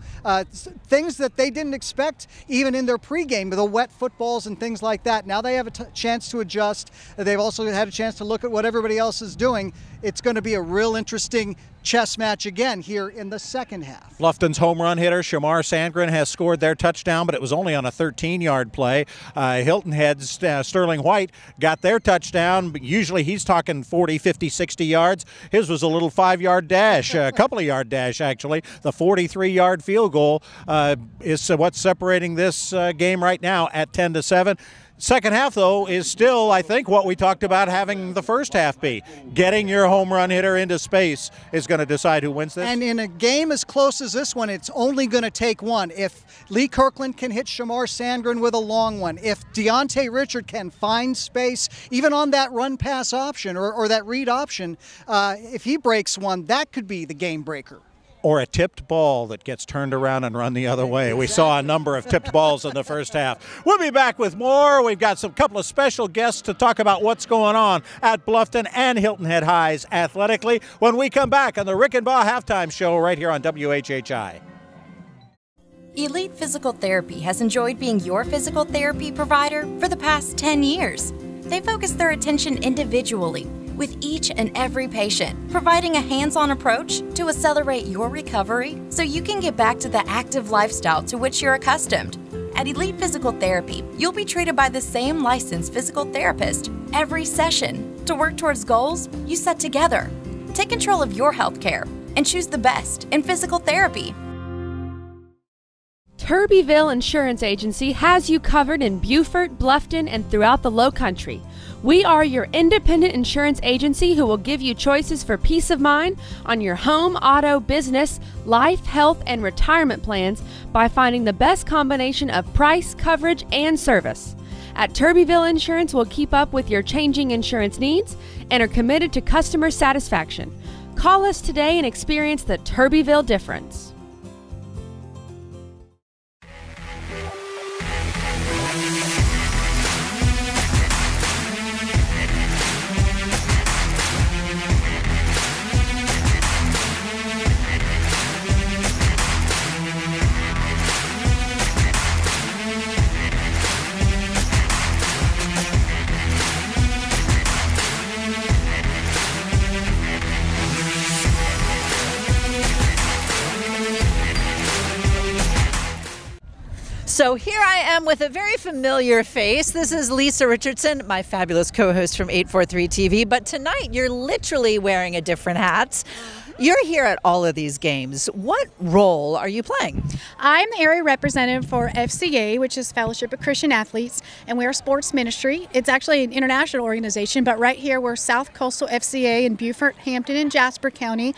Things that they didn't expect even in their pregame, the wet footballs and things like that. Now they have a chance to adjust. They've also had a chance to look at what everybody else is doing. It's going to be a real interesting chess match again here in the second half. Bluffton's home run hitter, Shamar Sandgren, has scored their touchdown, but it was only on a 13-yard play. Hilton heads Sterling White got their touchdown. Usually he's talking 40, 50, 60 yards. His was a little 5-yard dash, a couple of yard dash, actually. The 43-yard field goal is what's separating this game right now at 10-7. Second half, though, is still, I think, what we talked about having the first half be. Getting your home run hitter into space is going to decide who wins this. And in a game as close as this one, it's only going to take one. If Lee Kirkland can hit Shamar Sandgren with a long one, if Deontay Richard can find space, even on that run-pass option or that read option, if he breaks one, that could be the game breaker. Or a tipped ball that gets turned around and run the other way. We saw a number of tipped balls in the first half. We'll be back with more. We've got some couple of special guests to talk about what's going on at Bluffton and Hilton Head Highs athletically when we come back on the Rick and Baugh Halftime Show right here on WHHI. Elite Physical Therapy has enjoyed being your physical therapy provider for the past 10 years. They focus their attention individually with each and every patient, providing a hands-on approach to accelerate your recovery so you can get back to the active lifestyle to which you're accustomed. At Elite Physical Therapy, you'll be treated by the same licensed physical therapist every session to work towards goals you set together. Take control of your health care and choose the best in physical therapy. Turbyville Insurance Agency has you covered in Beaufort, Bluffton, and throughout the Lowcountry. We are your independent insurance agency who will give you choices for peace of mind on your home, auto, business, life, health, and retirement plans by finding the best combination of price, coverage, and service. At Turbyville Insurance, we'll keep up with your changing insurance needs and are committed to customer satisfaction. Call us today and experience the Turbyville difference. So here I am with a very familiar face. This is Lisa Richardson, my fabulous co-host from 843 TV. But tonight, you're literally wearing a different hat. You're here at all of these games. What role are you playing? I'm the area representative for FCA, which is Fellowship of Christian Athletes, and we're a sports ministry. It's actually an international organization, but right here we're South Coastal FCA in Beaufort, Hampton, and Jasper County.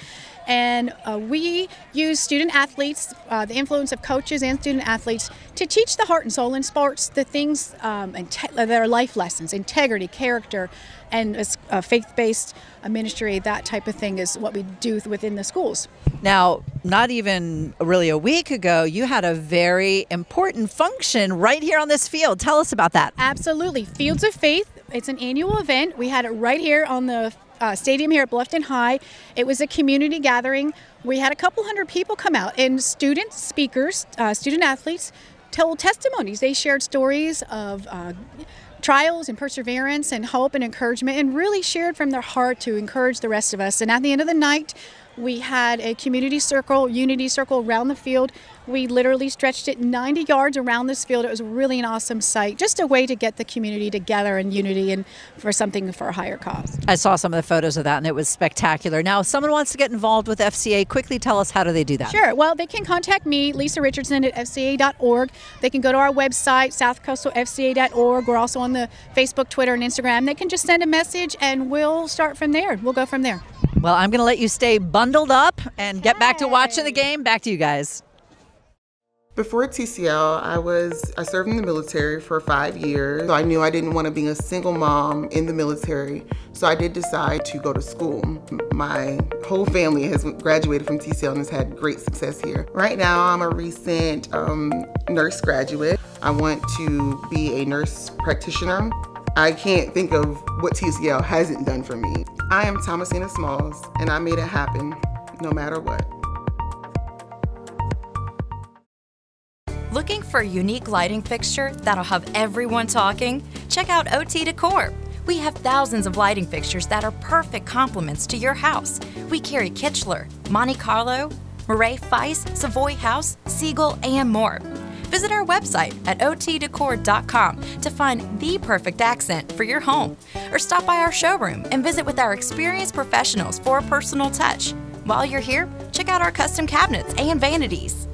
And we use student athletes, the influence of coaches and student athletes, to teach the heart and soul in sports, the things that are life lessons, integrity, character, and a faith-based ministry, that type of thing is what we do within the schools. Now, not even really a week ago, you had a very important function right here on this field. Tell us about that. Absolutely. Fields of Faith. It's an annual event. We had it right here on the stadium here at Bluffton High. It was a community gathering. We had a couple hundred people come out, and student speakers, student athletes, told testimonies. They shared stories of trials and perseverance and hope and encouragement, and really shared from their heart to encourage the rest of us. And at the end of the night, we had a community circle, unity circle around the field. We literally stretched it 90 yards around this field. It was really an awesome sight, just a way to get the community together in unity and for something for a higher cause. I saw some of the photos of that, and it was spectacular. Now, if someone wants to get involved with FCA, quickly tell us, how do they do that? Sure. Well, they can contact me, Lisa Richardson, at fca.org. They can go to our website, southcoastalfca.org. We're also on the Facebook, Twitter, and Instagram. They can just send a message, and we'll start from there. We'll go from there. Well, I'm going to let you stay bundled up and get back to watching the game. Back to you guys. Before TCL, I served in the military for 5 years. So I knew I didn't want to be a single mom in the military, so I did decide to go to school. My whole family has graduated from TCL and has had great success here. Right now, I'm a recent nurse graduate. I want to be a nurse practitioner. I can't think of what TCL hasn't done for me. I am Thomasina Smalls, and I made it happen no matter what. Looking for a unique lighting fixture that'll have everyone talking? Check out OT Decor. We have thousands of lighting fixtures that are perfect complements to your house. We carry Kichler, Monte Carlo, Murray Feist, Savoy House, Siegel, and more. Visit our website at otdecor.com to find the perfect accent for your home, or stop by our showroom and visit with our experienced professionals for a personal touch. While you're here, check out our custom cabinets and vanities.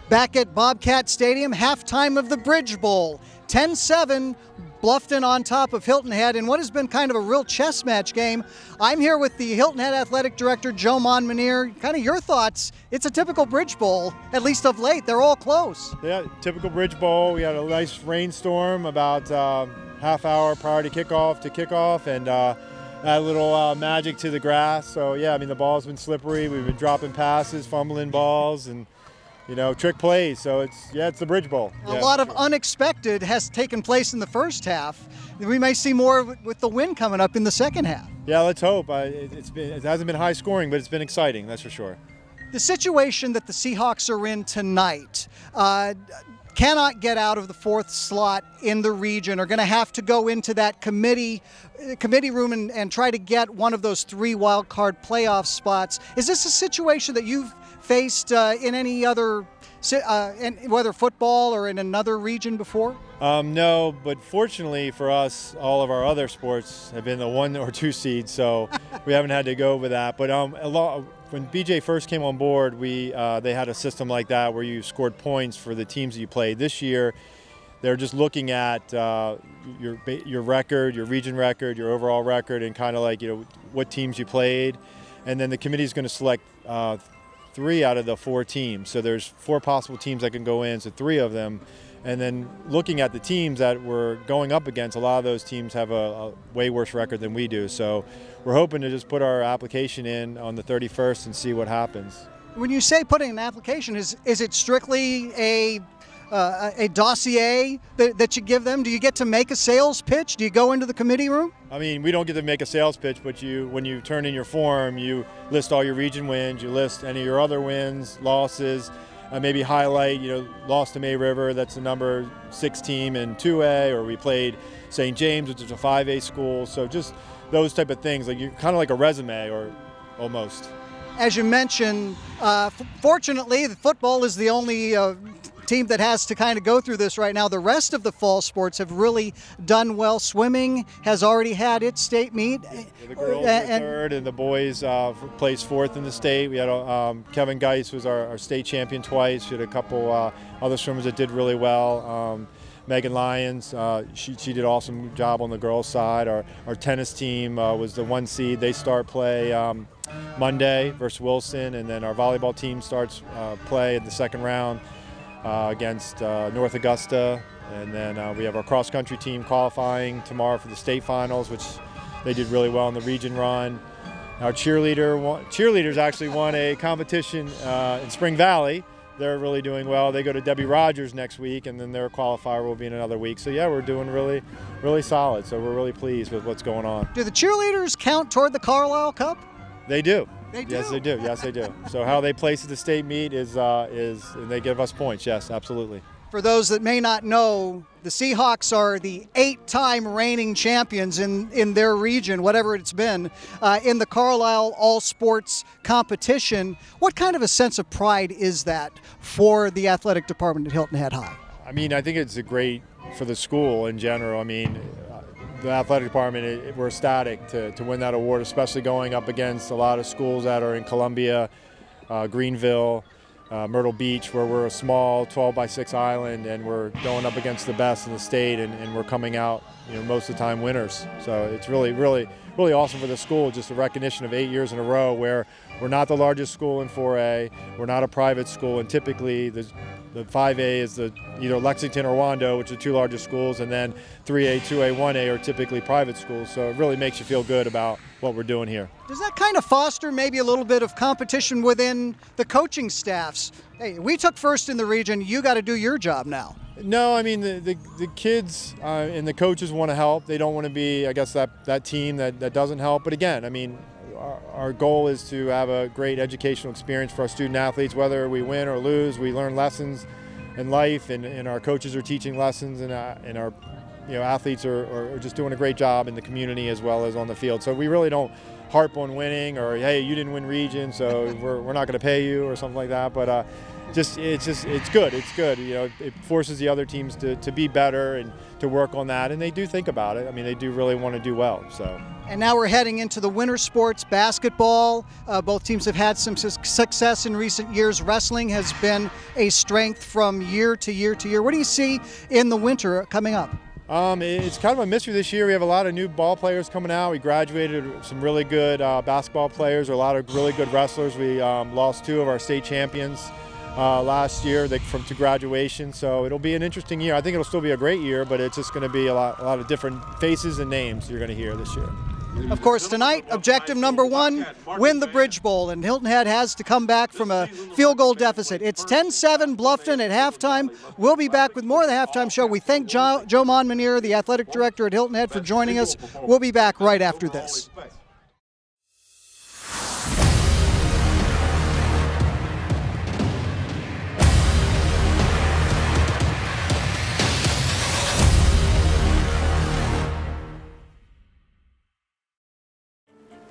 Back at Bobcat Stadium, halftime of the Bridge Bowl. 10-7, Bluffton on top of Hilton Head in what has been kind of a real chess match game. I'm here with the Hilton Head Athletic Director, Joe Monmonier. Kind of your thoughts. It's a typical Bridge Bowl, at least of late. They're all close. Yeah, typical Bridge Bowl. We had a nice rainstorm about half hour prior to kickoff, and add a little magic to the grass. So, yeah, I mean, the ball's been slippery. We've been dropping passes, fumbling balls, and trick plays. So it's the Bridge Bowl. A lot of unexpected has taken place in the first half. We may see more with the win coming up in the second half. Yeah, let's hope. It hasn't been high scoring, but it's been exciting, that's for sure. The situation that the Seahawks are in tonight, cannot get out of the fourth slot in the region, are going to have to go into that committee room and try to get one of those 3 wild card playoff spots. Is this a situation that you've faced in any other, whether football or in another region before? No, but fortunately for us, all of our other sports have been the 1 or 2 seeds, so we haven't had to go over that. But when BJ first came on board, they had a system like that where you scored points for the teams that you played. This year, they're just looking at your record, your region record, your overall record, and kind of like what teams you played, and then the committee is going to select 3 out of the 4 teams. So there's 4 possible teams that can go in, so 3 of them. And then looking at the teams that we're going up against, a lot of those teams have a way worse record than we do. So we're hoping to just put our application in on the 31st and see what happens. When you say putting an application, is it strictly a dossier that you give them? Do you get to make a sales pitch? Do you go into the committee room? I mean, we don't get to make a sales pitch, but when you turn in your form, you list all your region wins, you list any of your other wins, losses, maybe highlight, lost to May River, that's the number 6 team in 2A, or we played St. James, which is a 5A school. So just those type of things, like kind of like a resume, or almost. As you mentioned, fortunately, the football is the only team that has to kind of go through this right now. The rest of the fall sports have really done well. Swimming has already had its state meet. Yeah, the girls were 3rd, and the boys placed 4th in the state. We had Kevin Geis was our state champion twice. We had a couple other swimmers that did really well. Megan Lyons, she did an awesome job on the girls' side. Our tennis team was the 1 seed. They start play Monday versus Wilson, and then our volleyball team starts play in the 2nd round against North Augusta, and then we have our cross-country team qualifying tomorrow for the state finals, which they did really well in the region run. Our cheerleaders actually won a competition in Spring Valley. They're really doing well. They go to Debbie Rogers next week, and then their qualifier will be in another week. So yeah, we're doing really, really solid. So we're really pleased with what's going on. Do the cheerleaders count toward the Carlisle Cup? They do. They do? Yes, they do. Yes, they do. So how they place at the state meet is they give us points. Yes, absolutely. For those that may not know, the Seahawks are the 8-time reigning champions in their region, whatever it's been, in the Carlisle all-sports competition. What kind of a sense of pride is that for the athletic department at Hilton Head High? I mean, I think it's great for the school in general. I mean, the athletic department, we're ecstatic to win that award, especially going up against a lot of schools that are in Columbia, Greenville, Myrtle Beach, where we're a small 12-by-6 island, and we're going up against the best in the state, and we're coming out, most of the time winners. So it's really, really, really awesome for the school, just a recognition of 8 years in a row where we're not the largest school in 4A, we're not a private school, and typically the 5A is either Lexington or Wando, which are the 2 largest schools, and then 3A, 2A, 1A are typically private schools. So it really makes you feel good about what we're doing here. Does that kind of foster maybe a little bit of competition within the coaching staffs? Hey, we took first in the region, you got to do your job now. No, I mean, the kids and the coaches want to help. They don't want to be, I guess, that team that doesn't help. But again, I mean, our goal is to have a great educational experience for our student athletes. Whether we win or lose, we learn lessons in life, and our coaches are teaching lessons, and our athletes are just doing a great job in the community as well as on the field. So we really don't harp on winning or, hey, you didn't win region, so we're not going to pay you or something like that. But it's good. It's good. It forces the other teams to be better and to work on that, and they do think about it. I mean, they do really want to do well. So. And now we're heading into the winter sports, basketball. Both teams have had some success in recent years. Wrestling has been a strength from year to year to year. What do you see in the winter coming up? It's kind of a mystery this year. We have a lot of new ball players coming out. We graduated some really good basketball players, a lot of really good wrestlers. We lost 2 of our state champions last year to graduation, so it'll be an interesting year. I think it'll still be a great year, but it's just going to be a lot of different faces and names you're going to hear this year. Of course, tonight, objective number 1, win the Bridge Bowl, and Hilton Head has to come back from a field goal deficit. It's 10-7 Bluffton at halftime. We'll be back with more of the halftime show. We thank Joe Monmonier, the athletic director at Hilton Head, for joining us. We'll be back right after this.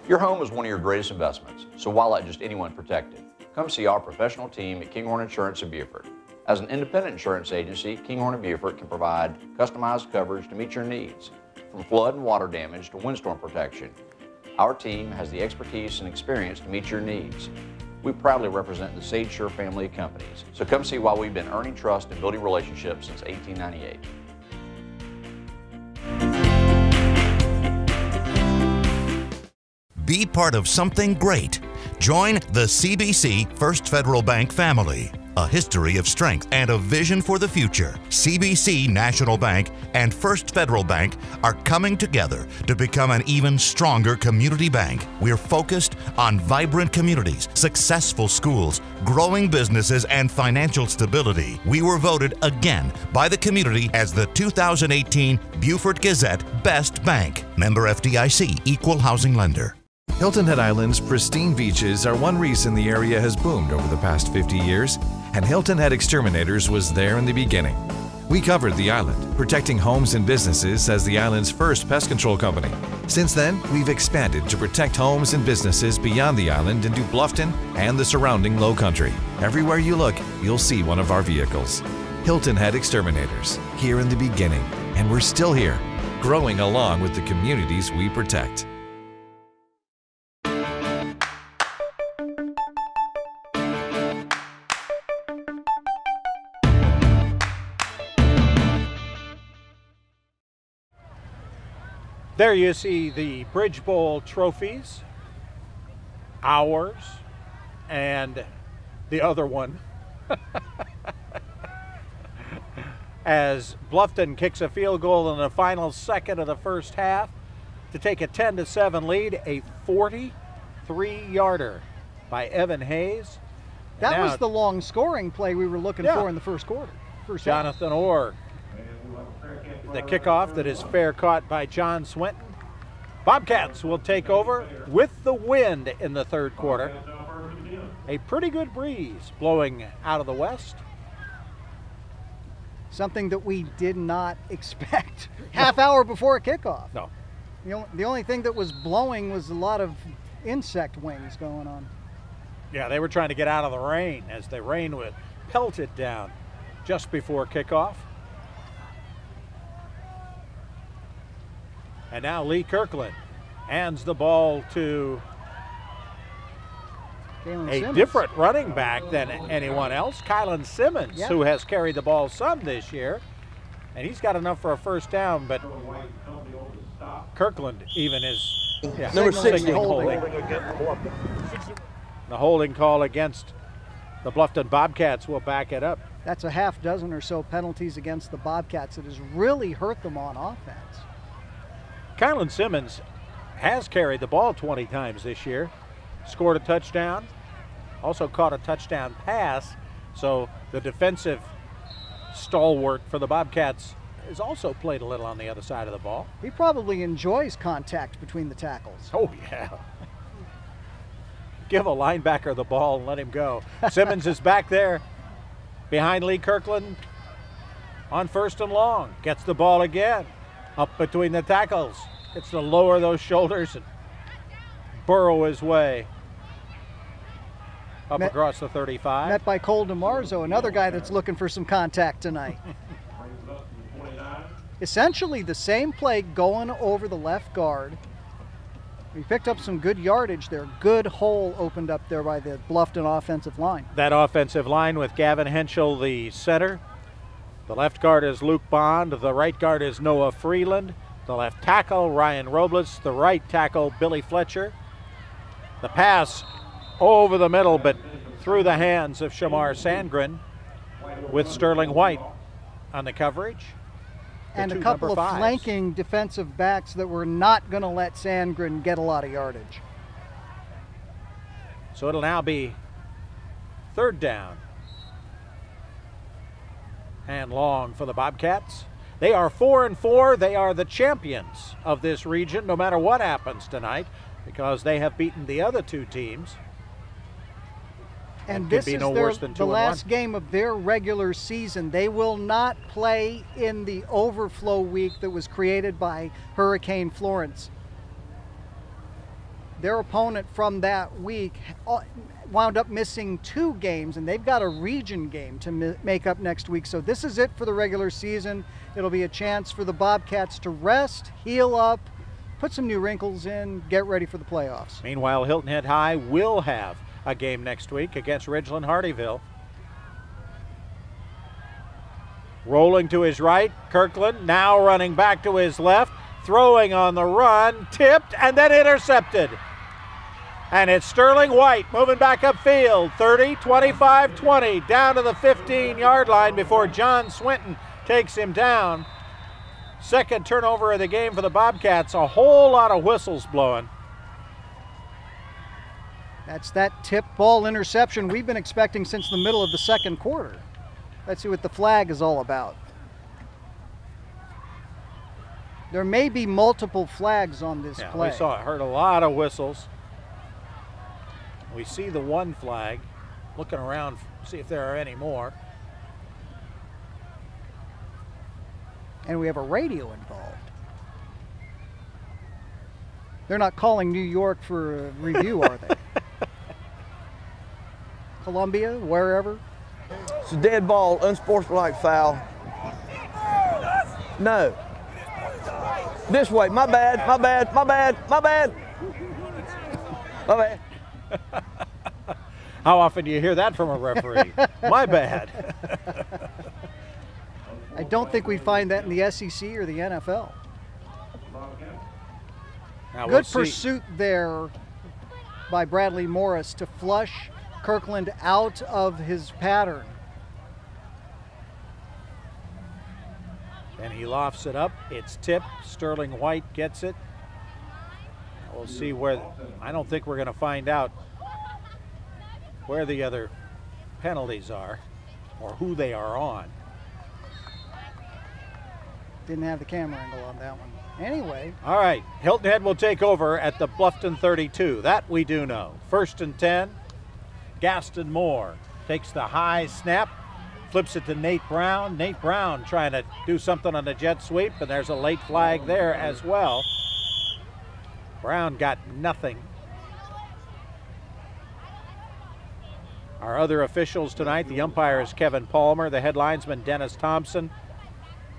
Your home is one of your greatest investments, so why let just anyone protect it? Come see our professional team at Kinghorn Insurance of Beaufort. As an independent insurance agency, Kinghorn of Beaufort can provide customized coverage to meet your needs, from flood and water damage to windstorm protection. Our team has the expertise and experience to meet your needs. We proudly represent the Sage Shore family of companies, so come see why we've been earning trust and building relationships since 1898. Be part of something great. Join the CBC First Federal Bank family. A history of strength and a vision for the future. CBC National Bank and First Federal Bank are coming together to become an even stronger community bank. We're focused on vibrant communities, successful schools, growing businesses, and financial stability. We were voted again by the community as the 2018 Beaufort Gazette Best Bank. Member FDIC, Equal Housing Lender. Hilton Head Island's pristine beaches are one reason the area has boomed over the past 50 years, and Hilton Head Exterminators was there in the beginning. We covered the island, protecting homes and businesses as the island's first pest control company. Since then, we've expanded to protect homes and businesses beyond the island into Bluffton and the surrounding Lowcountry. Everywhere you look, you'll see one of our vehicles. Hilton Head Exterminators, here in the beginning, and we're still here, growing along with the communities we protect. There you see the Bridge Bowl trophies, ours, and the other one. As Bluffton kicks a field goal in the final second of the first half to take a 10-7 lead, a 43-yarder by Evan Hayes. That was the long scoring play we were looking for in the first quarter. Jonathan Orr. The kickoff that is fair caught by John Swinton. Bobcats will take over with the wind in the third quarter. A pretty good breeze blowing out of the west. Something that we did not expect half hour before kickoff. No. The only thing that was blowing was a lot of insect wings going on. Yeah, they were trying to get out of the rain as the rain was pelted down just before kickoff. And now Lee Kirkland hands the ball to a different running back than anyone else, Kylan Simmons, who has carried the ball some this year. And he's got enough for a first down, but Kirkland even is number 6 holding. The holding call against the Bluffton Bobcats will back it up. That's a half dozen or so penalties against the Bobcats that has really hurt them on offense. Kylan Simmons has carried the ball 20 times this year, scored a touchdown, also caught a touchdown pass, so the defensive stalwart for the Bobcats has also played a little on the other side of the ball. He probably enjoys contact between the tackles. Oh, yeah. Give a linebacker the ball and let him go. Simmons is back there behind Lee Kirkland on 1st and long. Gets the ball again. Up between the tackles. It's to lower those shoulders and burrow his way up across the 35. Met by Cole DeMarzo, another guy that's looking for some contact tonight. Essentially the same play going over the left guard. He picked up some good yardage there. Good hole opened up there by the Bluffton offensive line. That offensive line with Gavin Henschel, the center. The left guard is Luke Bond. The right guard is Noah Freeland. The left tackle, Ryan Robles. The right tackle, Billy Fletcher. The pass over the middle, but through the hands of Shamar Sandgren with Sterling White on the coverage. And a couple of flanking defensive backs that were not going to let Sandgren get a lot of yardage. So it'll now be 3rd down and long for the Bobcats. They are 4-4. They are the champions of this region no matter what happens tonight because they have beaten the other 2 teams. And this is the last game of their regular season. They will not play in the overflow week that was created by Hurricane Florence. Their opponent from that week wound up missing 2 games, and they've got a region game to make up next week. So this is it for the regular season. It'll be a chance for the Bobcats to rest, heal up, put some new wrinkles in, get ready for the playoffs. Meanwhile, Hilton Head High will have a game next week against Ridgeland Hardyville. Rolling to his right, Kirkland now running back to his left, throwing on the run, tipped and then intercepted. And it's Sterling White moving back upfield, 30, 25, 20, down to the 15-yard line before John Swinton takes him down. Second turnover of the game for the Bobcats, a whole lot of whistles blowing. That's that tip ball interception we've been expecting since the middle of the 2nd quarter. Let's see what the flag is all about. There may be multiple flags on this play. We heard a lot of whistles. We see the one flag. Looking around, see if there are any more. And we have a radio involved. They're not calling New York for a review, are they? Columbia, wherever. It's a dead ball, unsportsmanlike foul. No. This way, my bad, my bad, my bad, my bad. My bad. How often do you hear that from a referee? My bad. I don't think we'd find that in the SEC or the NFL. Good pursuit there by Bradley Morris to flush Kirkland out of his pattern. And he lofts it up. It's tipped. Sterling White gets it. We'll see where. I don't think we're going to find out where the other penalties are or who they are on. Didn't have the camera angle on that one. Anyway. All right. Hilton Head will take over at the Bluffton 32. That we do know. 1st and 10. Gaston Moore takes the high snap, flips it to Nate Brown. Nate Brown trying to do something on the jet sweep, and there's a late flag there as well. Brown got nothing. Our other officials tonight, the umpire is Kevin Palmer, the head linesman Dennis Thompson.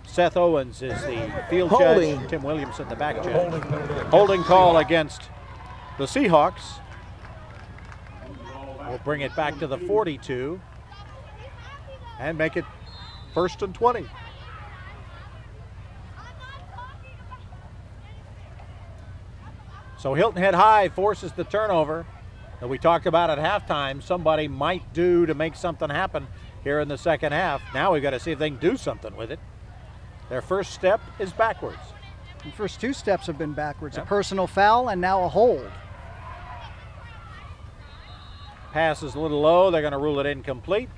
Seth Owens is the field judge, Tim Williamson the back judge. Holding call against the Seahawks. We'll bring it back to the 42 and make it 1st and 20. So Hilton Head High forces the turnover that we talked about at halftime. Somebody might do to make something happen here in the 2nd half. Now we've got to see if they can do something with it. Their first step is backwards. The first 2 steps have been backwards. Yep. A personal foul and now a hold. Pass is a little low. They're going to rule it incomplete.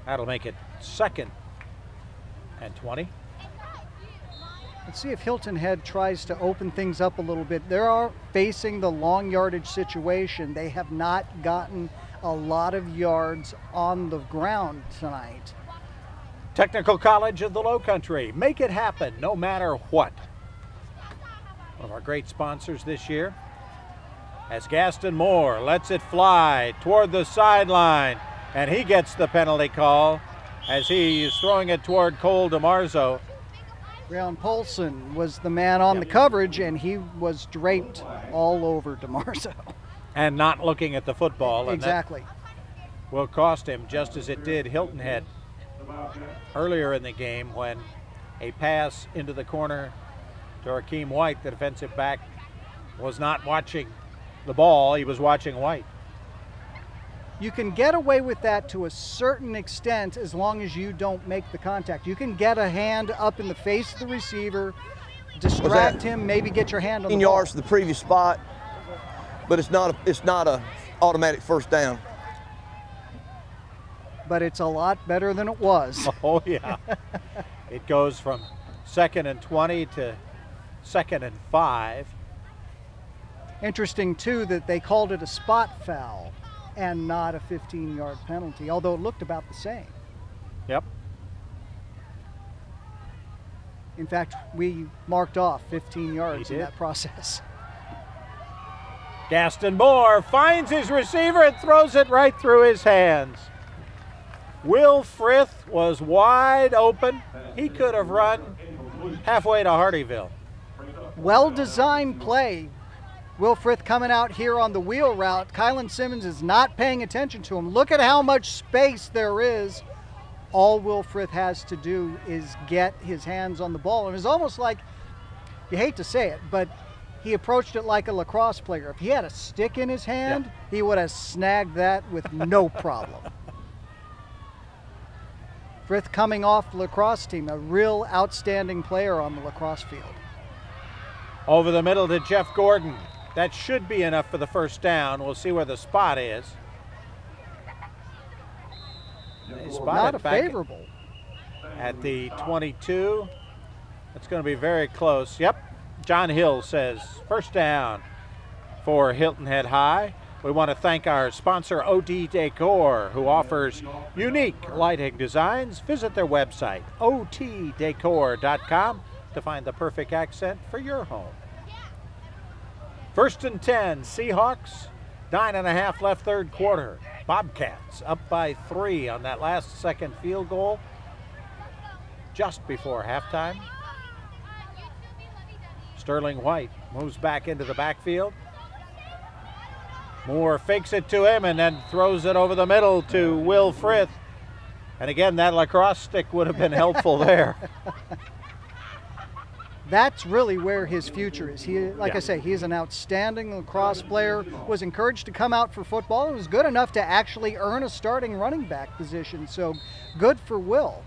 That'll make it 2nd and 20. Let's see if Hilton Head tries to open things up a little bit. They are facing the long yardage situation. They have not gotten a lot of yards on the ground tonight. Technical College of the Lowcountry. Make it happen no matter what. One of our great sponsors this year. As Gaston Moore lets it fly toward the sideline, and he gets the penalty call as he is throwing it toward Cole DeMarzo. Brown Polson was the man on the coverage, and he was draped all over DeMarzo. And not looking at the football. Exactly. Will cost him, just as it did Hilton Head earlier in the game when a pass into the corner to Rakeem White, the defensive back, was not watching the ball, he was watching White. You can get away with that to a certain extent as long as you don't make the contact. You can get a hand up in the face of the receiver, distract him, maybe get your hand on the ball. yards to the previous spot, but it's not a automatic first down. But it's a lot better than it was. Oh yeah. It goes from 2nd and 20 to 2nd and 5. Interesting too that they called it a spot foul and not a 15-yard penalty, although it looked about the same. Yep. In fact, we marked off 15 yards in that process. Gaston Moore finds his receiver and throws it right through his hands. Will Frith was wide open. He could have run halfway to Hardyville. Well-designed play. Will Frith coming out here on the wheel route. Kylan Simmons is not paying attention to him. Look at how much space there is. All Will Frith has to do is get his hands on the ball. And it's almost like, you hate to say it, but he approached it like a lacrosse player. If he had a stick in his hand, he would have snagged that with no problem. Frith coming off the lacrosse team, a real outstanding player on the lacrosse field. Over the middle to Jeff Gordon. That should be enough for the first down. We'll see where the spot is. Not a favorable. At the 22. It's going to be very close. Yep. John Hill says first down for Hilton Head High. We want to thank our sponsor, OD Decor, who offers unique lighting designs. Visit their website, otdecor.com, to find the perfect accent for your home. 1st and 10, Seahawks, 9.5 left, third quarter. Bobcats up by 3 on that last second field goal just before halftime. Sterling White moves back into the backfield. Moore fakes it to him and then throws it over the middle to Will Frith. And again, that lacrosse stick would have been helpful there. That's really where his future is. He, like I say, he's an outstanding lacrosse player, was encouraged to come out for football, and was good enough to actually earn a starting running back position. So good for Will.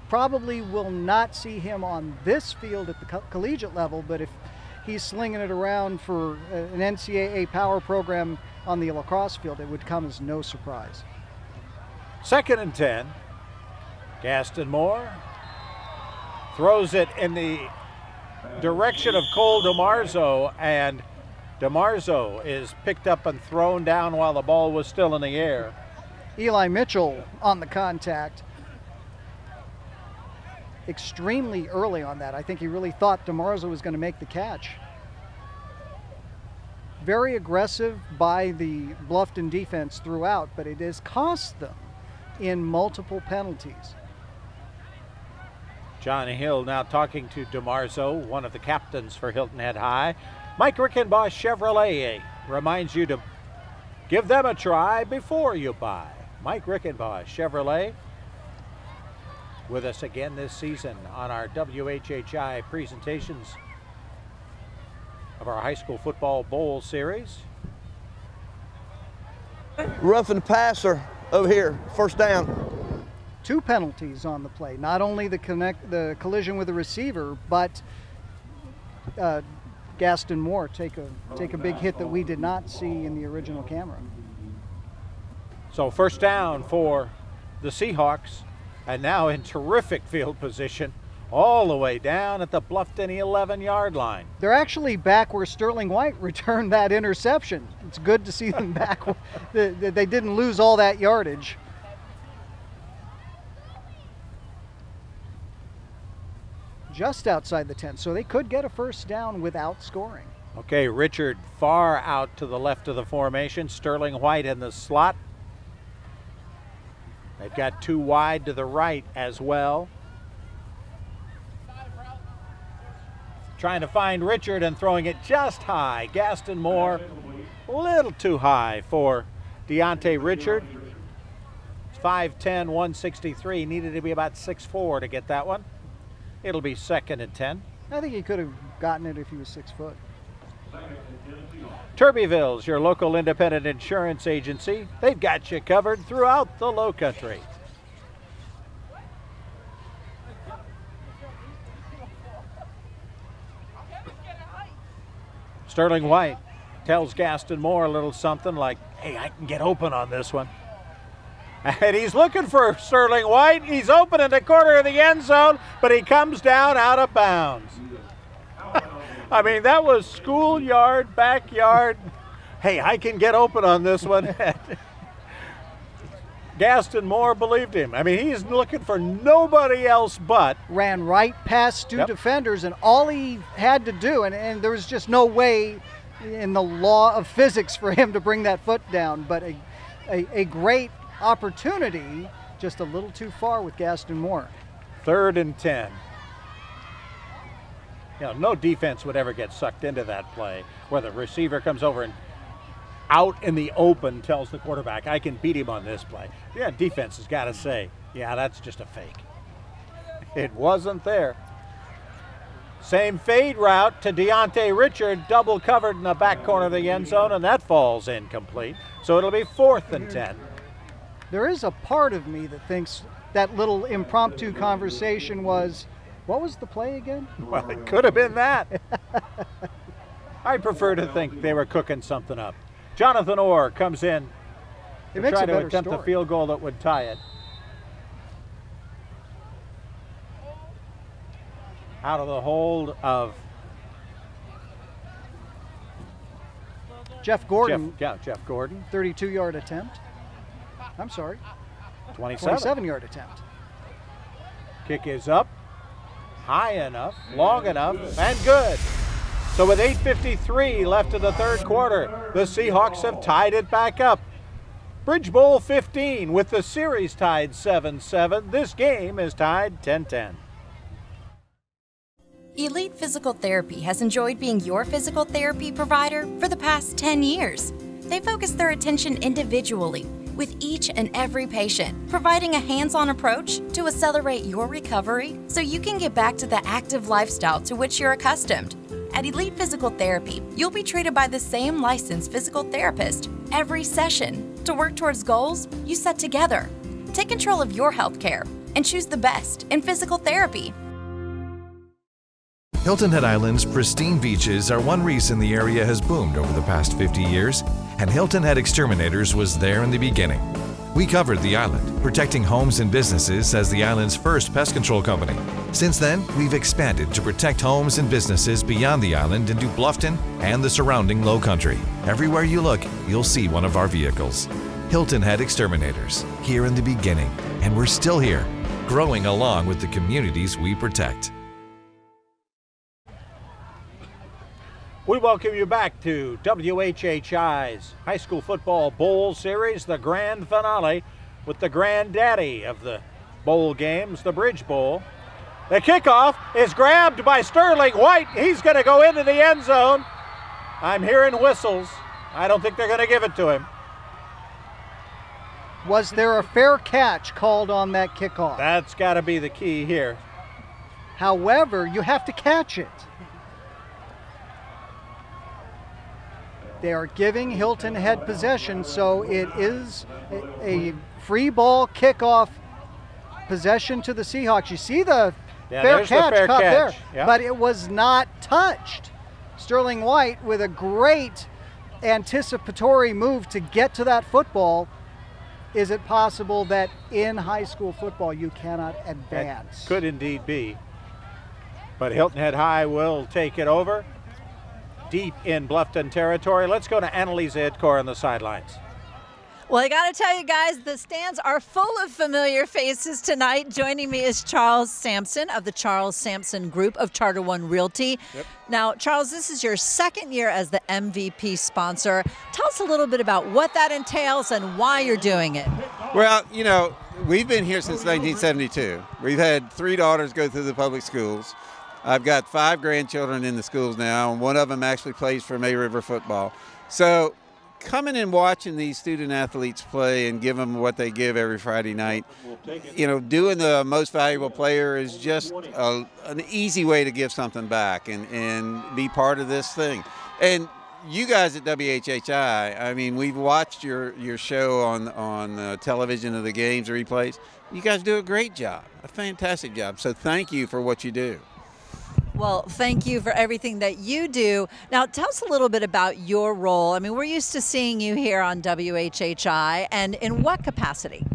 Probably will not see him on this field at the collegiate level, but if he's slinging it around for an NCAA power program on the lacrosse field, it would come as no surprise. 2nd and 10. Gaston Moore throws it in the direction of Cole DeMarzo, and DeMarzo is picked up and thrown down while the ball was still in the air. Eli Mitchell on the contact. Extremely early on that. I think he really thought DeMarzo was going to make the catch. Very aggressive by the Bluffton defense throughout, but it has cost them in multiple penalties. John Hill now talking to DeMarzo, one of the captains for Hilton Head High. Mike Rickenboss Chevrolet reminds you to give them a try before you buy. Mike Rickenboss Chevrolet with us again this season on our WHHI presentations of our high school football bowl series. Roughing the passer over here, first down. 2 penalties on the play. Not only the collision with the receiver, but Gaston Moore take a big hit that we did not see in the original camera. So first down for the Seahawks, and now in terrific field position all the way down at the Bluffton 11-yard line. They're actually back where Sterling White returned that interception. It's good to see them back. They didn't lose all that yardage. Just outside the 10, so they could get a first down without scoring. Okay, Richard far out to the left of the formation. Sterling White in the slot. They've got 2 wide to the right as well. Trying to find Richard and throwing it just high. Gaston Moore, a little too high for Deontay Richard. It's 5'10", 163. Needed to be about 6'4" to get that one. It'll be 2nd and 10. I think he could have gotten it if he was 6 foot. Turbyville's your local independent insurance agency. They've got you covered throughout the Lowcountry. Sterling White tells Gaston Moore a little something like, hey, I can get open on this one. And he's looking for Sterling White. He's open in the corner of the end zone, but he comes down out of bounds. I mean, that was schoolyard, backyard. Hey, I can get open on this one. Gaston Moore believed him. I mean, he's looking for nobody else but. Ran right past 2 defenders, and all he had to do, and there was just no way in the law of physics for him to bring that foot down, but a great opportunity, just a little too far with Gaston Moore. 3rd and 10. You know, no defense would ever get sucked into that play where the receiver comes over and out in the open tells the quarterback, I can beat him on this play. Yeah, defense has got to say, yeah, that's just a fake. It wasn't there. Same fade route to Deontay Richard, double covered in the back corner of the end zone, and that falls incomplete. So it'll be 4th and 10. There is a part of me that thinks that little impromptu conversation was, what was the play again? Well, it could have been that. I prefer to think they were cooking something up. Jonathan Orr comes in to try to attempt the field goal that would tie it. Out of the hold of Jeff Gordon. Jeff Gordon. 32-yard attempt. I'm sorry. 27-yard attempt. Kick is up, high enough, long enough, and good. So with 8:53 left in the 3rd quarter, the Seahawks have tied it back up. Bridge Bowl 15 with the series tied 7-7. This game is tied 10-10. Elite Physical Therapy has enjoyed being your physical therapy provider for the past 10 years. They focus their attention individually with each and every patient, providing a hands-on approach to accelerate your recovery so you can get back to the active lifestyle to which you're accustomed. At Elite Physical Therapy, you'll be treated by the same licensed physical therapist every session to work towards goals you set together. Take control of your health care and choose the best in physical therapy. Hilton Head Island's pristine beaches are one reason the area has boomed over the past 50 years, and Hilton Head Exterminators was there in the beginning. We covered the island, protecting homes and businesses as the island's first pest control company. Since then, we've expanded to protect homes and businesses beyond the island into Bluffton and the surrounding Lowcountry. Everywhere you look, you'll see one of our vehicles. Hilton Head Exterminators, here in the beginning, and we're still here, growing along with the communities we protect. We welcome you back to WHHI's High School Football Bowl Series, the grand finale with the granddaddy of the bowl games, the Bridge Bowl. The kickoff is grabbed by Sterling White. He's going to go into the end zone. I'm hearing whistles. I don't think they're going to give it to him. Was there a fair catch called on that kickoff? That's got to be the key here. However, you have to catch it. They are giving Hilton Head possession, so it is a free ball kickoff possession to the Seahawks. You see the fair catch caught there, but it was not touched. Sterling White with a great anticipatory move to get to that football. Is it possible that in high school football you cannot advance? That could indeed be. But Hilton Head High will take it over. Deep in Bluffton territory. Let's go to Annalisa Idkor on the sidelines. Well, I got to tell you guys, the stands are full of familiar faces tonight. Joining me is Charles Sampson of the Charles Sampson Group of Charter One Realty. Yep. Now, Charles, this is your second year as the MVP sponsor. Tell us a little bit about what that entails and why you're doing it. Well, you know, we've been here since 1972. We've had 3 daughters go through the public schools. I've got 5 grandchildren in the schools now, and one of them actually plays for May River football. So coming and watching these student athletes play and give them what they give every Friday night, you know, doing the most valuable player is just an easy way to give something back and be part of this thing. And you guys at WHHI, I mean, we've watched your show on television of the games replays. You guys do a great job, a fantastic job. So thank you for what you do. Well, thank you for everything that you do. Now, tell us a little bit about your role. I mean, we're used to seeing you here on WHHI, and in what capacity?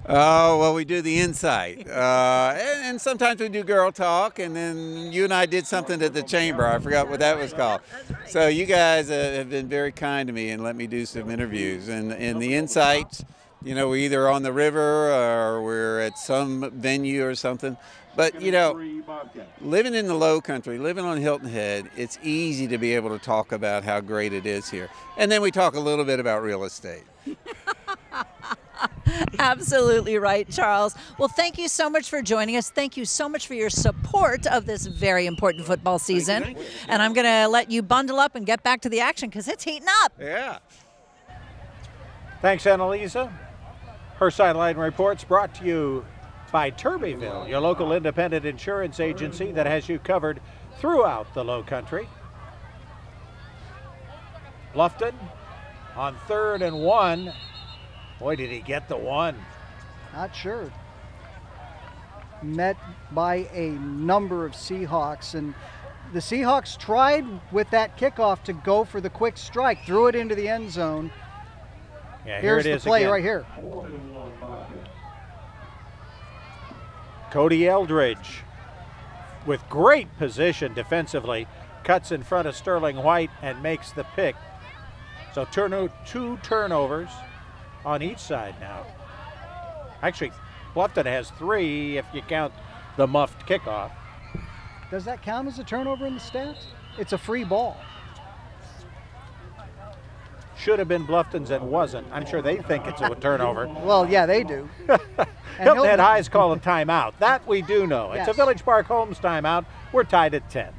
Oh, well, we do the insight. And sometimes we do girl talk, and then you and I did something at the chamber. I forgot what that was called. So you guys have been very kind to me and let me do some interviews. And the insights, you know, we're either on the river or we're at some venue or something. But, you know, living in the Lowcountry, living on Hilton Head, it's easy to be able to talk about how great it is here. And then we talk a little bit about real estate. Absolutely right, Charles. Well, thank you so much for joining us. Thank you so much for your support of this very important football season. Thank you. And I'm going to let you bundle up and get back to the action because it's heating up. Yeah. Thanks, Annalisa. Her sideline reports brought to you by Turbyville, your local independent insurance agency that has you covered throughout the Lowcountry. Bluffton on 3rd and 1. Boy, did he get the one. Not sure. Met by a number of Seahawks, and the Seahawks tried with that kickoff to go for the quick strike, threw it into the end zone. Yeah, Here's here it the is play again. right here. Cody Eldridge with great position defensively, cuts in front of Sterling White and makes the pick. So 2 turnovers on each side now. Actually, Bluffton has 3 if you count the muffed kickoff. Does that count as a turnover in the stats? It's a free ball. Should have been Bluffton's and wasn't. I'm sure they think it's a turnover. Well, yeah, they do. Hilton Head High's called a timeout. That we do know. Yes. It's a Village Park Homes timeout. We're tied at 10.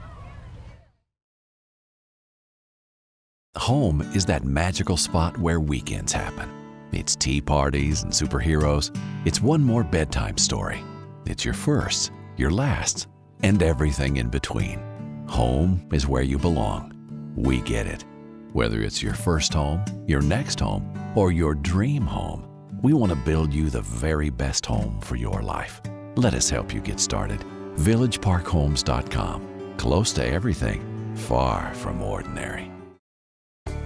Home is that magical spot where weekends happen. It's tea parties and superheroes. It's one more bedtime story. It's your first, your last, and everything in between. Home is where you belong. We get it. Whether it's your first home, your next home, or your dream home, we want to build you the very best home for your life. Let us help you get started. VillageParkHomes.com. Close to everything, far from ordinary.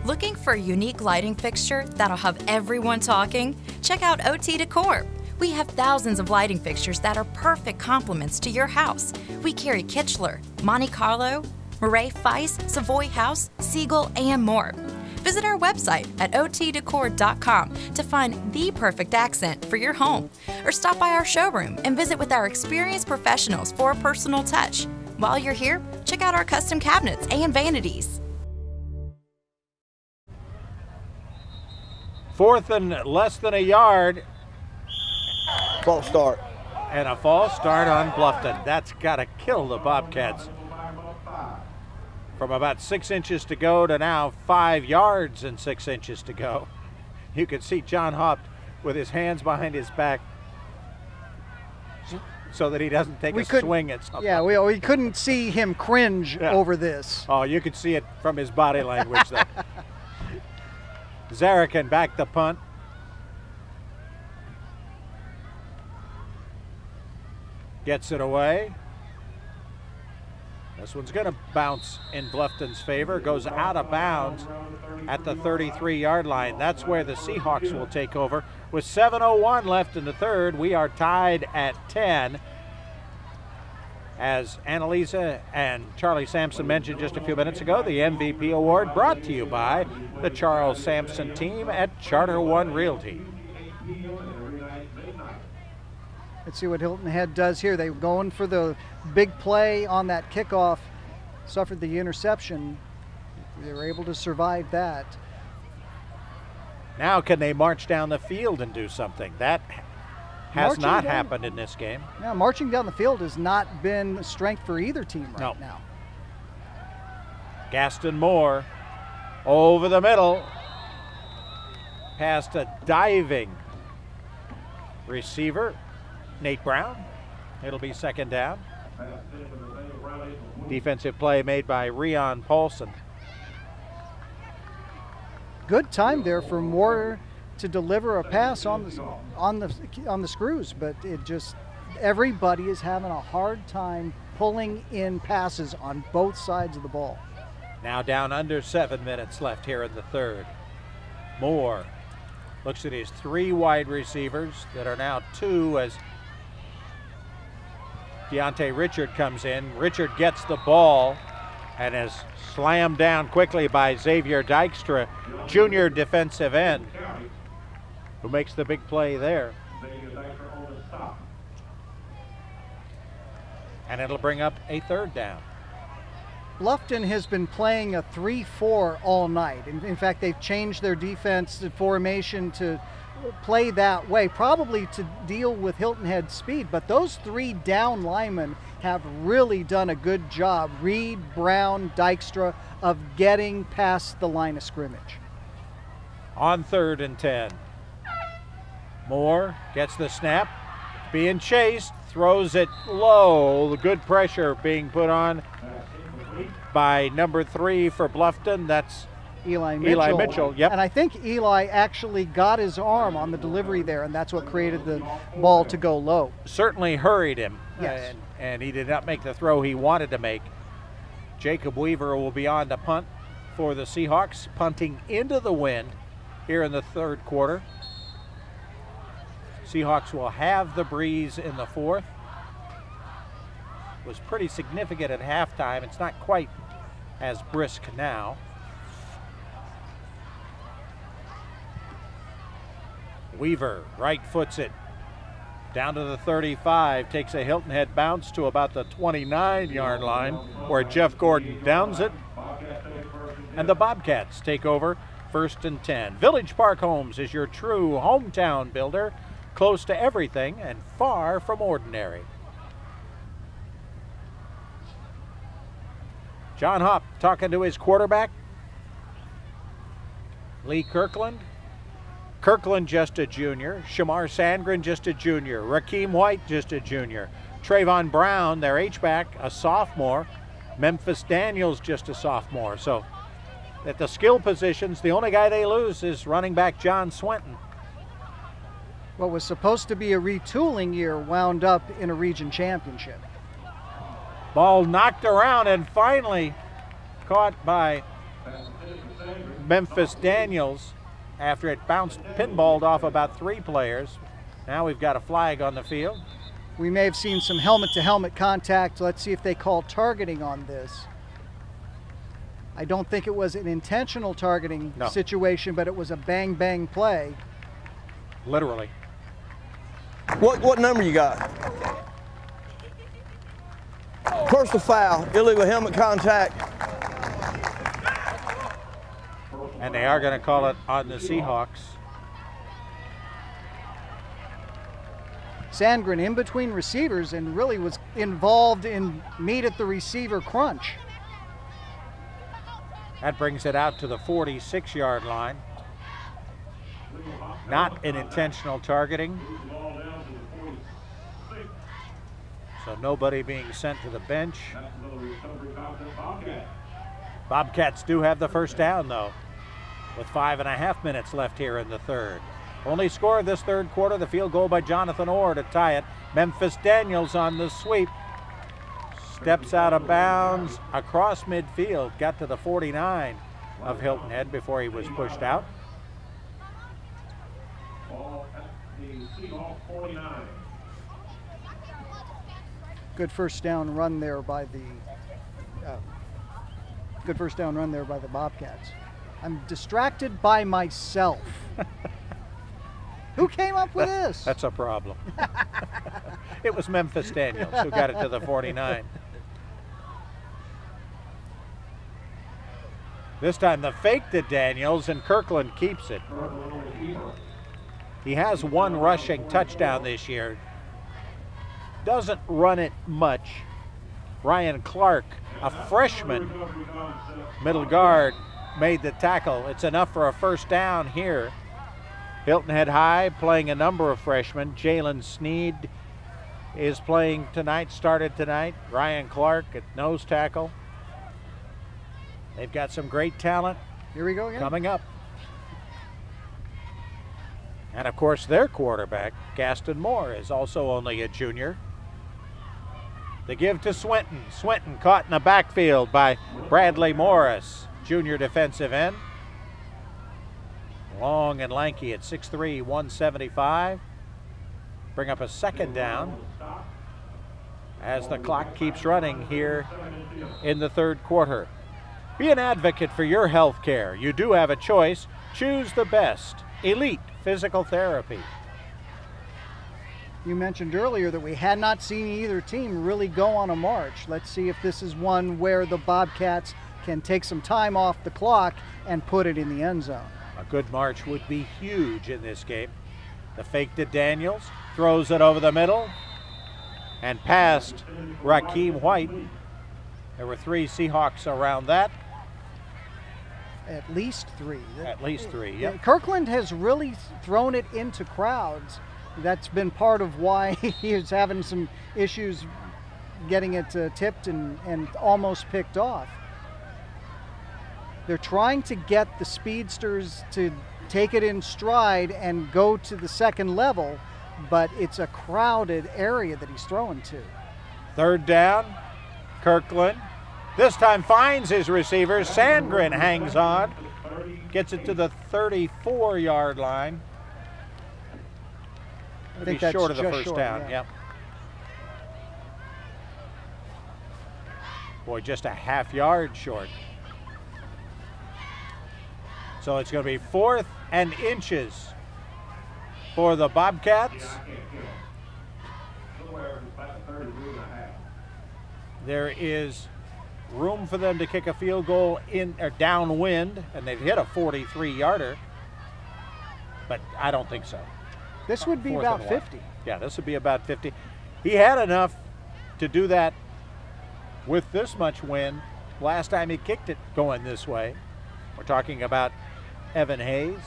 Looking for a unique lighting fixture that'll have everyone talking? Check out OT Decor. We have thousands of lighting fixtures that are perfect complements to your house. We carry Kichler, Monte Carlo, Murray Feist, Savoy House, Siegel, and more. Visit our website at otdecor.com to find the perfect accent for your home, or stop by our showroom and visit with our experienced professionals for a personal touch. While you're here, check out our custom cabinets and vanities. 4th and less than a yard. False start. And a false start on Bluffton. That's got to kill the Bobcats. From about 6 inches to go to now 5 yards and 6 inches to go. You can see John Haupt with his hands behind his back so that he doesn't take a swing at something. Yeah, we couldn't see him cringe over this. Oh, you could see it from his body language though. Zarrican back the punt. Gets it away. This one's going to bounce in Bluffton's favor. Goes out of bounds at the 33-yard line. That's where the Seahawks will take over. With 7:01 left in the third, we are tied at 10. As Annalisa and Charlie Sampson mentioned just a few minutes ago, the MVP award brought to you by the Charles Sampson team at Charter One Realty. Let's see what Hilton Head does here. They were going for the big play on that kickoff, suffered the interception. They were able to survive that. Now can they march down the field and do something? That has not happened in this game. Yeah, marching down the field has not been a strength for either team right now. Gaston Moore over the middle, past a diving receiver, Nate Brown. It'll be second down. Defensive play made by Rion Paulson. Good time there for Moore to deliver a pass on the screws, but it just, everybody is having a hard time pulling in passes on both sides of the ball. Now down under 7 minutes left here in the third. Moore looks at his 3 wide receivers that are now 2 as Deontay Richard comes in. Richard gets the ball and is slammed down quickly by Xavier Dykstra, junior defensive end, who makes the big play there. And it'll bring up a third down. Bluffton has been playing a 3-4 all night. In fact, they've changed their defense formation to play that way, probably to deal with Hilton Head's speed, but those 3 down linemen have really done a good job, Reed, Brown, Dykstra, of getting past the line of scrimmage. On 3rd and 10. Moore gets the snap, being chased, throws it low. The good pressure being put on by number 3 for Bluffton. That's Eli Mitchell. Yep. And I think Eli actually got his arm on the delivery there, and that's what created the ball to go low. Certainly hurried him. Yes. And he did not make the throw he wanted to make. Jacob Weaver will be on to punt for the Seahawks, punting into the wind here in the third quarter. Seahawks will have the breeze in the fourth. It was pretty significant at halftime. It's not quite as brisk now. Weaver right foots it down to the 35, takes a Hilton Head bounce to about the 29-yard line where Jeff Gordon downs it. And the Bobcats take over 1st and 10. Village Park Homes is your true hometown builder, close to everything and far from ordinary. John Hopp talking to his quarterback, Lee Kirkland. Kirkland just a junior, Shamar Sandgren just a junior, Rakeem White just a junior, Trayvon Brown, their H-back, a sophomore, Memphis Daniels just a sophomore. So at the skill positions, the only guy they lose is running back John Swinton. What was supposed to be a retooling year wound up in a region championship. Ball knocked around and finally caught by Memphis Daniels after it bounced, pinballed off about 3 players. Now we've got a flag on the field. We may have seen some helmet-to-helmet contact. Let's see if they call targeting on this. I don't think it was an intentional targeting situation, but it was a bang-bang play. Literally. What number you got? Personal foul, illegal helmet contact. And they are going to call it on the Seahawks. Sandgren in between receivers and really was involved in meet at the receiver crunch. That brings it out to the 46-yard line. Not an intentional targeting. So nobody being sent to the bench. Bobcats do have the first down though, with 5.5 minutes left here in the third. Only score of this third quarter, the field goal by Jonathan Orr to tie it. Memphis Daniels on the sweep. Steps out of bounds across midfield, got to the 49 of Hilton Head before he was pushed out. Good first down run there by the Bobcats. I'm distracted by myself. Who came up with this? That's a problem. It was Memphis Daniels who got it to the 49. This time the fake to Daniels, and Kirkland keeps it. He has one rushing touchdown this year. Doesn't run it much. Ryan Clark, a freshman middle guard, made the tackle. It's enough for a first down here. Hilton Head High playing a number of freshmen. Jalen Sneed is playing tonight, started tonight. Ryan Clark at nose tackle. They've got some great talent. Here we go again. Coming up. And of course their quarterback, Gaston Moore, is also only a junior. The give to Swinton. Swinton caught in the backfield by Bradley Morris, junior defensive end. Long and lanky at 6'3", 175. Bring up a second down as the clock keeps running here in the third quarter. Be an advocate for your health care. You do have a choice. Choose the best. Elite Physical Therapy. You mentioned earlier that we had not seen either team really go on a march. Let's see if this is one where the Bobcats can take some time off the clock and put it in the end zone. A good march would be huge in this game. The fake to Daniels, throws it over the middle and past Rakeem White. There were 3 Seahawks around that. At least 3. At least 3, yep. Kirkland has really thrown it into crowds. That's been part of why he is having some issues getting it tipped and almost picked off. They're trying to get the speedsters to take it in stride and go to the second level, but it's a crowded area that he's throwing to. Third down, Kirkland. This time finds his receivers. Sandgren hangs on, gets it to the 34-yard line. I think that's short of the just first short, down, yeah. yep. Boy, just a half yard short. So it's going to be 4th and inches for the Bobcats. There is room for them to kick a field goal in or downwind, and they've hit a 43-yarder, but I don't think so. This would be about 50. Yeah, this would be about 50. He had enough to do that with this much wind last time he kicked it going this way. We're talking about Evan Hayes.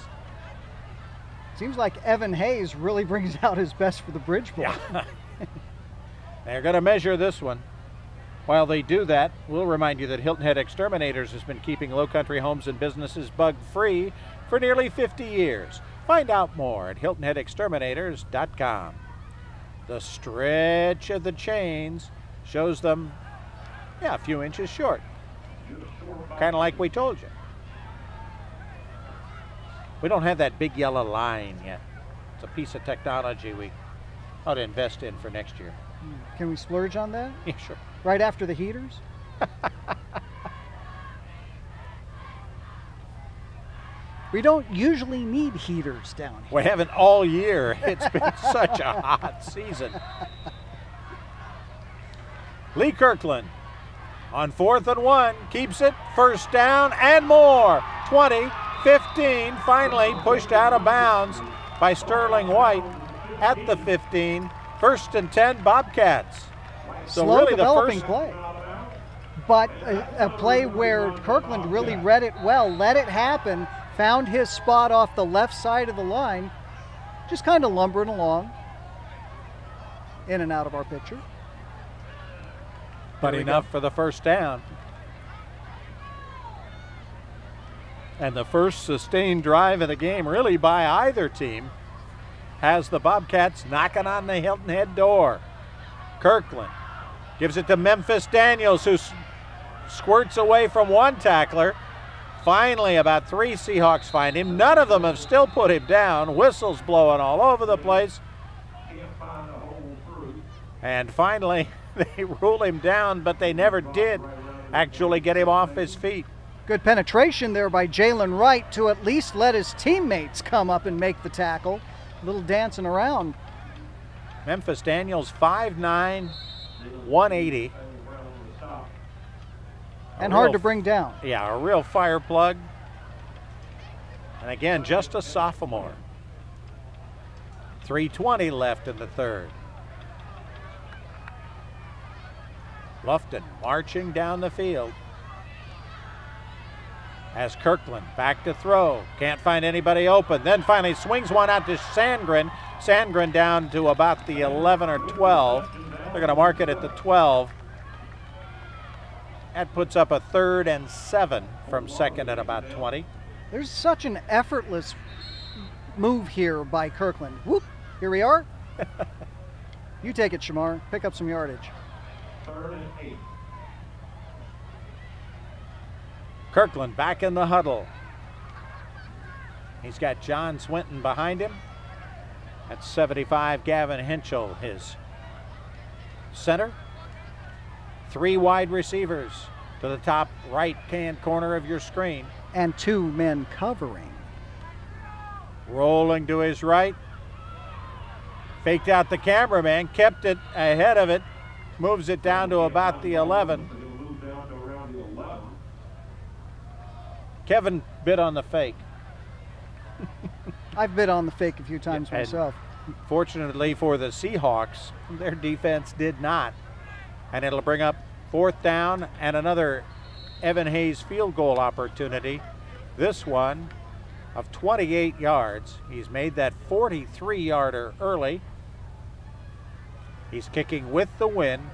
Seems like Evan Hayes really brings out his best for the Bridge Bowl. Yeah. They're going to measure this one. While they do that, we'll remind you that Hilton Head Exterminators has been keeping Lowcountry homes and businesses bug-free for nearly 50 years. Find out more at HiltonHeadExterminators.com. The stretch of the chains shows them, a few inches short. Kind of like we told you. We don't have that big yellow line yet. It's a piece of technology we ought to invest in for next year. Can we splurge on that? Yeah, sure. Right after the heaters? We don't usually need heaters down here. We haven't all year. It's been such a hot season. Lee Kirkland on 4th and 1, keeps it, first down and more. 20, 15, finally pushed out of bounds by Sterling White at the 15. 1st and 10 Bobcats. So Slow really developing the first play. But a play where Kirkland really read it well, let it happen, found his spot off the left side of the line, just kind of lumbering along, in and out of our picture. But enough for the first down. And the first sustained drive of the game, really by either team, has the Bobcats knocking on the Hilton Head door. Kirkland gives it to Memphis Daniels, who squirts away from one tackler. Finally, about 3 Seahawks find him. None of them have still put him down. Whistles blowing all over the place. And finally, they rule him down, but they never did actually get him off his feet. Good penetration there by Jalen Wright to at least let his teammates come up and make the tackle. A little dancing around. Memphis Daniels, 5'9", 180. And hard to bring down. Yeah, a real fire plug. And again, just a sophomore. 3:20 left in the third. Bluffton marching down the field. As Kirkland back to throw. Can't find anybody open. Then finally swings one out to Sandgren. Sandgren down to about the 11 or 12. They're going to mark it at the 12. That puts up a 3rd and 7 from second at about 20. There's such an effortless move here by Kirkland. Whoop, here we are. You take it, Shamar. Pick up some yardage. 3rd and 8. Kirkland back in the huddle. He's got John Swinton behind him. At 75, Gavin Henschel, his center. 3 wide receivers to the top right-hand corner of your screen. And 2 men covering. Rolling to his right. Faked out the cameraman, kept it ahead of it, moves it down to about the 11. Kevin bit on the fake. I've bit on the fake a few times myself. Fortunately for the Seahawks, their defense did not. And it'll bring up 4th down and another Evan Hayes field goal opportunity. This one of 28 yards. He's made that 43-yarder early. He's kicking with the wind.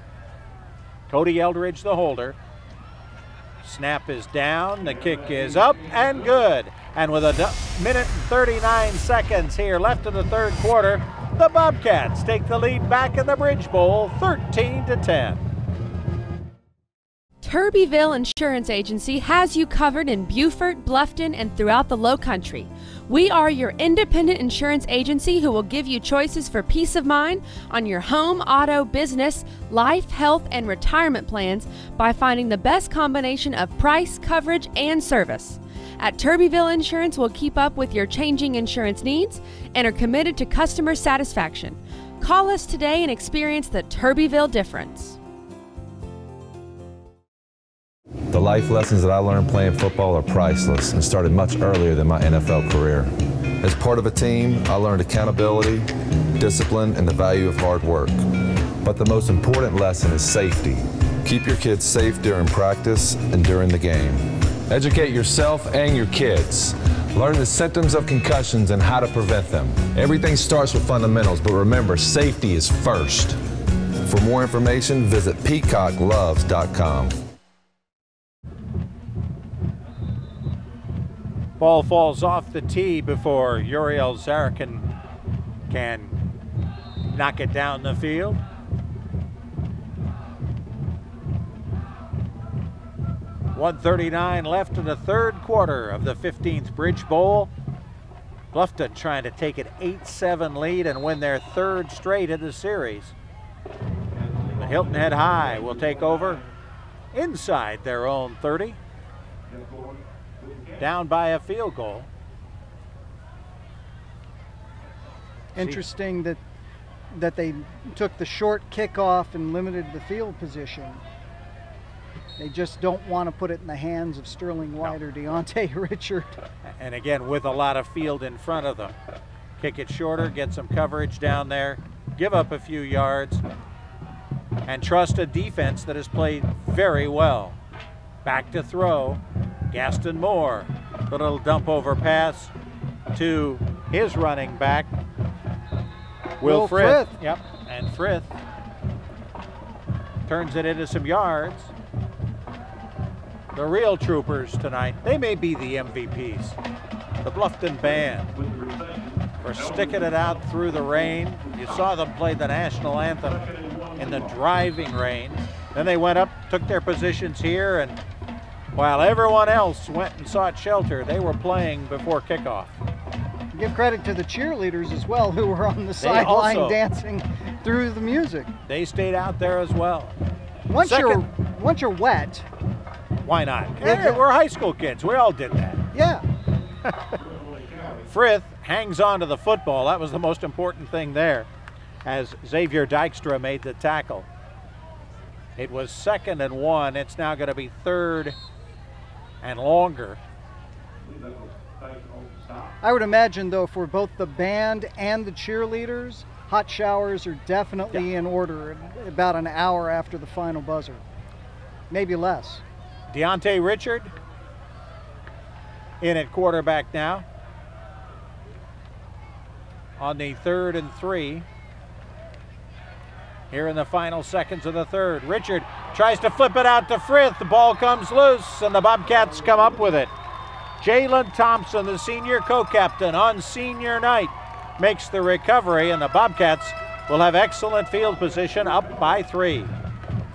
Cody Eldridge, the holder. Snap is down, the kick is up and good. And with a minute and 39 seconds here left in the third quarter, the Bobcats take the lead back in the Bridge Bowl, 13-10. Turbyville Insurance Agency has you covered in Beaufort, Bluffton, and throughout the Lowcountry. We are your independent insurance agency who will give you choices for peace of mind on your home, auto, business, life, health, and retirement plans by finding the best combination of price, coverage, and service. At Turbyville Insurance, we'll keep up with your changing insurance needs and are committed to customer satisfaction. Call us today and experience the Turbyville difference. The life lessons that I learned playing football are priceless and started much earlier than my NFL career. As part of a team, I learned accountability, discipline, and the value of hard work. But the most important lesson is safety. Keep your kids safe during practice and during the game. Educate yourself and your kids. Learn the symptoms of concussions and how to prevent them. Everything starts with fundamentals, but remember, safety is first. For more information, visit peacockloves.com. Ball falls off the tee before Uriel Zarakin can knock it down the field. .139 left in the third quarter of the 15th Bridge Bowl. Bluffton trying to take an 8-7 lead and win their 3rd straight of the series. The Hilton Head High will take over inside their own 30. Down by a field goal. Interesting that they took the short kickoff and limited the field position. They just don't want to put it in the hands of Sterling White or Deontay Richard. And again, with a lot of field in front of them. Kick it shorter, get some coverage down there, give up a few yards, and trust a defense that has played very well. Back to throw. Gaston Moore, a little dump over pass to his running back, Will Frith. Yep, and Frith turns it into some yards. The real troopers tonight, they may be the MVPs. The Bluffton Band for sticking it out through the rain. You saw them play the national anthem in the driving rain. Then they went up, took their positions here, and while everyone else went and sought shelter, they were playing before kickoff. Give credit to the cheerleaders as well, who were on the sideline dancing through the music. They stayed out there as well. Once you're wet. Why not? Hey, we're high school kids. We all did that. Yeah. Frith hangs on to the football. That was the most important thing there, as Xavier Dykstra made the tackle. It was 2nd and 1. It's now going to be 3rd and longer. I would imagine, though, for both the band and the cheerleaders, hot showers are definitely in order about an hour after the final buzzer. Maybe less. Deontay Richard in at quarterback now on the 3rd and 3. Here in the final seconds of the 3rd. Richard tries to flip it out to Frith. The ball comes loose and the Bobcats come up with it. Jalen Thompson, the senior co-captain on senior night, makes the recovery, and the Bobcats will have excellent field position, up by 3.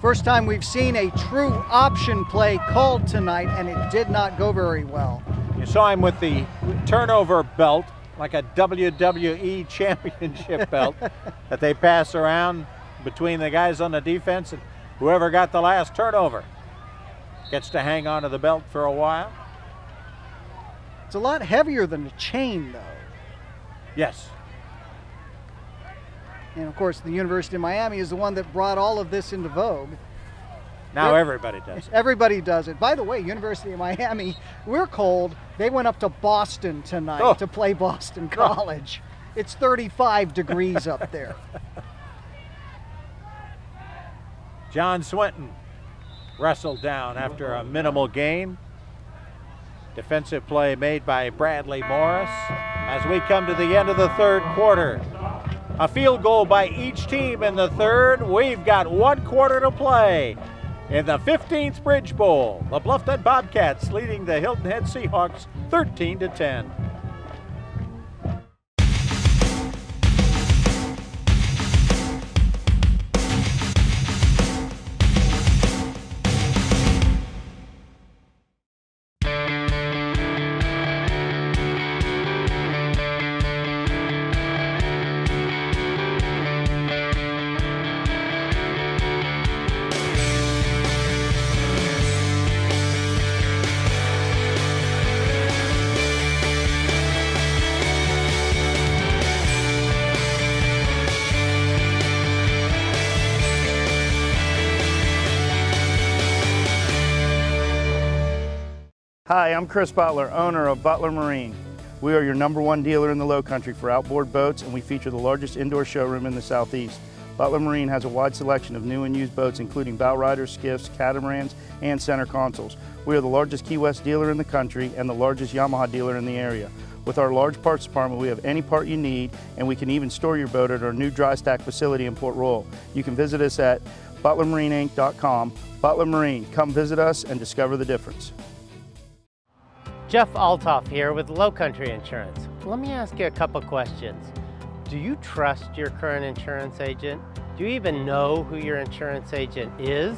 First time we've seen a true option play called tonight, and it did not go very well. You saw him with the turnover belt, like a WWE championship belt that they pass around between the guys on the defense, and whoever got the last turnover gets to hang on to the belt for a while. It's a lot heavier than a chain, though. Yes. And of course, the University of Miami is the one that brought all of this into vogue. Now everybody does it. Everybody does it. By the way, University of Miami, we're cold. They went up to Boston tonight to play Boston College. It's 35 degrees up there. John Swinton wrestled down after a minimal gain. Defensive play made by Bradley Morris as we come to the end of the 3rd quarter. A field goal by each team in the 3rd. We've got 1 quarter to play in the 15th Bridge Bowl. The Bluffton Bobcats leading the Hilton Head Seahawks 13-10. Hi, I'm Chris Butler, owner of Butler Marine. We are your #1 dealer in the Lowcountry for outboard boats, and we feature the largest indoor showroom in the Southeast. Butler Marine has a wide selection of new and used boats, including bow riders, skiffs, catamarans, and center consoles. We are the largest Key West dealer in the country and the largest Yamaha dealer in the area. With our large parts department, we have any part you need, and we can even store your boat at our new dry stack facility in Port Royal. You can visit us at butlermarineinc.com. Butler Marine, come visit us and discover the difference. Jeff Altoff here with Lowcountry Insurance. Let me ask you a couple questions. Do you trust your current insurance agent? Do you even know who your insurance agent is?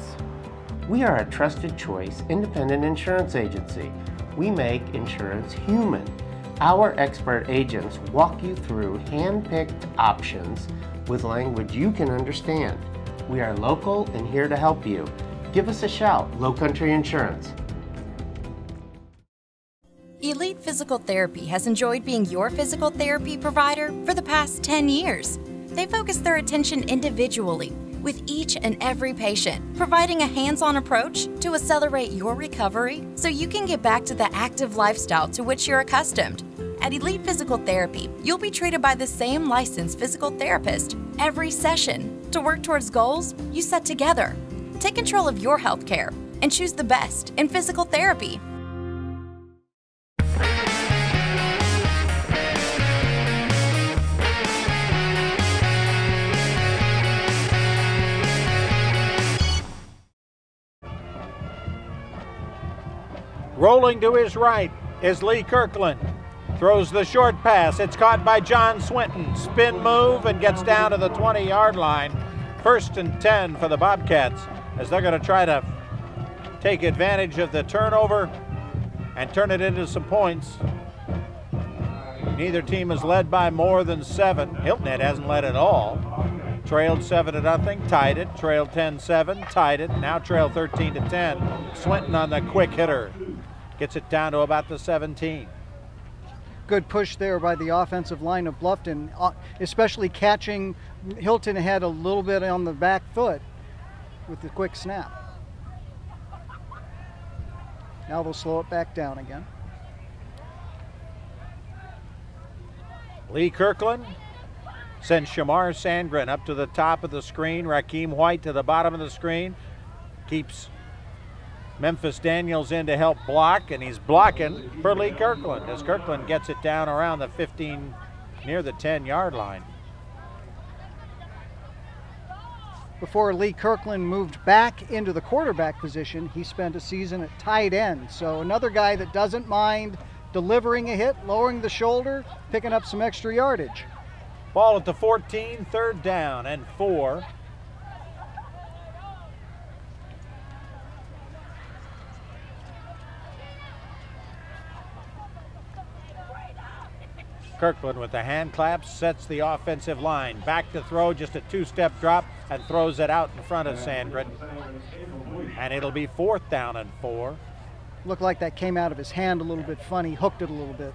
We are a trusted choice independent insurance agency. We make insurance human. Our expert agents walk you through hand-picked options with language you can understand. We are local and here to help you. Give us a shout, Lowcountry Insurance. Elite Physical Therapy has enjoyed being your physical therapy provider for the past 10 years. They focus their attention individually with each and every patient, providing a hands-on approach to accelerate your recovery so you can get back to the active lifestyle to which you're accustomed. At Elite Physical Therapy, you'll be treated by the same licensed physical therapist every session to work towards goals you set together. Take control of your health care and choose the best in physical therapy. Rolling to his right is Lee Kirkland. Throws the short pass. It's caught by John Swinton. Spin move and gets down to the 20-yard line. 1st and 10 for the Bobcats as they're going to try to take advantage of the turnover and turn it into some points. Neither team has led by more than 7. Hilton Head hasn't led at all. Trailed 7-0, tied it. Trailed 10-7, tied it. Now trailed 13-10. Swinton on the quick hitter. Gets it down to about the 17. Good push there by the offensive line of Bluffton, especially catching Hilton had a little bit on the back foot with the quick snap. Now they'll slow it back down again. Lee Kirkland sends Shamar Sandgren up to the top of the screen. Rakeem White to the bottom of the screen. Keeps Memphis Daniels in to help block, and he's blocking for Lee Kirkland as Kirkland gets it down around the 15, near the 10-yard line. Before Lee Kirkland moved back into the quarterback position, he spent a season at tight end. So another guy that doesn't mind delivering a hit, lowering the shoulder, picking up some extra yardage. Ball at the 14, 3rd down and 4. Kirkland with the hand claps sets the offensive line. Back to throw, just a 2-step drop, and throws it out in front of Sandgren. And it'll be 4th down and 4. Looked like that came out of his hand a little bit funny, hooked it a little bit.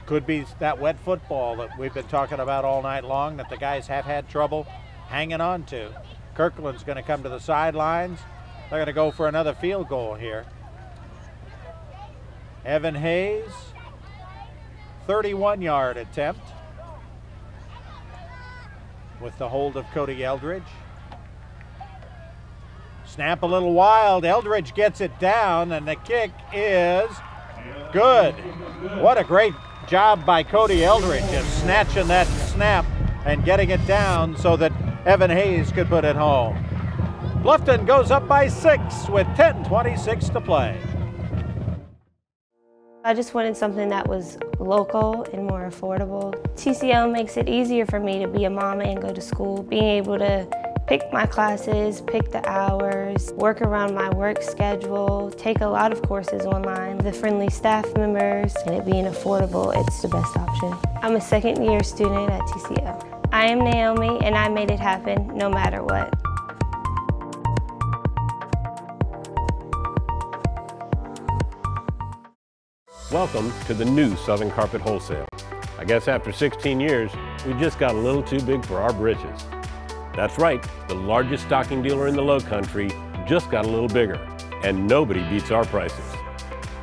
Could be that wet football that we've been talking about all night long that the guys have had trouble hanging on to. Kirkland's going to come to the sidelines. They're going to go for another field goal here. Evan Hayes, 31-yard attempt with the hold of Cody Eldridge. Snap a little wild. Eldridge gets it down, and the kick is good. What a great job by Cody Eldridge of snatching that snap and getting it down so that Evan Hayes could put it home. Bluffton goes up by 6 with 10:26 to play. I just wanted something that was local and more affordable. TCL makes it easier for me to be a mom and go to school. Being able to pick my classes, pick the hours, work around my work schedule, take a lot of courses online. The friendly staff members and it being affordable, it's the best option. I'm a 2nd-year student at TCL. I am Naomi and I made it happen no matter what. Welcome to the new Southern Carpet Wholesale. I guess after 16 years, we just got a little too big for our britches. That's right, the largest stocking dealer in the Lowcountry just got a little bigger, and nobody beats our prices.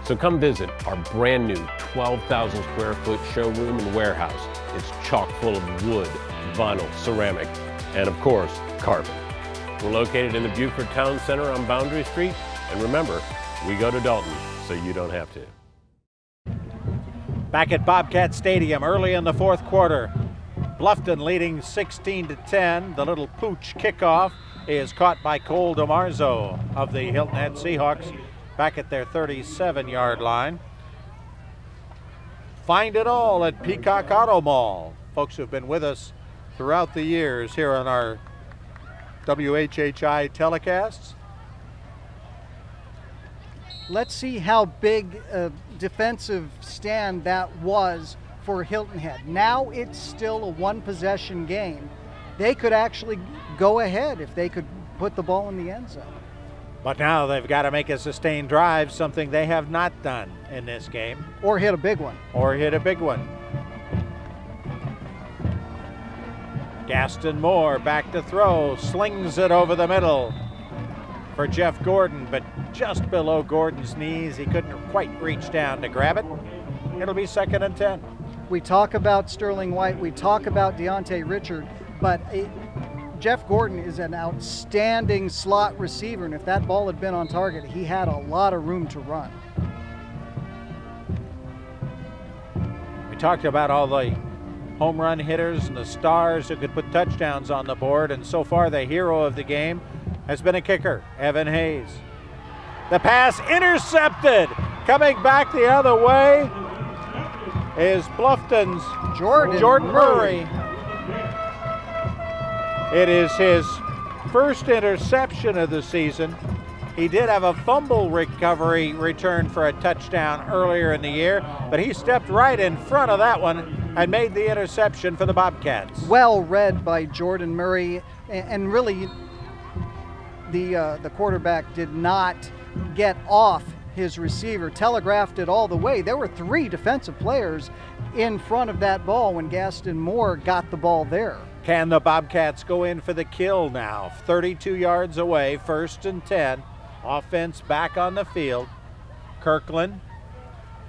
So come visit our brand new 12,000 square foot showroom and warehouse. It's chock full of wood, vinyl, ceramic, and of course, carpet. We're located in the Beaufort Town Center on Boundary Street, and remember, we go to Dalton, so you don't have to. Back at Bobcat Stadium early in the 4th quarter. Bluffton leading 16-10. The little pooch kickoff is caught by Cole DeMarzo of the Hilton Head Seahawks back at their 37-yard line. Find it all at Peacock Auto Mall. Folks who've been with us throughout the years here on our WHHI telecasts. Let's see how big a defensive stand that was for Hilton Head. Now it's still a 1-possession game. They could actually go ahead if they could put the ball in the end zone. But now they've got to make a sustained drive, something they have not done in this game. Or hit a big one. Or hit a big one. Gaston Moore back to throw, slings it over the middle for Jeff Gordon, but just below Gordon's knees. He couldn't quite reach down to grab it. It'll be 2nd and 10. We talk about Sterling White, we talk about Deontay Richard, but Jeff Gordon is an outstanding slot receiver, and if that ball had been on target, he had a lot of room to run. We talked about all the home run hitters and the stars who could put touchdowns on the board, and so far the hero of the game has been a kicker, Evan Hayes. The pass intercepted. Coming back the other way is Bluffton's Jordan Murray. It is his first interception of the season. He did have a fumble recovery return for a touchdown earlier in the year, but he stepped right in front of that one and made the interception for the Bobcats. Well read by Jordan Murray, and really the quarterback did not get off his receiver, telegraphed it all the way. There were 3 defensive players in front of that ball when Gaston Moore got the ball there. Can the Bobcats go in for the kill now? 32 yards away, 1st and 10. Offense back on the field. Kirkland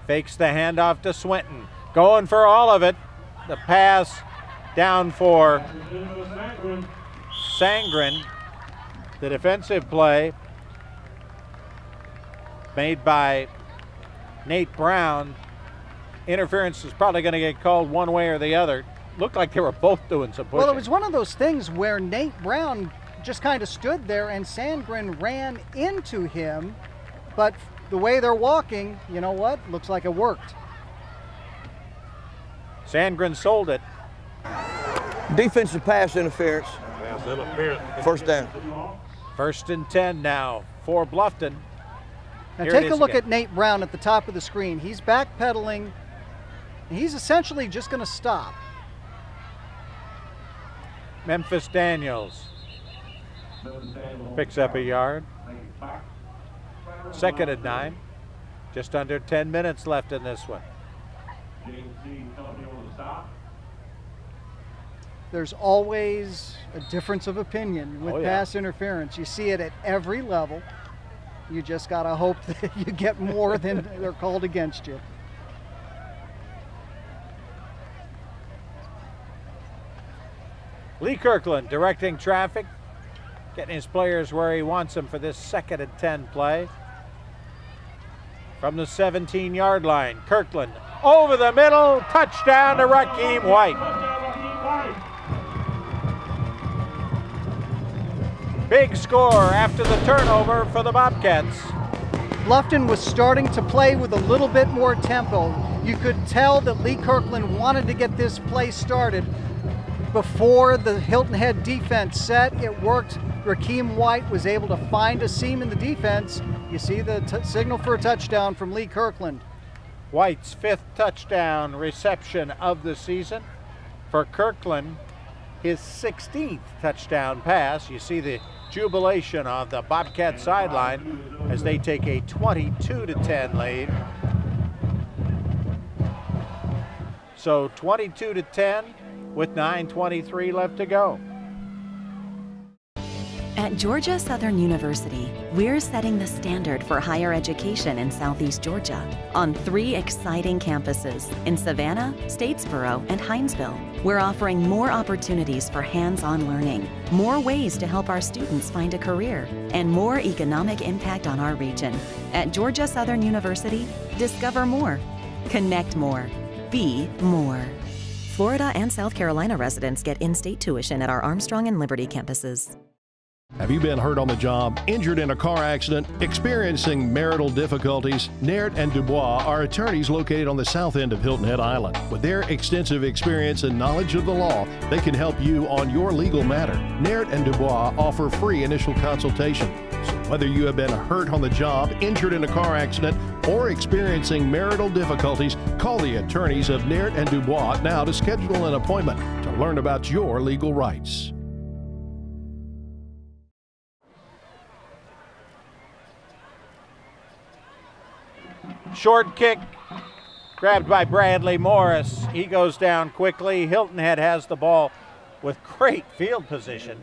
fakes the handoff to Swinton. Going for all of it. The pass down for Sangren. The defensive play made by Nate Brown. Interference is probably going to get called one way or the other. Looked like they were both doing some pushing. Well, it was one of those things where Nate Brown just kind of stood there and Sandgren ran into him, but the way they're walking, you know what? Looks like it worked. Sandgren sold it. Defensive pass interference. First down. 1st and 10 now for Bluffton. Now take a look at Nate Brown at the top of the screen. He's backpedaling. He's essentially just going to stop. Memphis Daniels picks up a yard. 2nd and 9. Just under 10 minutes left in this one. There's always a difference of opinion with pass interference. You see it at every level. You just got to hope that you get more than they're called against you. Lee Kirkland directing traffic, getting his players where he wants them for this 2nd and 10 play. From the 17-yard line, Kirkland over the middle, touchdown to Rakeem White. Big score after the turnover for the Bobcats. Bluffton was starting to play with a little bit more tempo. You could tell that Lee Kirkland wanted to get this play started before the Hilton Head defense set. It worked. Rakeem White was able to find a seam in the defense. You see the signal for a touchdown from Lee Kirkland. White's 5th touchdown reception of the season. For Kirkland, his 16th touchdown pass. You see the jubilation on the Bobcat sideline as they take a 22-10 lead. So 22-10 with 9:23 left to go. At Georgia Southern University, we're setting the standard for higher education in Southeast Georgia on 3 exciting campuses in Savannah, Statesboro, and Hinesville. We're offering more opportunities for hands-on learning, more ways to help our students find a career, and more economic impact on our region. At Georgia Southern University, discover more, connect more, be more. Florida and South Carolina residents get in-state tuition at our Armstrong and Liberty campuses. Have you been hurt on the job, injured in a car accident, experiencing marital difficulties? Naird and Dubois are attorneys located on the south end of Hilton Head Island. With their extensive experience and knowledge of the law, they can help you on your legal matter. Naird and Dubois offer free initial consultation. So whether you have been hurt on the job, injured in a car accident, or experiencing marital difficulties, call the attorneys of Naird and Dubois now to schedule an appointment to learn about your legal rights. Short kick grabbed by Bradley Morris. He goes down quickly. Hilton Head has the ball with great field position,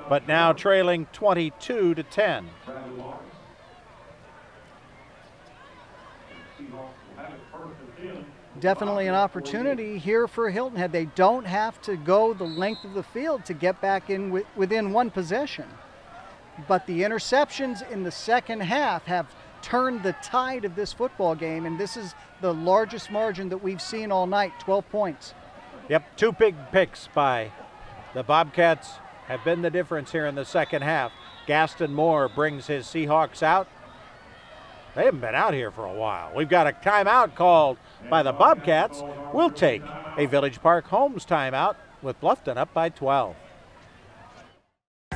but now trailing 22-10. Definitely an opportunity here for Hilton Head. They don't have to go the length of the field to get back in within one possession. But the interceptions in the second half have turned the tide of this football game, and this is the largest margin that we've seen all night, 12 points. Yep, 2 big picks by the Bobcats have been the difference here in the second half. Gaston Moore brings his Seahawks out. They haven't been out here for a while. We've got a timeout called by the Bobcats. We'll take a Village Park Homes timeout with Bluffton up by 12.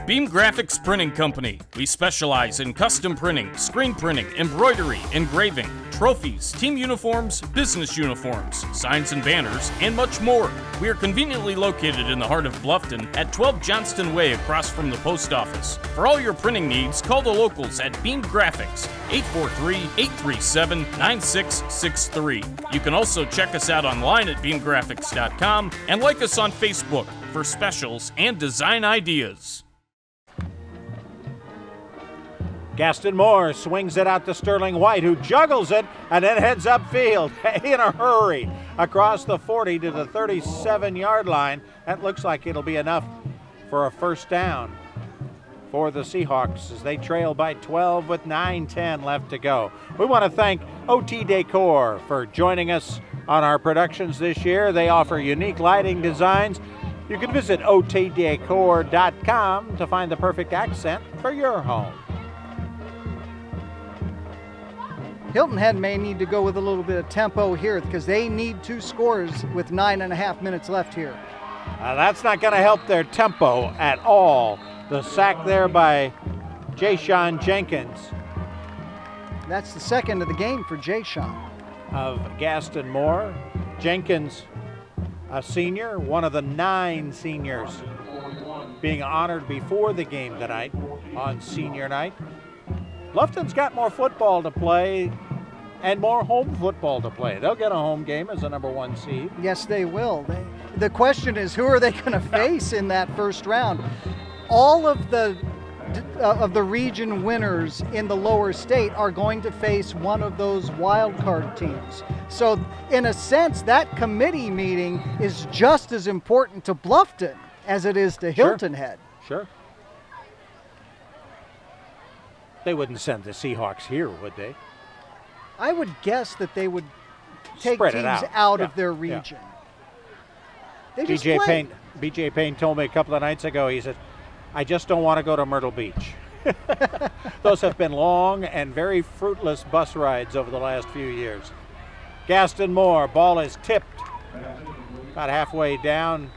Beam Graphics Printing Company. We specialize in custom printing, screen printing, embroidery, engraving, trophies, team uniforms, business uniforms, signs and banners, and much more. We are conveniently located in the heart of Bluffton at 12 Johnston Way across from the post office. For all your printing needs, call the locals at Beam Graphics, 843-837-9663. You can also check us out online at beamgraphics.com and like us on Facebook for specials and design ideas. Gaston Moore swings it out to Sterling White, who juggles it and then heads upfield in a hurry across the 40 to the 37-yard line. That looks like it'll be enough for a first down for the Seahawks as they trail by 12 with 9:10 left to go. We want to thank OT Decor for joining us on our productions this year. They offer unique lighting designs. You can visit otdecor.com to find the perfect accent for your home. Hilton Head may need to go with a little bit of tempo here because they need 2 scores with 9.5 minutes left here. That's not going to help their tempo at all. The sack there by Jashawn Jenkins. That's the second of the game for Jashawn. Of Gaston Moore. Jenkins, a senior, one of the 9 seniors being honored before the game tonight on senior night. Bluffton's got more football to play and more home football to play. They'll get a home game as a #1 seed. Yes, they will. The question is, who are they going to face in that first round? All of the region winners in the lower state are going to face one of those wild card teams. So in a sense, that committee meeting is just as important to Bluffton as it is to Hilton Head. Sure. They wouldn't send the Seahawks here, would they? I would guess that they would take Spread teams it out of their region. They just play. BJ Payne told me a couple of nights ago, he said, I just don't want to go to Myrtle Beach. Those have been long and very fruitless bus rides over the last few years. Gaston Moore, ball is tipped about halfway down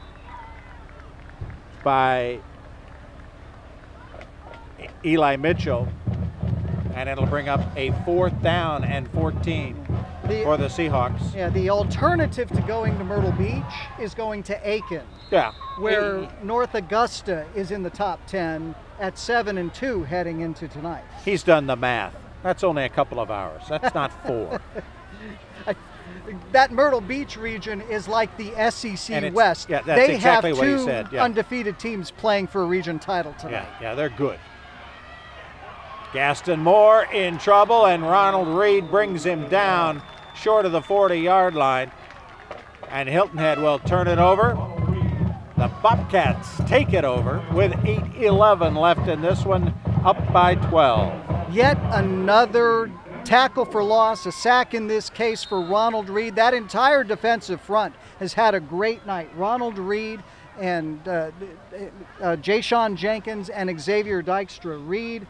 by Eli Mitchell, and it'll bring up a 4th down and 14 for the Seahawks. Yeah, the alternative to going to Myrtle Beach is going to Aiken. Yeah. Where North Augusta is in the top 10 at 7-2 heading into tonight. He's done the math. That's only a couple of hours. That's not 4. That Myrtle Beach region is like the SEC West. Yeah, that's exactly have what he 2 said. Yeah. undefeated teams playing for a region title tonight. Yeah, they're good. Gaston Moore in trouble, and Ronald Reed brings him down short of the 40-yard line. And Hilton Head will turn it over. The Bobcats take it over with 8:11 left in this one, up by 12. Yet another tackle for loss, a sack in this case for Ronald Reed. That entire defensive front has had a great night. Ronald Reed and Jashawn Jenkins and Xavier Dykstra. Reed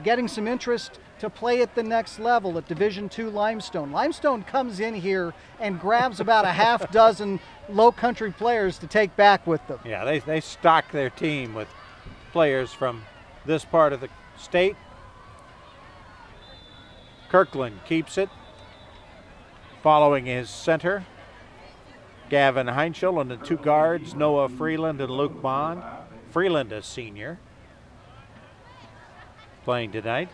getting some interest to play at the next level at Division II Limestone. Limestone comes in here and grabs about a half dozen Lowcountry players to take back with them. Yeah, they stock their team with players from this part of the state. Kirkland keeps it, following his center, Gavin Heinschel, and the 2 guards, Noah Freeland and Luke Bond. Freeland, a senior, playing tonight.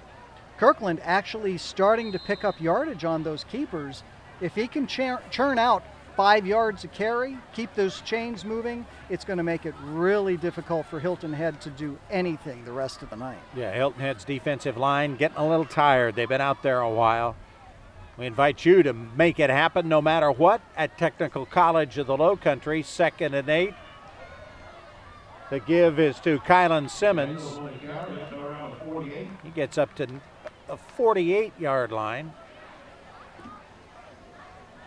Kirkland actually starting to pick up yardage on those keepers. If he can churn out 5 yards a carry, keep those chains moving, it's going to make it really difficult for Hilton Head to do anything the rest of the night. Yeah, Hilton Head's defensive line getting a little tired. They've been out there a while. We invite you to make it happen no matter what at Technical College of the Lowcountry, 2nd and 8. The give is to Kylan Simmons. He gets up to the 48-yard line.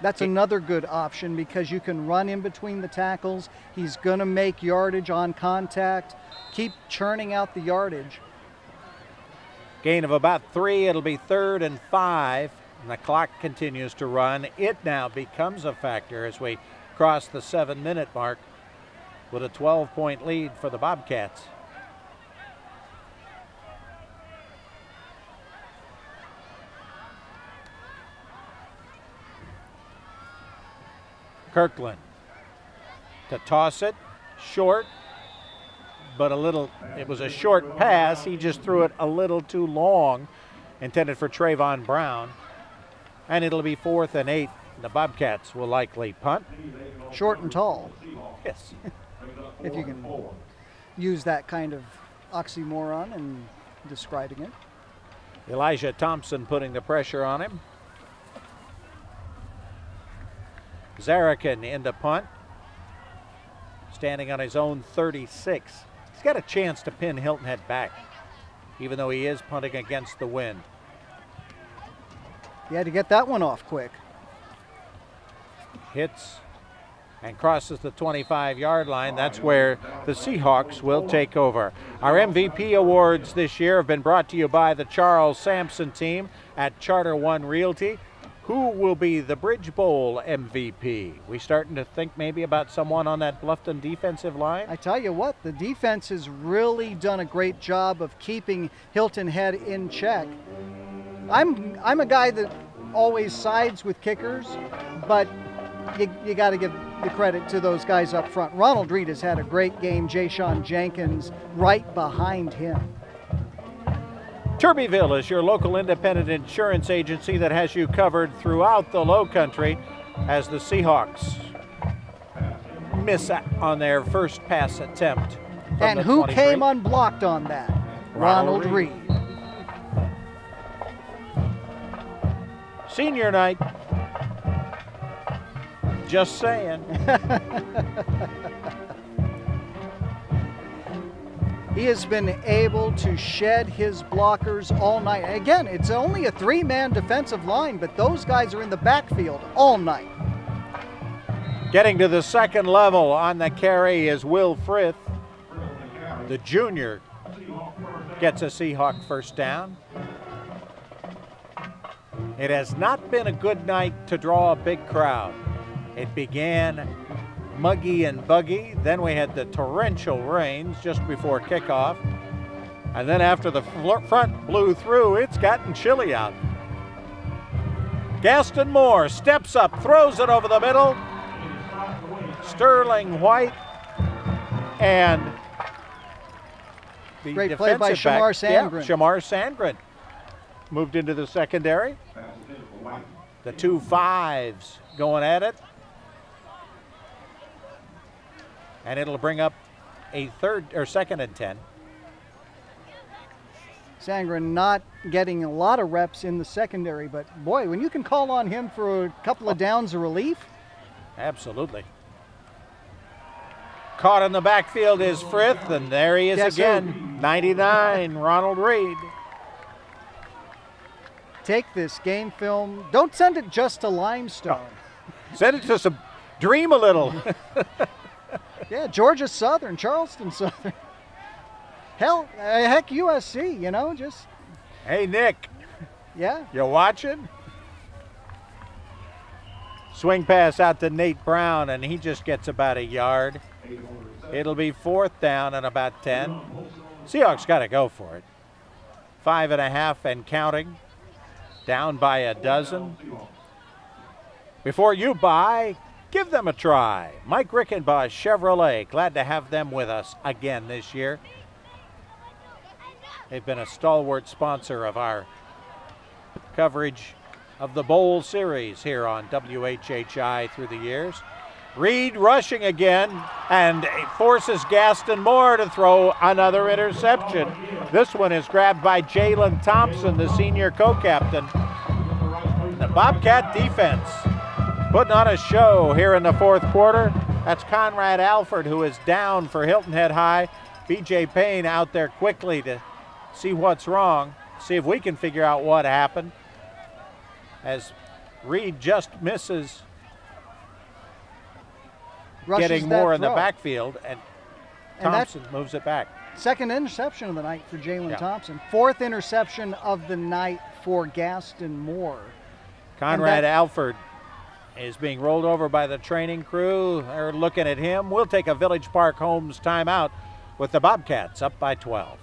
That's another good option because you can run in between the tackles. He's going to make yardage on contact. Keep churning out the yardage. Gain of about 3. It'll be 3rd and 5. And the clock continues to run. It now becomes a factor as we cross the 7-minute mark with a 12-point lead for the Bobcats. Kirkland to toss it short, but it was a short pass. He just threw it a little too long, intended for Trayvon Brown. And it'll be 4th and 8. The Bobcats will likely punt. Short and tall. Yes. If you can use that kind of oxymoron in describing it. Elijah Thompson putting the pressure on him. Zarakin in the punt. Standing on his own 36. He's got a chance to pin Hilton Head back, even though he is punting against the wind. He had to get that one off quick. Hits and crosses the 25-yard line. That's where the Seahawks will take over. Our MVP awards this year have been brought to you by the Charles Sampson team at Charter One Realty. Who will be the Bridge Bowl MVP? We starting to think maybe about someone on that Bluffton defensive line? I tell you what, the defense has really done a great job of keeping Hilton Head in check. I'm a guy that always sides with kickers, but you got to give the credit to those guys up front. Ronald Reed has had a great game. Jayshon Jenkins right behind him. Turbeville is your local independent insurance agency that has you covered throughout the Lowcountry as the Seahawks miss on their first pass attempt. And who came unblocked on that? Ronald Reed. Senior night. Just saying. He has been able to shed his blockers all night. Again, it's only a 3-man defensive line, but those guys are in the backfield all night. Getting to the second level on the carry is Will Frith. The junior gets a Seahawk first down. It has not been a good night to draw a big crowd. It began muggy and buggy. Then we had the torrential rains just before kickoff. And then after the front blew through, it's gotten chilly out. Gaston Moore steps up, throws it over the middle. Sterling White and the great play by Shamar Sandgren. Yeah, Shamar Sandgren moved into the secondary. The 2 5s going at it. And it'll bring up a 2nd and 10. Sandgren not getting a lot of reps in the secondary, but boy, when you can call on him for a couple of downs of relief. Absolutely. Caught in the backfield is Frith, and there he is again. 99, Ronald Reed. Take this game film. Don't send it just to Limestone. Send it to some, dream a little. Yeah, Georgia Southern, Charleston Southern. Hell, heck, USC, you know, just. Hey, Nick. Yeah. You watching? Swing pass out to Nate Brown, and he just gets about a yard. It'll be 4th down and about 10. Seahawks got to go for it. 5.5 and counting. Down by a dozen. Before you buy, give them a try. Mike Rickenbaugh Chevrolet, glad to have them with us again this year. They've been a stalwart sponsor of our coverage of the Bowl Series here on WHHI through the years. Reed rushing again and forces Gaston Moore to throw another interception. This one is grabbed by Jalen Thompson, the senior co-captain. The Bobcat defense putting on a show here in the 4th quarter. That's Conrad Alford, who is down for Hilton Head High. BJ Payne out there quickly to see what's wrong, see if we can figure out what happened. As Reed just misses getting more in the backfield, and Thompson moves it back. 2nd interception of the night for Jalen Thompson. 4th interception of the night for Gaston Moore. Conrad Alford is being rolled over by the training crew. They're looking at him. We'll take a Village Park Homes timeout with the Bobcats up by 12.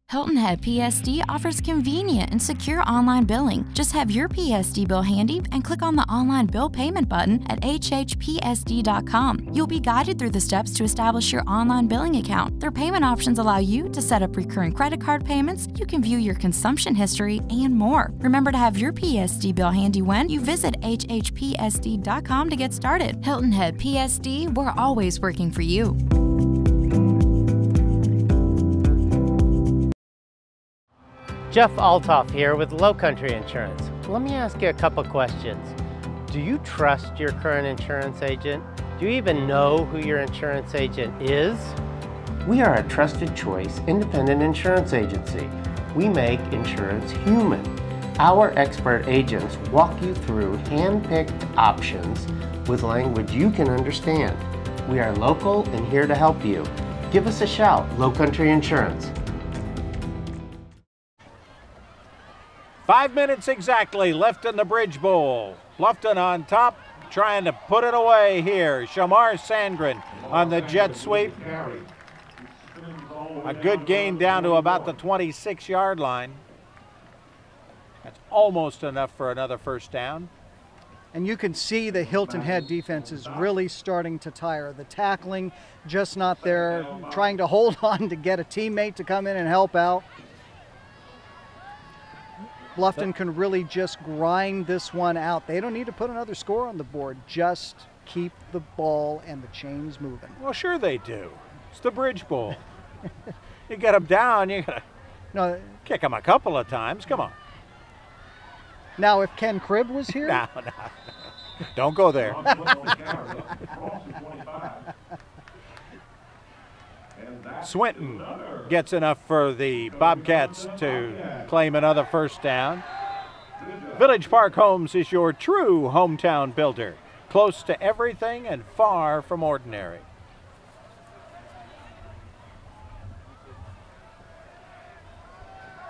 Hilton Head PSD offers convenient and secure online billing. Just have your PSD bill handy and click on the online bill payment button at WHHPSD.com. You'll be guided through the steps to establish your online billing account. Their payment options allow you to set up recurring credit card payments, you can view your consumption history, and more. Remember to have your PSD bill handy when you visit WHHPSD.com to get started. Hilton Head PSD, we're always working for you. Jeff Altoff here with Lowcountry Insurance. Let me ask you a couple questions. Do you trust your current insurance agent? Do you even know who your insurance agent is? We are a trusted choice independent insurance agency. We make insurance human. Our expert agents walk you through hand-picked options with language you can understand. We are local and here to help you. Give us a shout, Lowcountry Insurance. 5 minutes exactly left in the Bridge Bowl. Bluffton on top, trying to put it away here. Shamar Sandgren on the jet sweep. A good gain down to about the 26-yard line. That's almost enough for another first down. And you can see the Hilton Head defense is really starting to tire. The tackling just not there, trying to hold on to get a teammate to come in and help out. Bluffton can really just grind this one out. They don't need to put another score on the board. Just keep the ball and the chains moving. Well, sure they do. It's the Bridge Bowl. You get them down, you gotta kick them a couple of times. Come on. Now, if Ken Cribb was here? No. Don't go there. Swinton gets enough for the Bobcats to claim another first down. Village Park Homes is your true hometown builder. Close to everything and far from ordinary.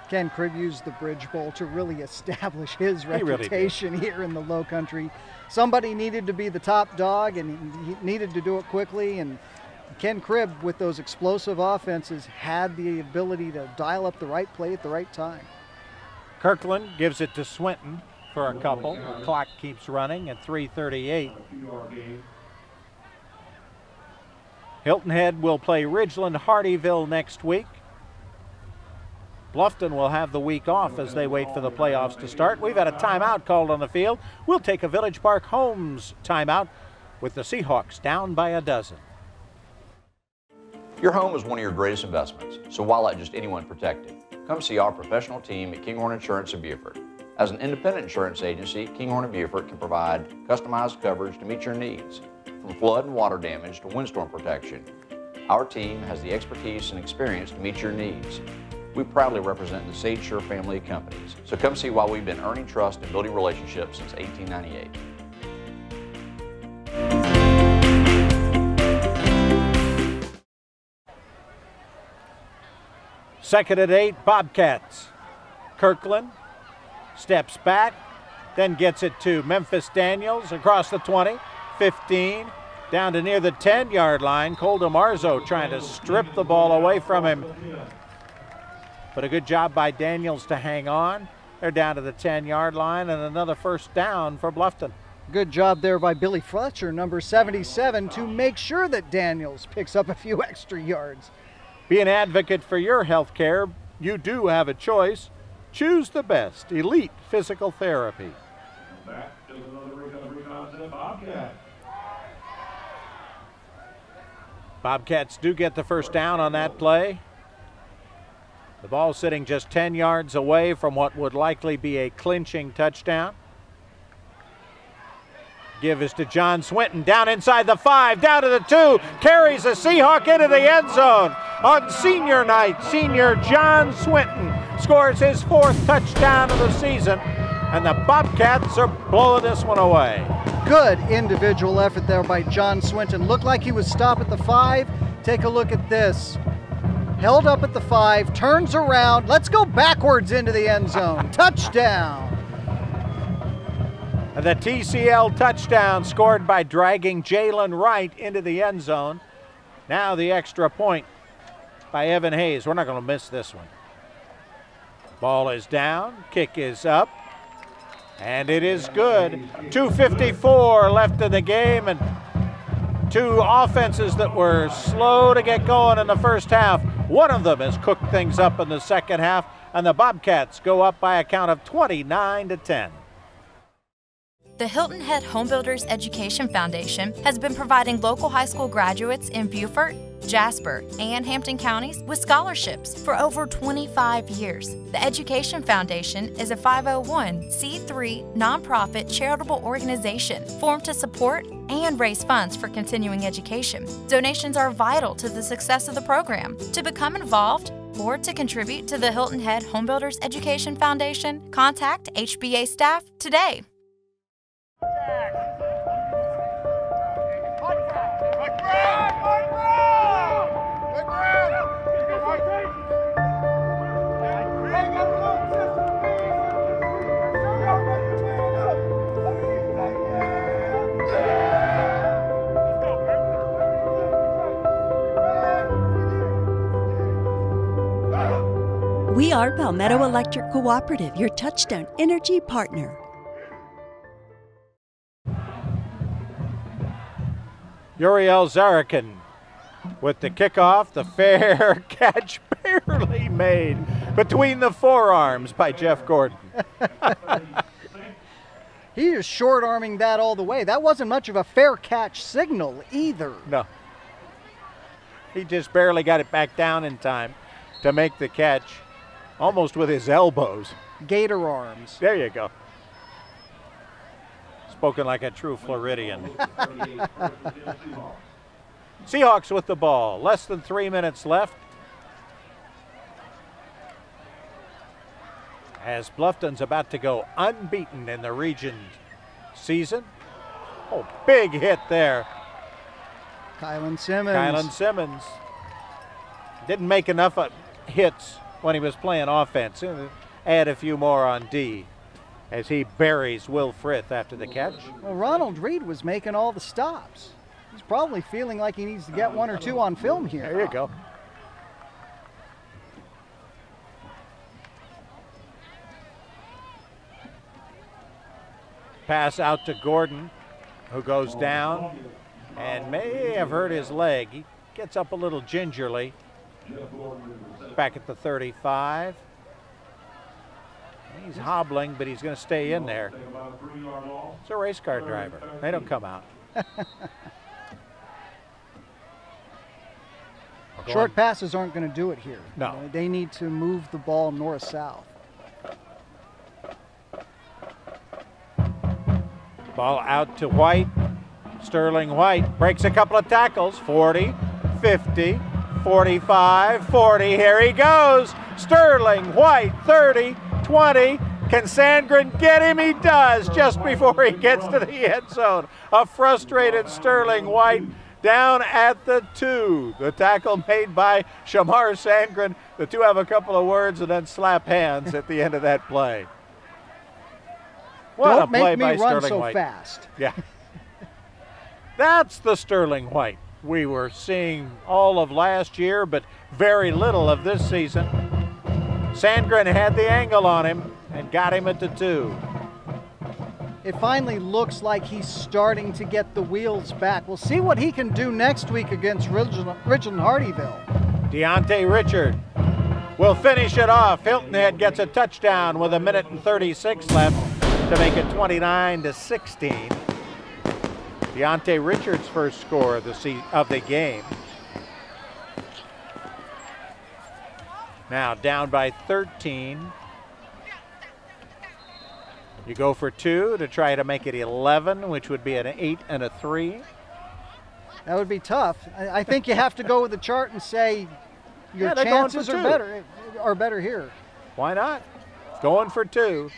Ken Cribb used the Bridge Bowl to really establish his reputation here in the Lowcountry. Somebody needed to be the top dog, and he needed to do it quickly, and Ken Cribb, with those explosive offenses, had the ability to dial up the right play at the right time. Kirkland gives it to Swinton for a couple. The clock keeps running at 3:38. Hilton Head will play Ridgeland Hardyville next week. Bluffton will have the week off as they wait for the playoffs to start. We've had a timeout called on the field. We'll take a Village Park Homes timeout with the Seahawks down by a dozen. Your home is one of your greatest investments, so why let just anyone protect it? Come see our professional team at Kinghorn Insurance of Beaufort. As an independent insurance agency, Kinghorn of Beaufort can provide customized coverage to meet your needs, from flood and water damage to windstorm protection. Our team has the expertise and experience to meet your needs. We proudly represent the Sage Shore family of companies, so come see why we've been earning trust and building relationships since 1898. Second and 8, Bobcats. Kirkland steps back, then gets it to Memphis Daniels across the 20, 15, down to near the 10-yard line. Cole DeMarzo trying to strip the ball away from him. But a good job by Daniels to hang on. They're down to the 10-yard line, and another first down for Bluffton. Good job there by Billy Fletcher, number 77, to make sure that Daniels picks up a few extra yards. Be an advocate for your health care. You do have a choice. Choose the best, Elite Physical Therapy. That is another recovery concept, Bobcat. Bobcats do get the first down on that play. The ball sitting just 10 yards away from what would likely be a clinching touchdown. Give is to John Swinton, down inside the 5, down to the 2, carries a Seahawk into the end zone. On senior night, senior John Swinton scores his 4th touchdown of the season, and the Bobcats are blowing this one away. Good individual effort there by John Swinton. Looked like he was stopped at the 5. Take a look at this. Held up at the 5, turns around, let's go backwards into the end zone. Touchdown. And the TCL touchdown scored by dragging Jalen Wright into the end zone. Now the extra point by Evan Hayes. We're not going to miss this one. Ball is down, kick is up, and it is good. 2:54 left in the game, and two offenses that were slow to get going in the first half. One of them has cooked things up in the second half, and the Bobcats go up by a count of 29-10. The Hilton Head Homebuilders Education Foundation has been providing local high school graduates in Beaufort, Jasper, and Hampton counties with scholarships for over 25 years. The Education Foundation is a 501c3 nonprofit charitable organization formed to support and raise funds for continuing education. Donations are vital to the success of the program. To become involved or to contribute to the Hilton Head Homebuilders Education Foundation, contact HBA staff today. We are Palmetto Electric Cooperative, your touchdown energy partner. Uriel Zarakin with the kickoff, the fair catch barely made between the forearms by Jeff Gordon. He is short-arming that all the way. That wasn't much of a fair catch signal either. No. He just barely got it back down in time to make the catch, almost with his elbows. Gator arms. There you go. Spoken like a true Floridian. Seahawks with the ball. Less than 3 minutes left. As Bluffton's about to go unbeaten in the region season. Oh, big hit there. Kylan Simmons. Kylan Simmons. Didn't make enough hits when he was playing offense. Add a few more on D as he buries Will Frith after the catch. Well, Ronald Reed was making all the stops. He's probably feeling like he needs to get one or two on film here. There you go. Pass out to Gordon, who goes down and may have hurt his leg. He gets up a little gingerly. Back at the 35. He's hobbling, but he's going to stay in there. It's a race car driver. They don't come out. Short passes aren't going to do it here. No. They need to move the ball north-south. Ball out to White. Sterling White breaks a couple of tackles. 40, 50, 45, 40. Here he goes. Sterling White, 30, 20. Can Sandgren get him? He does, just before he gets to the end zone. A frustrated Sterling White down at the 2. The tackle made by Shamar Sandgren. The two have a couple of words and then slap hands at the end of that play. What Don't a play make me by run Sterling so White. fast. Yeah. That's the Sterling White we were seeing all of last year, but very little of this season. Sandgren had the angle on him and got him at the 2. It finally looks like he's starting to get the wheels back. We'll see what he can do next week against Richland Hardyville. Deontay Richard will finish it off. Hilton Head gets a touchdown with 1:36 left to make it 29-16. Deontay Richard's first score of the game. Now down by 13. You go for 2 to try to make it 11, which would be an 8 and a 3. That would be tough. I think you have to go with the chart and say your they're going for chances 2. are better here. Why not? Going for 2.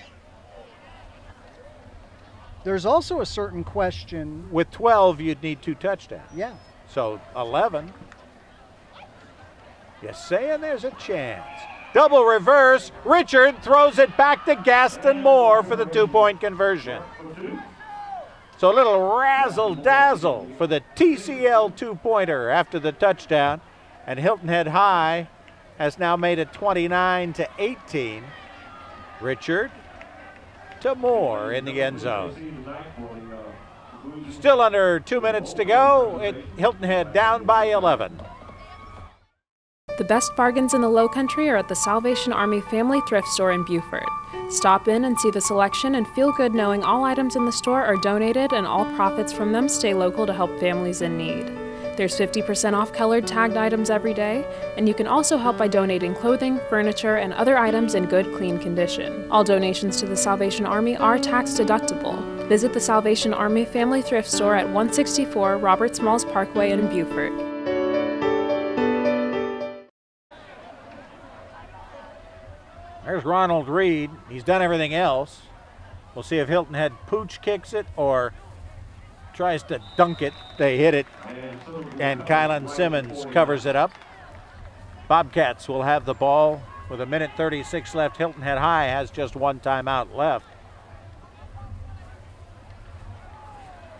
There's also a certain question. With 12, you'd need 2 touchdowns. Yeah. So 11. You're saying there's a chance. Double reverse. Richard throws it back to Gaston Moore for the 2-point conversion. So a little razzle-dazzle for the TCL 2-pointer after the touchdown. And Hilton Head High has now made it 29-18. Richard to Moore in the end zone. Still under 2 minutes to go. Hilton Head down by 11. The best bargains in the Lowcountry are at the Salvation Army Family Thrift Store in Beaufort. Stop in and see the selection and feel good knowing all items in the store are donated and all profits from them stay local to help families in need. There's 50% off colored tagged items every day, and you can also help by donating clothing, furniture, and other items in good, clean condition. All donations to the Salvation Army are tax deductible. Visit the Salvation Army Family Thrift Store at 164 Robert Smalls Parkway in Beaufort. There's Ronald Reed. He's done everything else. We'll see if Hilton Head pooch kicks it or tries to dunk it. They hit it, and Kylan Simmons covers it up. Bobcats will have the ball with 1:36 left. Hilton Head High has just one timeout left.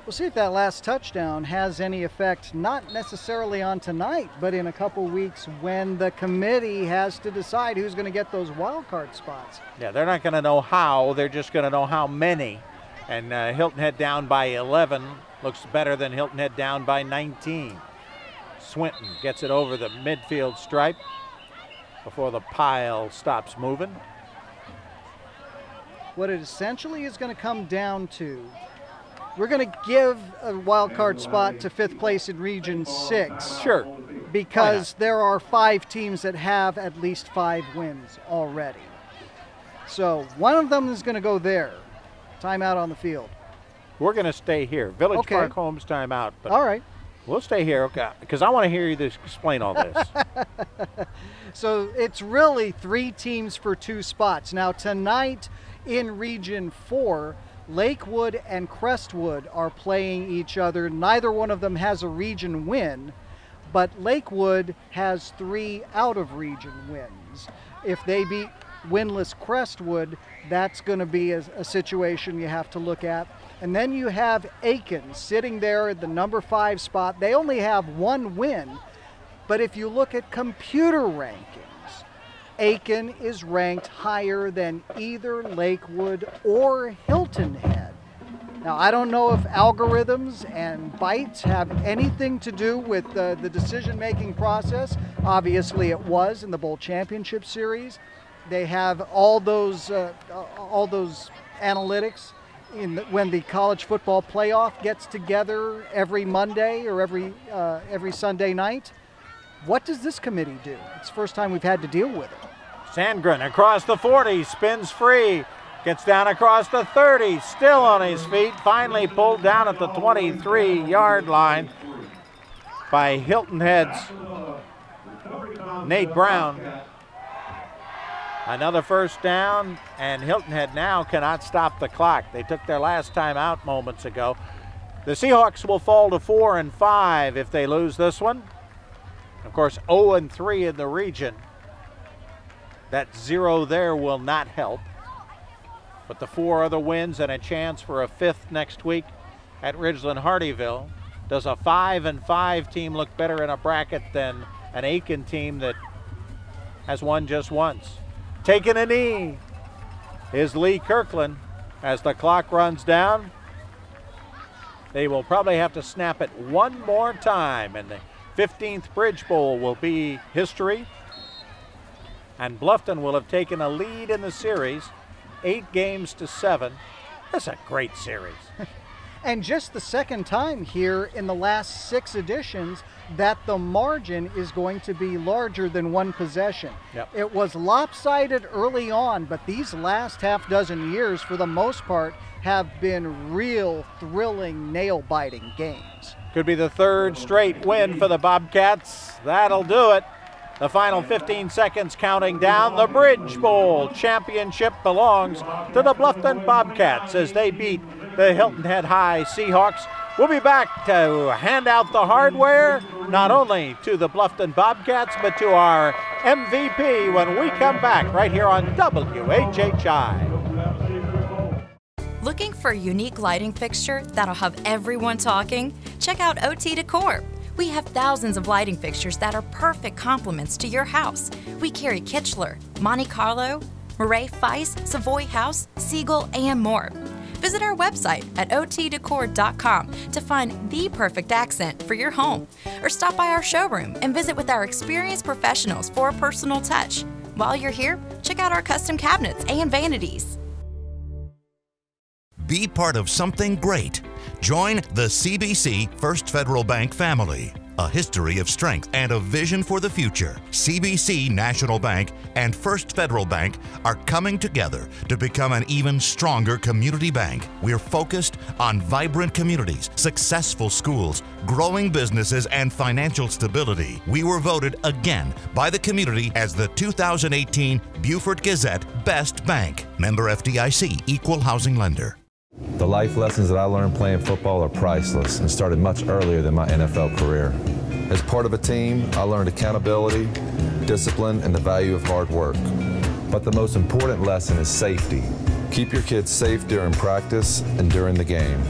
We'll see if that last touchdown has any effect, not necessarily on tonight, but in a couple weeks when the committee has to decide who's going to get those wild card spots. Yeah, they're not going to know how, they're just going to know how many. And Hilton Head down by 11 looks better than Hilton Head down by 19. Swinton gets it over the midfield stripe before the pile stops moving. What it essentially is going to come down to, we're going to give a wild card spot to 5th place in Region 6. Sure. Because there are 5 teams that have at least 5 wins already. So one of them is going to go there. Timeout on the field. We're going to stay here. Village Park Homes timeout. But all right. We'll stay here, okay, because I want to hear you explain all this. So it's really 3 teams for 2 spots. Now tonight in Region 4, Lakewood and Crestwood are playing each other. Neither one of them has a region win, but Lakewood has 3 out of region wins. If they beat winless Crestwood, that's going to be a situation you have to look at. And then you have Aiken sitting there at the number 5 spot. They only have 1 win, but if you look at computer rankings, Aiken is ranked higher than either Lakewood or Hilton Head. Now, I don't know if algorithms and bytes have anything to do with the decision-making process. Obviously, it was in the Bowl Championship Series. They have all those analytics when the college football playoff gets together every Monday or every Sunday night. What does this committee do? It's the first time we've had to deal with it. Sandgren across the 40, spins free, gets down across the 30, still on his feet, finally pulled down at the 23-yard line by Hilton Head's Nate Brown. Another first down, and Hilton Head now cannot stop the clock. They took their last time out moments ago. The Seahawks will fall to 4-5 if they lose this one. Of course, 0-3 in the region. That 0 there will not help. But the 4 other wins and a chance for a 5th next week at Ridgeland Hardyville. Does a 5-5 team look better in a bracket than an Aiken team that has won just once? Taking a knee is Lee Kirkland as the clock runs down. They will probably have to snap it one more time, and the 15th Bridge Bowl will be history. And Bluffton will have taken a lead in the series, 8-7. That's a great series. And just the second time here in the last 6 editions that the margin is going to be larger than 1 possession. Yep. It was lopsided early on, but these last half dozen years, for the most part, have been real thrilling, nail-biting games. Could be the 3rd straight win for the Bobcats. That'll do it. The final 15 seconds counting down. The Bridge Bowl championship belongs to the Bluffton Bobcats as they beat the Hilton Head High Seahawks. We'll be back to hand out the hardware, not only to the Bluffton Bobcats, but to our MVP when we come back right here on WHHI. Looking for a unique lighting fixture that'll have everyone talking? Check out OT Decor. We have thousands of lighting fixtures that are perfect complements to your house. We carry Kichler, Monte Carlo, Murray Feist, Savoy House, Siegel, and more. Visit our website at otdecor.com to find the perfect accent for your home, or stop by our showroom and visit with our experienced professionals for a personal touch. While you're here, check out our custom cabinets and vanities. Be part of something great. Join the CBC First Federal Bank family. A history of strength and a vision for the future. CBC National Bank and First Federal Bank are coming together to become an even stronger community bank. We're focused on vibrant communities, successful schools, growing businesses, and financial stability. We were voted again by the community as the 2018 Beaufort Gazette Best Bank. Member FDIC, Equal Housing Lender. The life lessons that I learned playing football are priceless and started much earlier than my NFL career. As part of a team, I learned accountability, discipline, and the value of hard work. But the most important lesson is safety. Keep your kids safe during practice and during the game.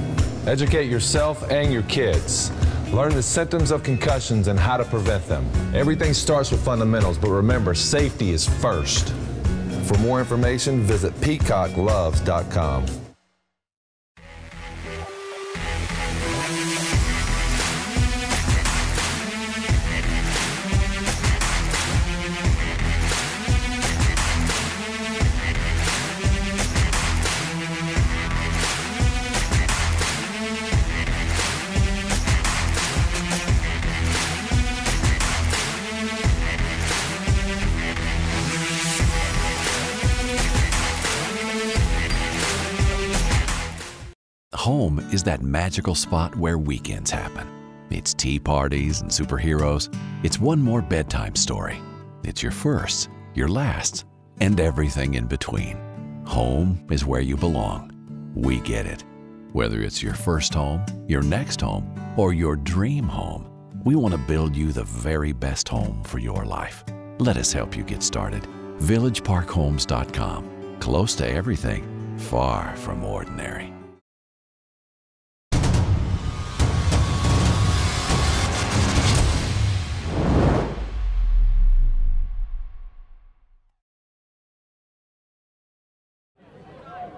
Educate yourself and your kids. Learn the symptoms of concussions and how to prevent them. Everything starts with fundamentals, but remember, safety is first. For more information, visit peacockloves.com. Home is that magical spot where weekends happen. It's tea parties and superheroes. It's one more bedtime story. It's your first, your last, and everything in between. Home is where you belong. We get it. Whether it's your first home, your next home, or your dream home, we want to build you the very best home for your life. Let us help you get started. VillageParkHomes.com. Close to everything, far from ordinary.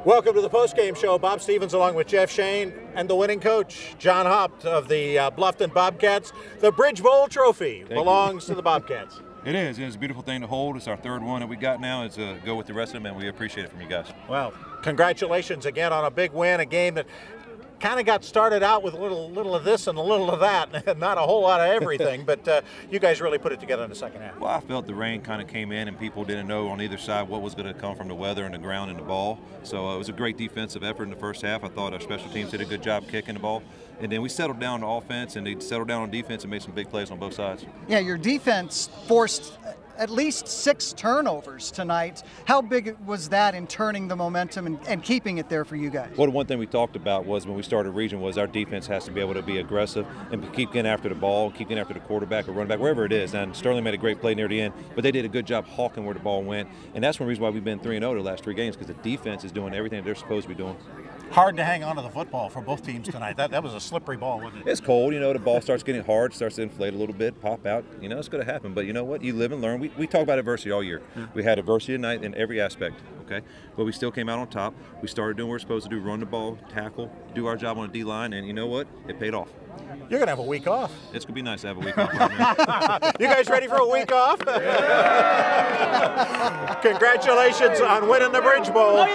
Welcome to the postgame show. Bob Stevens along with Jeff Shane and the winning coach, John Haupt of the Bluffton Bobcats. The Bridge Bowl trophy belongs to the Bobcats. It is. It's a beautiful thing to hold. It's our third one that we got now. It's go with the rest of them, and we appreciate it from you guys. Well, congratulations again on a big win, a game that kind of got started out with a little of this and a little of that, not a whole lot of everything, but you guys really put it together in the second half. Well, I felt the rain kind of came in and people didn't know on either side what was going to come from the weather and the ground and the ball. So it was a great defensive effort in the first half. I thought our special teams did a good job kicking the ball. And then we settled down on offense, and they settled down on defense and made some big plays on both sides. Yeah, your defense forced at least 6 turnovers tonight. How big was that in turning the momentum and keeping it there for you guys? Well, the one thing we talked about was when we started region was our defense has to be able to be aggressive and keep getting after the ball, keep getting after the quarterback or running back, wherever it is. And Sterling made a great play near the end, but they did a good job hawking where the ball went. And that's one reason why we've been 3-0 the last 3 games, because the defense is doing everything they're supposed to be doing. Hard to hang on to the football for both teams tonight. That was a slippery ball, wasn't it? It's cold, the ball starts getting hard, starts to inflate a little bit, pop out. It's going to happen. But you know what? You live and learn. We talk about adversity all year. Yeah. We had adversity tonight in every aspect, okay? But we still came out on top. We started doing what we're supposed to do, run the ball, tackle, do our job on the D-line, and you know what? It paid off. You're going to have a week off. It's going to be nice to have a week off. Right. You guys ready for a week off? Congratulations on winning the Bridge Bowl.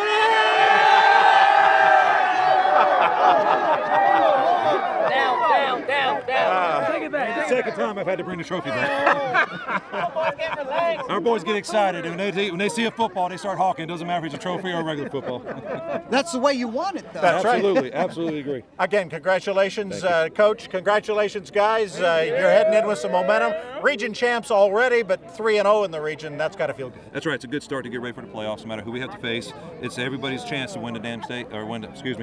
Down. Take it back. Second time I've had to bring the trophy back. Our boys get excited, and when they see a football, they start hawking. It doesn't matter if it's a trophy or a regular football. That's the way you want it, though. That's absolutely, right. Absolutely agree. Again, congratulations, Coach. Congratulations, guys. You're heading in with some momentum. Region champs already, but 3-0 in the region. That's got to feel good. That's right. It's a good start to get ready for the playoffs. No matter who we have to face, it's everybody's chance to win the damn state, or win the state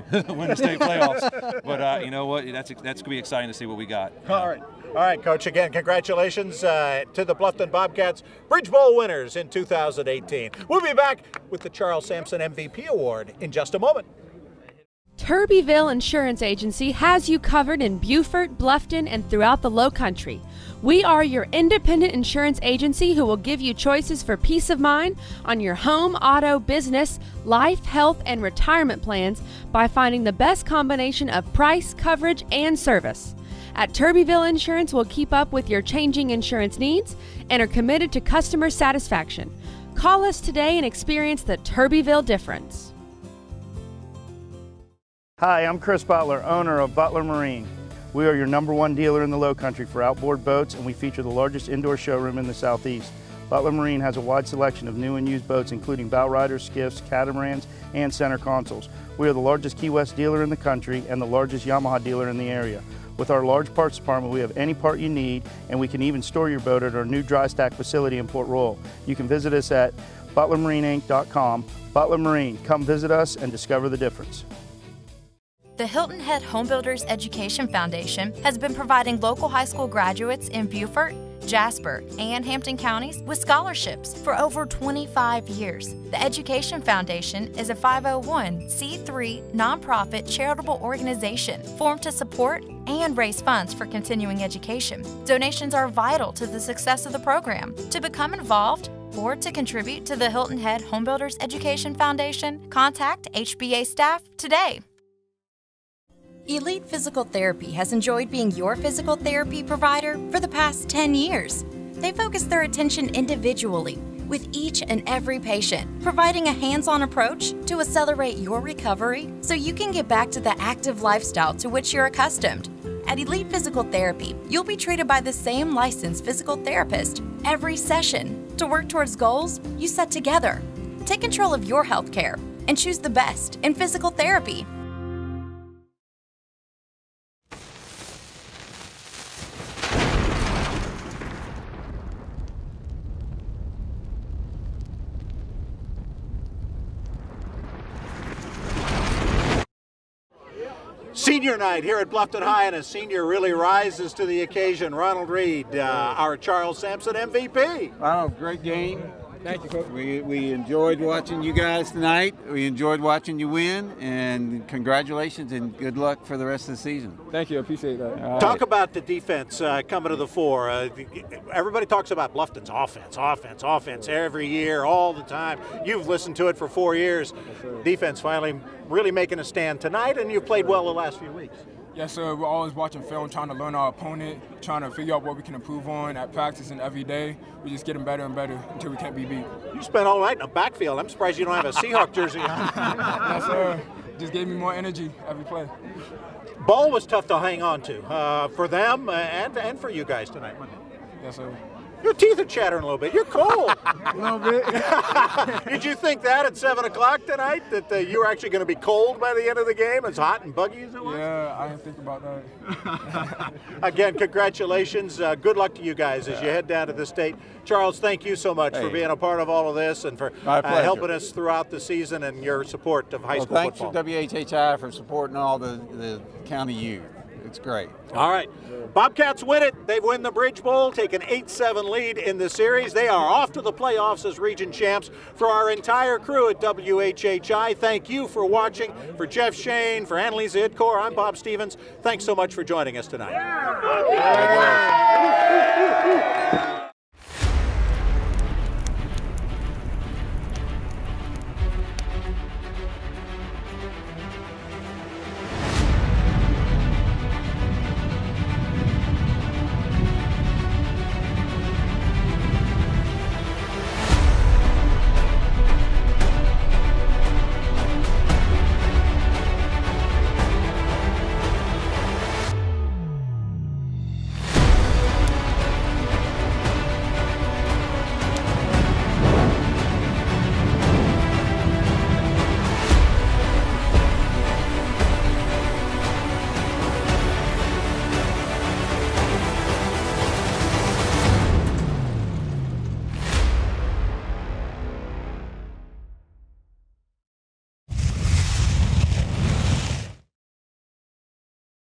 playoffs. But you know what? That's going to be exciting to see what we got. All right, Coach. Again, congratulations to the Bluffton Bobcats, Bridge Bowl winners in 2018. We'll be back with the Charles Sampson MVP Award in just a moment. Turbyville Insurance Agency has you covered in Beaufort, Bluffton, and throughout the Lowcountry. We are your independent insurance agency who will give you choices for peace of mind on your home, auto, business, life, health, and retirement plans by finding the best combination of price, coverage, and service. At Turbyville Insurance, we'll keep up with your changing insurance needs and are committed to customer satisfaction. Call us today and experience the Turbyville difference. Hi, I'm Chris Butler, owner of Butler Marine. We are your #1 dealer in the Lowcountry for outboard boats, and we feature the largest indoor showroom in the Southeast. Butler Marine has a wide selection of new and used boats, including bow riders, skiffs, catamarans, and center consoles. We are the largest Key West dealer in the country and the largest Yamaha dealer in the area. With our large parts department, we have any part you need, and we can even store your boat at our new dry stack facility in Port Royal. You can visit us at butlermarineinc.com. Butler Marine, come visit us and discover the difference. The Hilton Head Homebuilders Education Foundation has been providing local high school graduates in Beaufort, Jasper, and Hampton counties with scholarships for over 25 years. The Education Foundation is a 501c3 nonprofit charitable organization formed to support and raise funds for continuing education. Donations are vital to the success of the program. To become involved or to contribute to the Hilton Head Homebuilders Education Foundation, contact HBA staff today. Elite Physical Therapy has enjoyed being your physical therapy provider for the past 10 years. They focus their attention individually with each and every patient, providing a hands-on approach to accelerate your recovery so you can get back to the active lifestyle to which you're accustomed. At Elite Physical Therapy, you'll be treated by the same licensed physical therapist every session to work towards goals you set together. Take control of your health care and choose the best in physical therapy. Senior night here at Bluffton High, and a senior really rises to the occasion. Ronald Reed, our Charles Sampson MVP. Ronald, great game. Thank you, Coach. We enjoyed watching you guys tonight. We enjoyed watching you win, and congratulations and good luck for the rest of the season. Thank you, I appreciate that. Talk about the defense coming to the fore. Everybody talks about Bluffton's offense every year, all the time. You've listened to it for 4 years. Defense finally really making a stand tonight, and you've played well the last few weeks. Yes, sir. We're always watching film, trying to learn our opponent, trying to figure out what we can improve on at practice and every day. We're just getting better and better until we can't be beat. You spent all night in the backfield. I'm surprised you don't have a Seahawks jersey on. Yes, sir. Just gave me more energy every play. Ball was tough to hang on to for them and for you guys tonight, wasn't it? Yes, sir. Your teeth are chattering a little bit. You're cold. A little bit. Did you think that at 7 o'clock tonight, that you were actually going to be cold by the end of the game, as hot and buggy as it was? Yeah, I didn't think about that. Again, congratulations. Good luck to you guys as you head down to the state. Charles, thank you so much for being a part of all of this and for helping us throughout the season and your support of high school thanks football. Thanks to WHHI for supporting all the county youth. It's great. All right. Bobcats win it. They win the Bridge Bowl, take an 8-7 lead in the series. They are off to the playoffs as region champs. For our entire crew at WHHI, thank you for watching. For Jeff Shane, for Annalisa Idkor, I'm Bob Stevens. Thanks so much for joining us tonight.